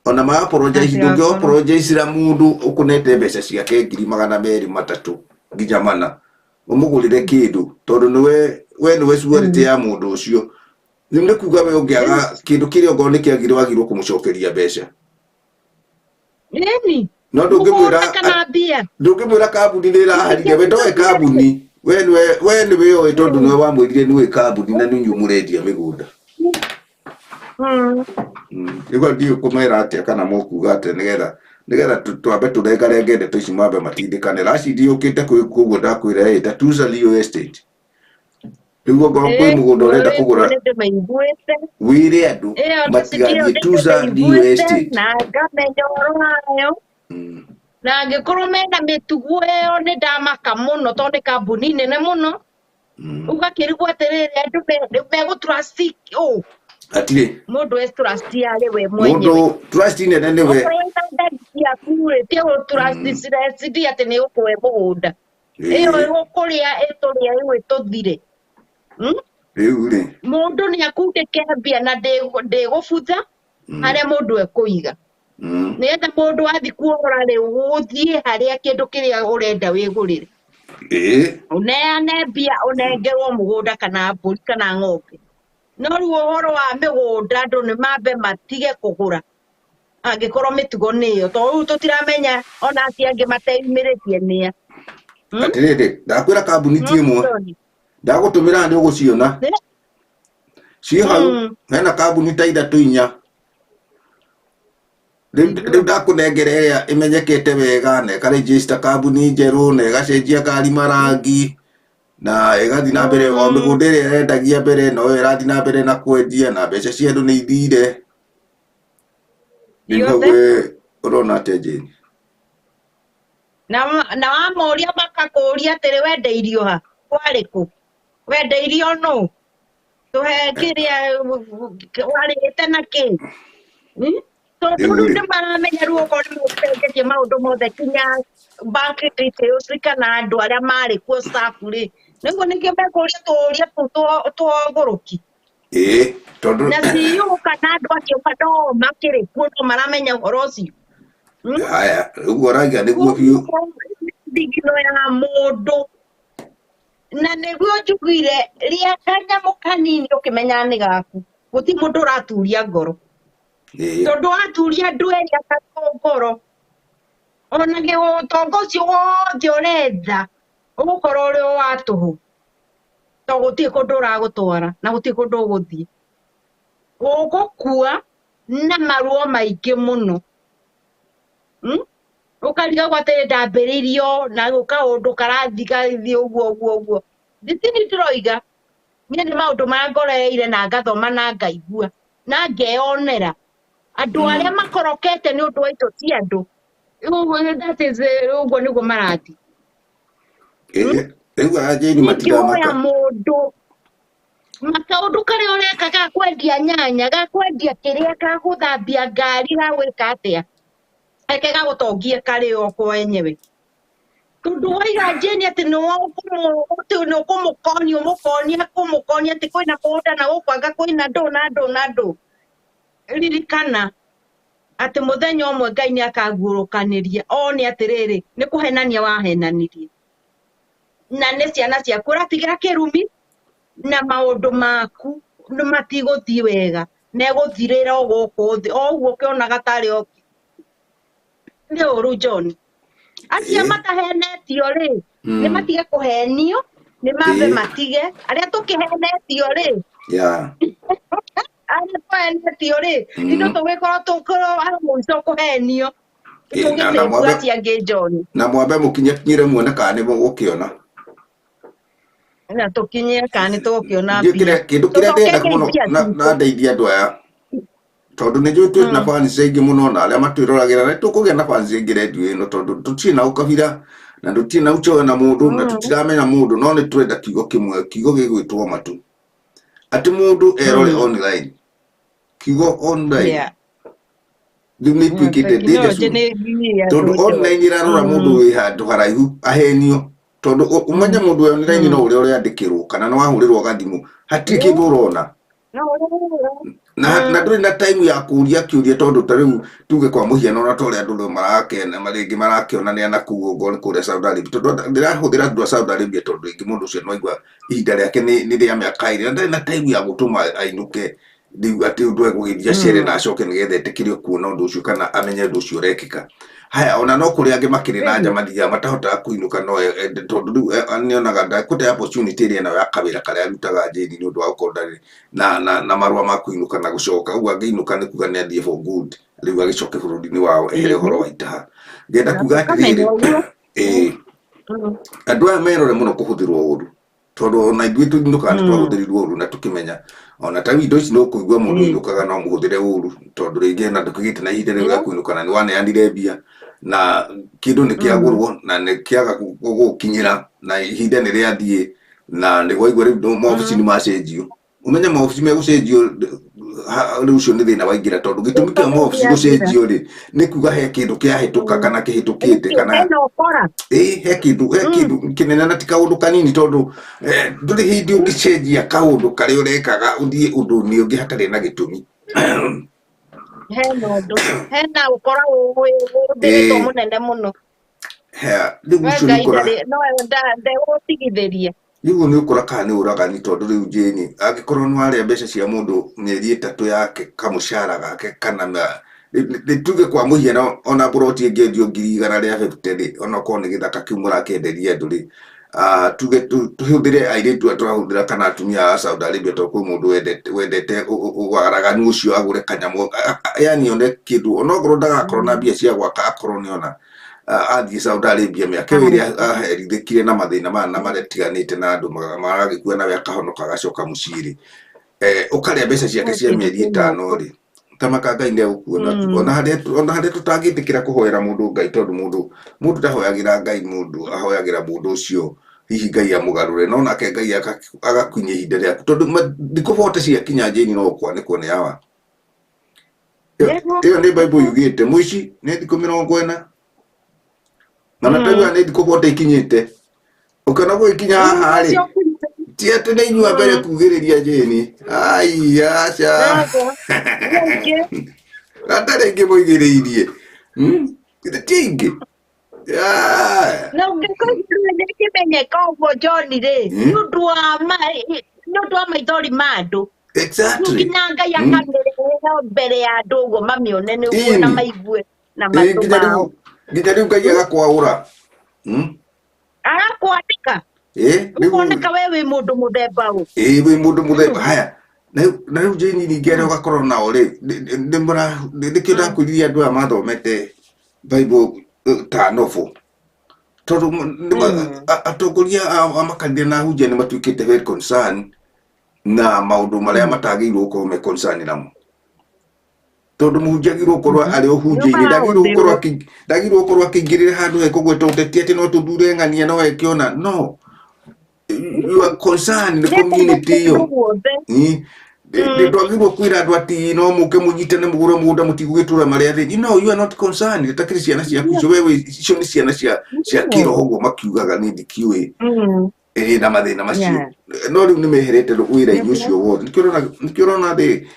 ona ma apologize ndũngĩ apologize ra mũndũ ũkũnete mbeca ciake 200 300 nginya 400 ũmũgũrĩre kĩndũ, tondũ nĩwe cuarĩte ya mũndũ ũcio. Nĩ kuga we ũngĩaga kĩndũ kĩrĩa ongorwo nĩ kĩagĩrĩirwo kũmũcokeria mbeca. No ndũngĩmwĩra kambuni nĩ ĩraharire, we ndoĩ kambuni, we nĩwe oĩ tondũ nĩwe wamwĩrire nĩwe kambuni na nĩnyuĩ mũrendia mĩgũnda. Nĩguo ndiũ kũmera atĩa kana mũkuga atĩ nĩgetha twambe tũrengarenge ndeto ici mambe matindĩkane. Rashidi ũkĩte kũguo ndakwĩra ta Tuza Real Estate. Rĩu ongorwo kwĩ mũgũnda ũrenda kũgũra wĩre andũ matigathiĩ Tuza Real Estate. Na ngamenya ũhoro wayo na angĩkorwo mena mĩtugo ĩyo nĩ ndamaka mũno tondũ nĩ kambuni nene mũno. Ũgakĩrigwo atĩrĩrĩ andũ megũtrust atirĩ mũndũ wĩ trust yarĩ we mwenyewe. Mũndũ trust nene nĩ we. Ti trust cireci atĩ nĩ ũkũhe mũgũnda. Ĩyo ĩgũkũrĩa ĩtũrĩa ĩwe tũthire. Rĩu rĩ mũndũ nĩ akundĩke mbia na ndĩgũbutha harĩa mũndũ ekũiga. Nĩgetha mũndũ athiĩ kuohora rĩu gũthiĩ harĩa kĩndũ kĩrĩa ũrenda wĩgũrĩre. Ũneane mbia ũnengerwo mũgũnda kana mbũri kana ng'ombe. No rĩu ũhoro wa mĩgũnda andũ nĩ mambe matige kũgũra angĩkorwo mĩtugo nĩyo, tondũ rĩu tũtiramenya ona acio angĩ mateyumĩrĩtie nĩa. Atĩrĩrĩ ndakwĩra kambuni ti ĩmwe, ndagũtũmĩra nĩ ũgũciona ciĩ hau. Hena kambuni ta 3-4 rĩu ndakũnengere ĩrĩa ĩmenyekete wega na ĩkaregister kambuni njerũ na ĩgacenjia ngari marangi na ĩgathiĩ na mbere o mĩgũnda ĩrĩa ĩrendagia mbere no ĩrathiĩ na mbere na kwendia na mbeca cia andũ nĩ ithire. Rĩu we ũrona atĩa Jane? Na wamoria makakũria atĩrĩ wendeirio ha kwarĩ kũ, wendeirio nũ, tũhe kĩrĩa warĩte na kĩ. Tondũ rĩu nĩ maramenya rĩu okorwo nĩ mũcenjetie maũndũ mothe kinya bank details kana andũ arĩa marĩ kuo staff rĩ, nĩguo nĩkĩo mekũria tũũria tũu tũgũrũki. Tondũ na CEO kana andũ acio no makĩrĩ kuo no maramenya ũhoro ũcio. Haya ũguo ũrauga nĩguo biũ ndigino ya mũndũ na nĩguo njugire rĩa kanyamũ kanini ũkĩmenya nĩ gaku gũtirĩ mũndũ ũraturia ngoro. Tondũ waturia andũ erĩ atatũ ngoro ona ũtonga ũcio wothe ũretha ũgũkorwo ũrĩ wa tũhũ, tondũ gũtirĩ kũndũ ũragũtwara na gũtirĩ kũndũ ũgũthiĩ. Ũgũkua na maruo maingĩ mũno. Ũkarigagwo atĩ ndambĩrĩirio na kaũndũ karathiĩ ũguo. Nditini ndĩroiga niĩ nĩ maũndũ marĩa ngorereire na ngathoma na ngaigua na ngeyonera andũ arĩa makorokete nĩ ũndũ wa icio ti andũ. Ũguo nĩguo marathiĩ. Rĩu Jane Nĩngĩoya mũndũ makaundu karia ureka ga kwendia nyanya ga kwendia kiria ga guthambia ngari ga gwika atia eke ga gutongie kari o kwa enyewe tundu waiga Jane ati no kumukonia ati kwina boda na gukwanga kwina ndo ririkana ati muthenya umwe Ngai ni akaguurukaniria one atiriri ni kuhenania wahenanirie na ni ciana ciaku uratigira kirumi na maundu maku matiguthii wega neguthirira guku thi o uguo ukionaga tari o ni uru John acia matahenetio ri ni matige kuhenio ni mambe matige aria tukihenetio ri aria tuhenetio ri ino tugikorwo tukoro muico kuhenio tugithĩngua ciangĩ John na mwambe mukinyire muone kana nĩ mũgũkĩona na tukinyire kana nĩ tũgũkĩona kĩndũ kĩrĩa ndĩrenda mũno na ndeithia andũ aya tondũ nĩ njũĩ twĩ na fans aingĩ mũno na arĩa matwĩroragĩra nĩ tũkũgĩa na fans aingĩ redio ĩno tondũ tũtirĩ na ũkabira na tũtirĩ na ũchoyo na mũndũ na tũtiramenya mũndũ no nĩ twenda kiugo kĩmwe kiugo gĩgwĩtwo matu atĩ mũndũ erore online kiugo online rĩu nĩ ituĩkĩte dangerous tondũ online ĩrarora mũndũ wĩ handũ haraihu ahenio tondũ ũmenye mũndũ wĩ online no ũrĩa ũrĩandĩkĩrwo kana nĩ wahũrĩrwo gathimũ hatirĩ kĩndũ ũrona na ndũrĩ na time ya kũria kĩũria tondũ ta rĩu tuge kwa mũhiano na tũrĩa andũ marakena marĩngĩ marakĩonania na kuo kũrĩa Saudi Arabia tondũ ndĩrahũthĩra andũ a Saudi Arabia tondũ rĩngĩ mũndũ ũcio no aigua ihinda rĩake nĩ rĩa mĩaka ĩrĩ na ndarĩ na time ya gũtũma ainũke rĩu atĩ ũndũ egũgĩthia cere na acoke nĩgetha etĩkĩrio kuona ũndũ ũcio kana amenye ũndũ ũcio ũrekĩka haya ona no kũrĩ angĩ makĩrĩ na nja mathiaga matahotaga kũinũka no tondũ rĩu nĩonaga ndakũte opportunity ĩrĩa nayo ya kawĩra karĩa arutaga Jane nĩ ũndũ wa gũkorwo ndarĩ na marũa ma kũinũka na gũcoka ũguo angĩinũka nĩ kuga nĩ athiĩ for good rĩu agĩcoke bũrũri-inĩ wao ehere ũhoro wa itaha ngenda kuga atĩrĩrĩ andũ aya merore mũno kũhũthĩrwo ũũru tondũ ona ithuĩ tũinũkaga nĩ twahũthĩrirwo ũũru na tũkĩmenya ona ta indo ici no kũigua mũndũ ainũkaga no mũhũthĩre ũũru tondũ rĩngĩ na ndũkĩgĩte na ihinda rĩu rĩa kũinũka na nĩ waneanire mbia na kĩndũ nĩ kĩagũrwo na nĩ kĩaga gũkinyĩra na ihinda nĩ rĩathiĩ na nĩ gwaigua rĩu maobici nĩ macenjio ũmenye maobici megũcenjio rĩu ũcio nĩ thĩna waingĩra tondũ gĩtũmi kĩa maobici gũcenjio rĩ nĩ kuga he kĩndũ kĩahĩtũka kana kĩhĩtũkĩte kana he kĩndũ kĩnene na ti kaũndũ kanini tondũ ndũrĩ hĩndĩ ũngĩcenjia kaũndũ karĩa ũrekaga ũthiĩ ũndũ-inĩ ũngĩ hatarĩ na gĩtũmi hena ũkoragwo ũndĩrĩtwo mũnene mũno ndegũtigithĩria rĩu nĩ ũkora kana nĩ ũragani tondũ rĩu Jane angĩkorwo nĩ warĩa mbeca cia mũndũ mĩeri 3 yake kamũcara gake kana nĩ tuge kwa mũhiano ona buroti ĩngĩendio 100 rĩa 50 ona korwo nĩ gĩthaka kĩu mũrakĩenderia andũ rĩ tuge tũhũthĩre airĩtu tũrahũthĩra kana atumia a Saudi Arabia tondũ kwĩ mũndũ wendete waraganu ũcio agũre kanyamũ yani one kĩndũ onokorwo ndagakorwo na mbia cia gwaka akorwo nĩ ona athiĩ Saudi Arabia mĩaka ĩrĩa aherithĩkire na mathĩna na marĩa tiganĩte na andũ maragĩkua nawe akahonoka agacoka mũciĩ ũkarĩa mbeca ciake cia mĩeri 5 rĩ tamaka Ngai nĩegũkuona ona harĩa tũtangĩtĩkĩra kũhoera mũndũ Ngai tondũ mũndũ ndahoyagĩra Ngai mũndũ ahoyagĩra mũndũ ũcio hihi Ngai amũgarũre no nake Ngai agakinyia ihinda rĩaku tondũ thikũ ciakinya Jane no kwanĩkwo nĩ hawa ĩyo nĩ Bible yugĩte mũici nĩ thikũ 40 na natagua nĩ thikũ 40 ikinyĩte ũkona gwĩkinya haha rĩ ti atĩ nĩ inyua mbere kugĩrĩria Jane aca atarĩ ingĩ mũigĩrĩirie ti ingĩ na ũngĩmenyeka ũguo John rĩ nĩ ũndũ wa maithori ma andũ nginya Ngai akamĩrehe mbere ya andũ ũguo mamĩone nĩguo na maigue na matũ mao nginya rĩu Ngai agakwaũra agakwandĩka ũkoneka we wĩ mũndũ mũthemba ũ wĩ mũndũ mũthemba haya na rĩu Jane ningĩ arĩa ũgakorwo nao rĩ nĩkĩo ndakwĩririe andũ aya mathomete Bible ta novel tondũ atongoria a makanitha na ahunjia nĩ matuĩkĩte very concerned na maũndũ marĩa matagĩrĩirwo gũkorwo me concerned namo tondũ mũhunjia agĩrĩirwo gũkorwo arĩ ũhunjia-inĩ ndagĩrĩirwo gũkorwo akĩingĩrĩra handũ hekũgweta ũteti atĩ no tũthure ng'ania no ekĩona no your concern the community yo ndwagirwo kwira andu ati no muke munyitane mugure mugunda mutigwitura maria thi you are not concerned takiri ciana ciaku icio wewe icio ni ciana cia kiroho makiugaga ni ndikiwe na mathina macio no riu ni meherete wira ucio wothe nikirona thi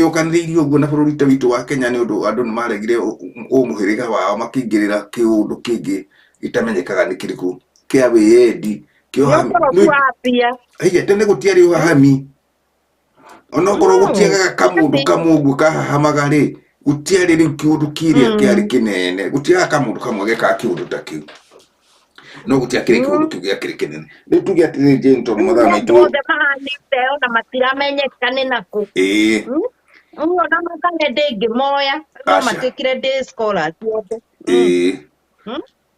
ukaniririo guo na bururi ta witu wa Kenya ni undu andu ni maregire umuhiriga wao makingirira kiundu kingi itamenyekaga ni kiriku kia wiendi kio haya tene gutiari uhami onokorwo gutiaga kamundu kamungu kahahamaga ri gutiari riu kiundu kiria kiari kinene gutiaga kamundu kamwe geka kiundu ta kiu no gutiakire kiundu kiu giakire kinene riu tuge atiri jento mutha maitu othe mahanite ona matiramenyekane naku ona makane ndingimoya no matikire ndi scholars othe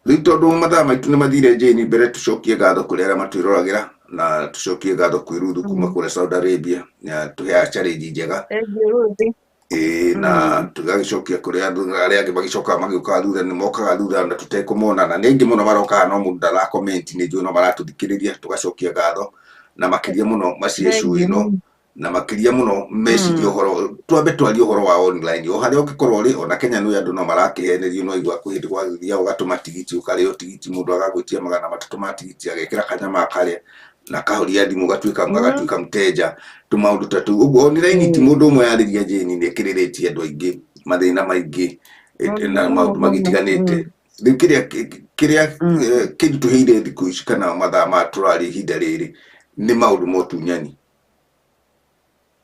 riu tondu mathaa maitu ni mathire njini mbere tucokie ngatho kuri aria matwirораgira na tucokie ngatho kwi Ruthu kuma kure Saudi Arabia na tuhea challenge njega na tugagicokia kuri andu aria angi magicoka magiuka thutha ni mokaga thutha na tutekumona na ningi muno maroka no mundu ndara comment ni njuno maratuthikiriria tugacokia ngatho na makiria muno maciecu ino na makiria muno message uhoro twambe twari uhoro wa online o haria ukikorwo ri ona Kenya no andu no marakihenerio no igwa kuhindi kwa thia ugatuma tigiti ukari o tigiti mundu agagwitia magana matatu ma tigiti agekira kanyama akaria na kahoria ndimu gatwika mteja tumaundu tatu ugo online ti mundu umwe yariria jeni ni kiriritie andu aingi mathina maingi na maundu magitiganite riu kiria kindu tuhire thiku ici kana mathaa ma turari ihinda riri ni maundu motunyani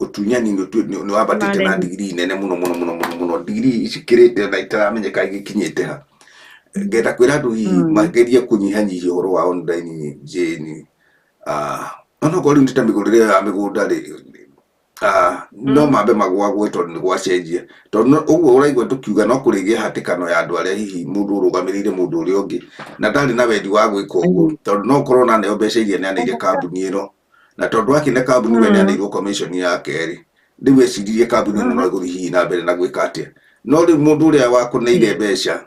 utunyani ni wabatite na degree nene muno degree icikirite na itaramenyeka igikinyite ha ngenda kwira andu hihi mageria kunyihanyihia uhoro wa online jeni ono gori ndita migurire ya migunda ri no mambe magwa gwetwo ni gwacenjia tondu uguo uraigwa tukiuga no kurigia hatikano ya andu aria hihi mundu urugamirire mundu uri ungi na ndari na wendi wa gwika uguo tondu no korona ne obecerie ne anaire kambuni ino na tondu akine kambuni we ne anaire commission ya keri ndiwe cidirie kambuni no no hihi na mbere na gwika atia no ri mundu uria wakuneire mbeca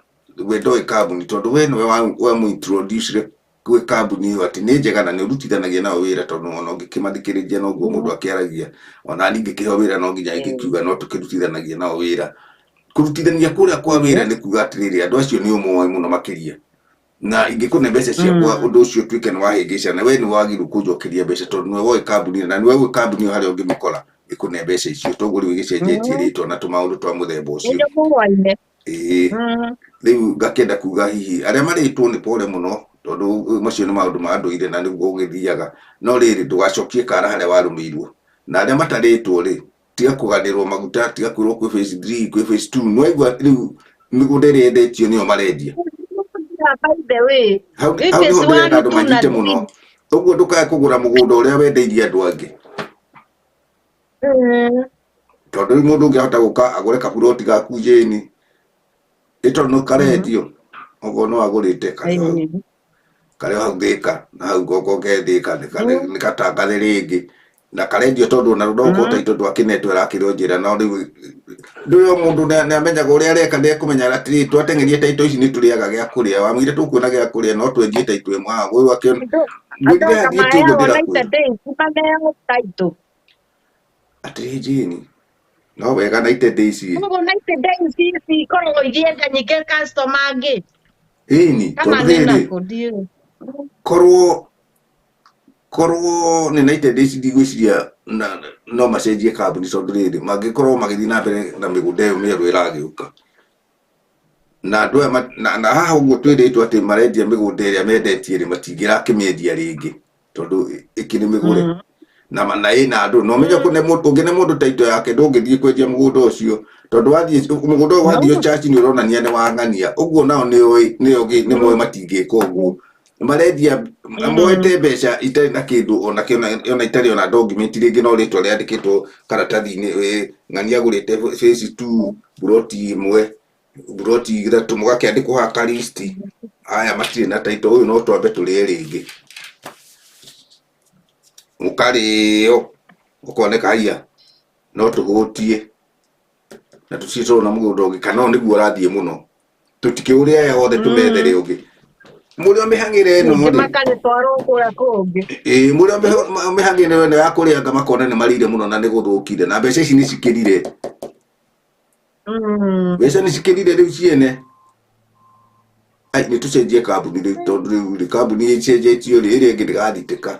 we ndoi kambuni tondu we no wa mu introduce kwe kambuni ati ni njega na ni urutithanagia nao wira tondu ono ngikimathikiriria no guo mundu akiaragia ona ningi kiho wira no nginya ikiuga no tukirutithanagia nao wira kurutithania kuria kwa wira ni kuga atiriri andu acio ni umwe muno makiria na ingikune mbeca ciakwa undu ucio twike ni wahingica na we ni wagiru kunjokeria mbeca tondu ni woe kambuni na ni wewe kambuni haria ungimikora ikune mbeca icio toguri wigicenjetie ritwa na tumaundu twa muthemba ucio riu ngakenda kuga hihi aria maritwo ni pole muno tondu macio ni maundu ma nduire na niguo ugithiaga no riri ndugacokie kara haria warumirwo na aria mataritwo ri tiga kuganirwo maguta tiga kwirwo kwi phase 3 kwi phase 2 no igwa riu migunda iria endetio niyo marendia by the way phase 1 andu manyite muno uguo ndukae kugura mugunda uria wendeirie andu angi tondu mundu ungihota guka agure kaburoti gaku jeni ito no karendio uguo no agurite kare hau thika na hau gogo gethika ni katangathe ringi na karendio tondu na rudoko ta ito twakinetwe rakirwo njira no riu nduyo mundu ne amenyaga uria areka ne kumenya atiri twatengerie ta ito ici ni turiaga gia kuria wa mwire tukuona gia kuria no twenjie ta ito emwa we wakiona ngwire athie tugo ndira atiri jini no wega 90 days no 90 days si korwo igienda nyike customer angi ni tondu korwo ni 90 days ndigwiciria no macenjie kambuni tondu riri mangikorwo magithii na mbere na migunda iyo mieru iragiuka na andu na haha uguo twiritwo ati marendia migunda iria mendetie ri matingira kimiendia ringi tondu ikini migure na ina andu no menya kune mundu ungine mundu taito yake ndungithie kwendia mugunda ucio tondu wathie mugunda wathie church ni uronania ni wangania uguo nao ni moe matingika uguo marendia moete mbeca itari na kindu ona kiona itari ona document ringi no ritwa riandikitwo karatathi-ini ng'ania agurite phase 2 buroti imwe buroti ithatu mugakiandikwo haka list aya matire na taito uyu no twambe turi ringi mukario ukoneka haya no tuhutie na tucitwo na mugunda ungi kana niguo rathie muno tutike uria yothe tumethere ungi Murio mihangire no ningĩ ri. makarĩtwarwo kũrĩa kũngĩ. Murio mihangire no yakuri anga makona ni marire muno na ni guthukire na mbeca ici ni cikirire. Mbeca ni cikirire riu ciene. Ai ni tucenjie kambuni riu tondu riu kambuni icenjetio ri iri ingi ndigathitĩka.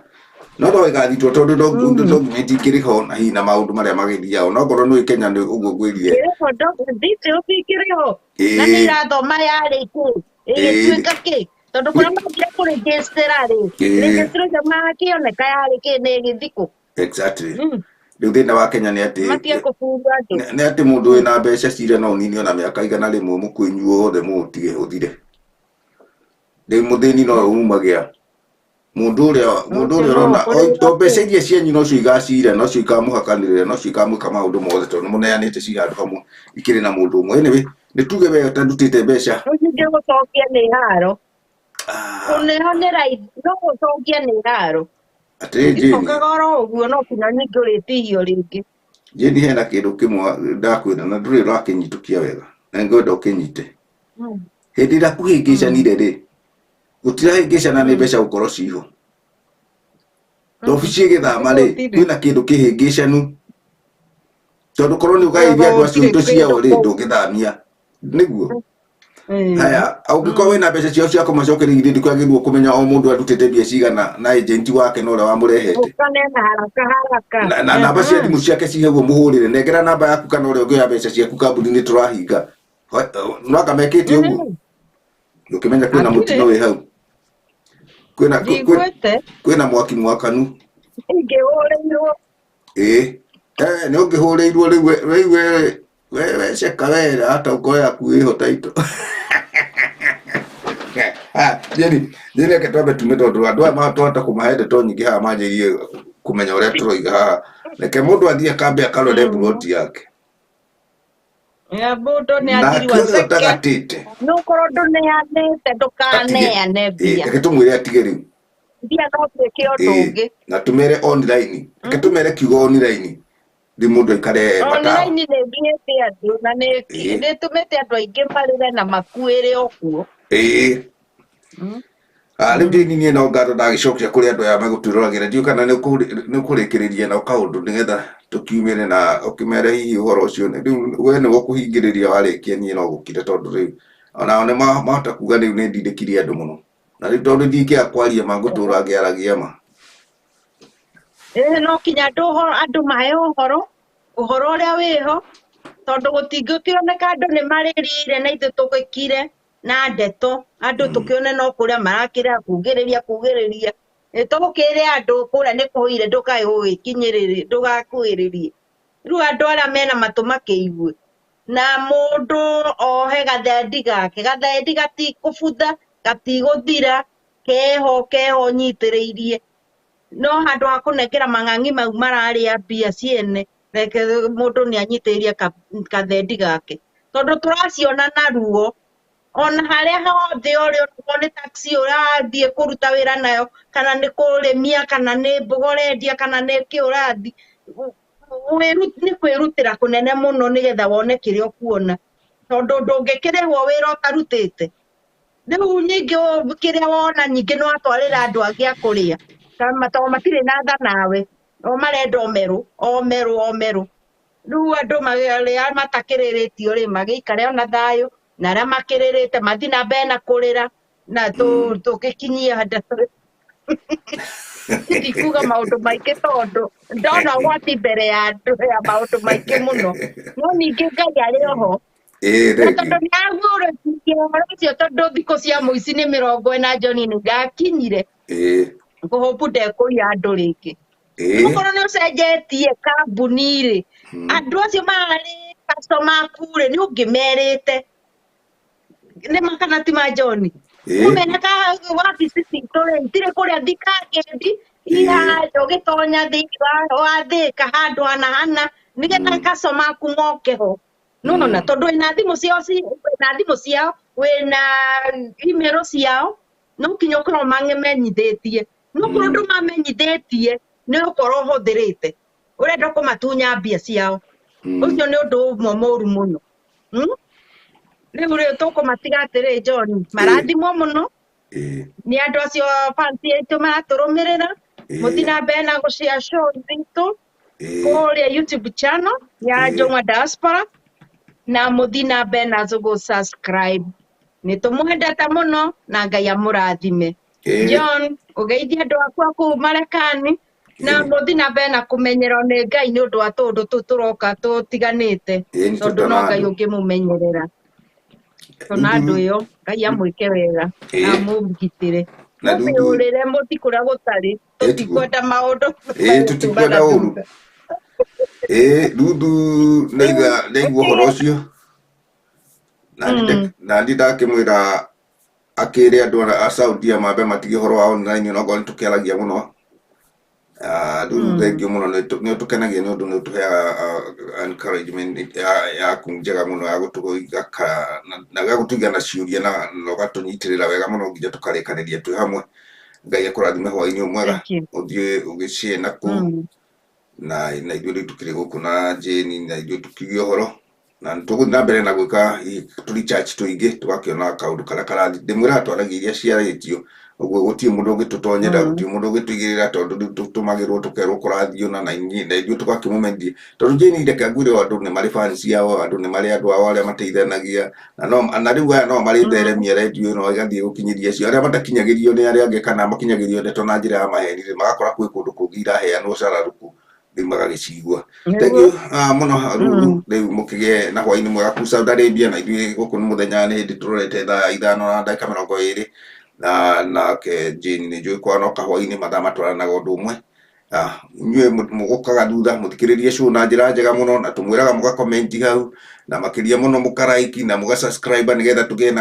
No ndo igathitwo tondu document ikiri ho na hihi na maundu maria magithiao no korwo ni Kenya ni uguo ngwirire. Kĩrĩho details ikĩrĩ ho na nĩ irathoma yarĩ kũ ĩgĩtuĩka kĩ tondũ kũrĩa mathire kũrĩgĩstĩra rĩ registration makĩoneka yarĩ kĩ nĩ ĩgĩthikũ. Exactly. Riu thina wa Kenya ni ati matiakũbunga andũ ni ati mundu wina mbeca cigana unini ona miaka igana rimwe mukwenyu othe mutige uthire. Riu muthini no umagia mundu uria rona o mbeca iria cienyu no cio igacira no cio ikamuhakanirira no cio ikamwika maundu mothe tondu muneanite ci handu hamwe ikiri na mundu umwe anyway ni tuge we tandutite mbeca ũcinde gũcokia nĩ haro kũneho nĩ raithi no gũcokia nĩ haro icokaga oro ũguo no kinya ningĩ ũrĩtihio rĩngĩ. Jeni hena kindu kimwe ndakwira na nduri rakinyitukia wega na ngwenda ukinyite hindi ira kuhingicanire ri gutirahingicana ni mbeca gukorwo ciho ofici githama ri kwina kindu kihingicanu tondu korwo ni ugaithia andu acio indo ciao ri ndungithamia niguo haya augikorwo wina mbeca ciao cia kumacokeria ndikwagirwo kumenya o mundu arutite mbia cigana na agent wake no ria wamurehete na namba cia thimu ciake ciheguo muhurire nengera namba yaku kana uria ungioya mbeca ciaku kambuni ni turahinga no akamekete uguo ukimenya kwina mutino wi hau kwina mwaki mwakanu ingĩhũrĩirwo ni ungĩhũrĩirwo rĩu we ceka wera hata uko yaku iho taito Jeni akatwambe tume tondu andu aya matwata kumahe ndeto nyingĩ haha manjĩrie kumenya ũrĩa tũroiga haha reke mũndũ athiĩ akambe akarore buroti yake mũndũ nĩ athiriwa ũtagatĩte no korwo ndũneanĩte ndũkaneane mbia reke tũmwĩre atige rĩu mbia no twĩke ũndũ ũngĩ na tũmere online reke tũmere kiugo online ndi mundu aikare matawa online nĩ thiĩte andũ na nĩ tũmĩte andũ aingĩ marĩre na makuĩre okuo rĩu ndĩninie no ngatho ndagĩcokia kũrĩ andũ aya megũtwĩroragira ndiũ kana nĩ ũkũrĩkĩrĩria na kaũndũ nĩgetha tũkiumĩre na ũkĩmere hihi ũhoro ũcio rĩu we nĩ gũkũhingĩrĩria warĩkia niĩ no gũkire tondũ rĩu onao nĩ mahota kuga rĩu nĩ ndindĩkirie andũ mũno na rĩu tondũ ndingĩaga kwaria mangũtũra ngĩaragia ma no kinya andũ mahe ũhoro ũrĩa wĩho tondũ gũtingĩkĩoneka andũ nĩ marĩrire na ithuĩ tũgĩkire na ndeto andũ tũkĩone no kũrĩa marakĩra kugĩrĩria tũgũkĩre andũ kũrĩa nĩ kũhire ndũgakuhĩrĩrie rĩu andũ arĩa mena matũ makĩigue na mũndũ ohe gathendi gake gathendi gatikũbutha gatigũthira keho nyitĩrĩirie no handũ ha kũnengera mang'ang'i mau mararĩa mbia ciene reke mũndũ nĩ anyitĩrĩrie gathendi gake tondũ tũraciona na ruo ona harĩa hothe ũrĩ nĩ taxi ũrathiĩ kũruta wĩra nayo kana nĩ kũrĩmia kana nĩ mboga ũrendia kana nĩ kĩ ũrathiĩ nĩ kwĩrutĩra kũnene mũno nĩgetha wone kĩrĩa ũkuona tondũ ndũngĩkĩrĩhwo wĩra ũtarutĩte rĩu ningĩ kĩrĩa wona ningĩ nĩ watwarĩra andũ angĩ a kũrĩa tondũ matirĩ na tha nawe o marenda omerũ rĩu andũ arĩa matakĩrĩrĩtio rĩ magĩikare ona thayũ na arĩa makĩrĩrĩte mathi na mbere na kũrĩra na tũgĩkinyia ndikuga maũndũ maingĩ tondũ ndona gwati mbere ya andũ ya maũndũ maingĩ mũno no ningĩ Ngai arĩ oho tondũ nĩ agurũkirie ũhoro ũcio tondũ thikũ cia mũici nĩ 40 John nĩ ndakinyire ngũhũmbu ndekũria andũ rĩngĩ okorwo nĩ ũcenjetie kambuni rĩ andũ acio marĩ customer aku rĩ nĩ ũngĩmerĩte nĩ makana ti ma John ũmeneka wabici citũ rĩ itirĩ kũrĩa thikakendi ũgĩtonya thĩinĩ wa Thĩka handũ hana nĩgetha customer aku moke ho na tondũ wĩna thimũ ciao wĩna email ciao no kinya ũkorwo mamenyithĩtie no korwo ndũmamenyithĩtie nĩ ũkorwo ũhũthĩrĩte ũrenda kũmatunya mbia ciao ũcio nĩ ũndũ ũmwe mũru mũno rĩu tũkũmatiga atĩrĩ John marathimwo mũno nĩ andũ acio fansi aitũ maratũrũmĩrĩra mũthi na mbere na gũshare show zitũ kũrĩa YouTube channel ya Njũng'wa Diaspora na mũthi na mbere na subscribe nĩ tũmwendete mũno na Ngai amũrathime. John ũgeithie andũ aku a kũu Marekani na mũthi na mbere na kũmenyererwo nĩ Ngai nĩ ũndũ wa tũũndũ tũu tũroka tũtiganĩte tondũ no Ngai ũngĩmũmenyerera. Tonado yo Ngai amwĩke wega na mũgitĩre mũmĩũrĩre mũthi kũrĩa gũtarĩ tũtikwenda maũndũ tũtikwenda ũru Dudu ndaigua ũhoro ũcio na ndakĩmwĩra akĩrĩ andũ a Saudi mambe matige ũhoro wa online no ngorwo nĩtũkĩaragia mũno Dudu thengiũ mũno nĩ ũtũkenagia nĩ ũndũ nĩ ũtũheaga encouragement yaku njega mũno ya gũtũiga na gũtũiga na ciũria na ũgatũnyitĩrĩra wega mũno nginya tũkarĩkanĩria twĩ hamwe. Ngai akũrathime hwaĩ-inĩ mwega ũthiĩ ũgĩshare na kũu na ithuĩ rĩu tũkĩrĩ gũkũ na Jane na ithuĩ tũkiuge ũhoro na tũgũthiĩ na mbere na gwĩka tũresearch tũingĩ tũgakĩona kaũndũ karĩa karathi ndĩmwĩra twaragia iria ciarĩtio ũguo gũtirĩ mũndũ ũngĩtũtonyera gũtirĩ mũndũ ũngĩtũigĩrĩra tondũ tũtũmagĩrwo tũkerwo kũrathiĩ na ithuĩ tũgakĩmũmenyithia tondũ Jane reke ngwĩre andũ nĩ marĩ fans yao andũ nĩ marĩ andũ ao arĩa mateithanagia na rĩu aya no marĩ theremia redio ĩno igathiĩ gũkinyĩria cio arĩa matakinyagĩrio nĩ arĩa angĩ kana makinyagĩrio ndeto na njĩra ya maheni magakora kwĩ kũndũ kũngĩ iraheanwo cararuku rĩu magagĩcigua. Thengiũ mũno rĩu mũkĩgĩe na hwaĩ-inĩ mwega kũu Saudi Arabia na ithuĩ gũkũ nĩ mũthenya nĩ hĩndĩ tũrorete thaa 5:20 nake Jane nĩ njũĩ kwanoka hwaĩ-inĩ mathaa matwaranaga ũndũ ũmwe inyuĩ mũgũkaga thutha mũthikĩrĩrie show na njĩra njega mũno na tũmwĩraga mũgakomenti hau na makĩria mũno mũkaraiki na mũgasubscribe nĩgetha tũgĩe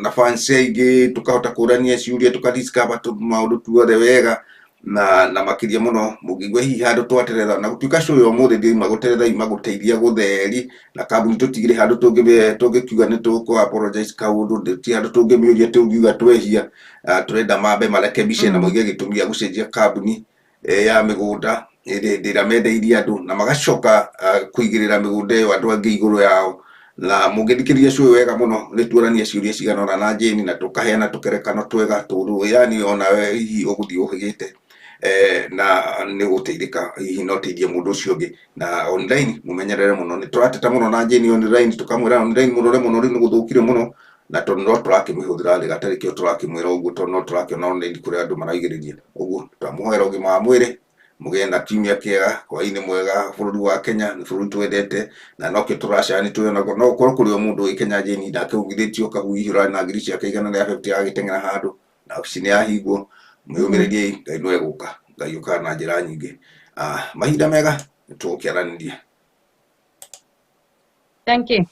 na fans aingĩ tũkahota kũrania ciũria tũkadiscover maũndũ tuothe wega na makĩria mũno mũngĩigua hihi handũ twateretha na gũtuĩka show ya ũmũthĩ ndĩuma gũteretha ima gũteithia gũtheri na kambuni tũtigire handũ tũngĩkiuga nĩ tũkũ apologize kaũndũ ti handũ tũngĩmĩũria tũngiuga twehia tũrenda mambe marekebishe na moige gĩtũmi gĩa gũcenjia kambuni ya mĩgũnda ĩrĩa mendeirie andũ na magacoka kũigĩrĩra mĩgũnda ĩyo andũ angĩ igũrũ yao na mũngĩthikĩrĩria show wega mũno nĩ tuorania ciũria cigana ũna na Jane na tũkaheana tũkerekano twega tũrũ yani onawe hihi ũgũthiĩ ũhĩgĩte na nĩ gũteithĩka hihi no teithie mũndũ ũcio ũngĩ na online mũmenyerere mũno nĩ tũrateta mũno na Jane online tũkamwĩra online mũnore mũno rĩu nĩ gũthũkire mũno na tondũ no tũrakĩmĩhũthĩra rĩ gatarĩ kĩo tũrakĩmwĩra ũguo tondũ no tũrakĩona online kũrĩa andũ maraigĩrĩria ũguo twamũhoera ũgima wa mwĩrĩ mũgĩe na kiumia kĩega hwaĩ-inĩ mwega bũrũri wa Kenya nĩ bũrũri twendete na nokĩo tũracani twĩonaguo no ũkorwo kũrĩ o mũndũ wĩ Kenya Jane ndakĩugithĩtio kahuhihũra na ngiri ciake igana rĩa 50 agĩteng'era handũ na ofici nĩ yahingwo mwĩyũmĩrĩriei Ngai nĩ egũka Ngai ũkaga na njĩra nyingĩ mahinda mega nĩ tũgũkĩaranĩria. Thank you.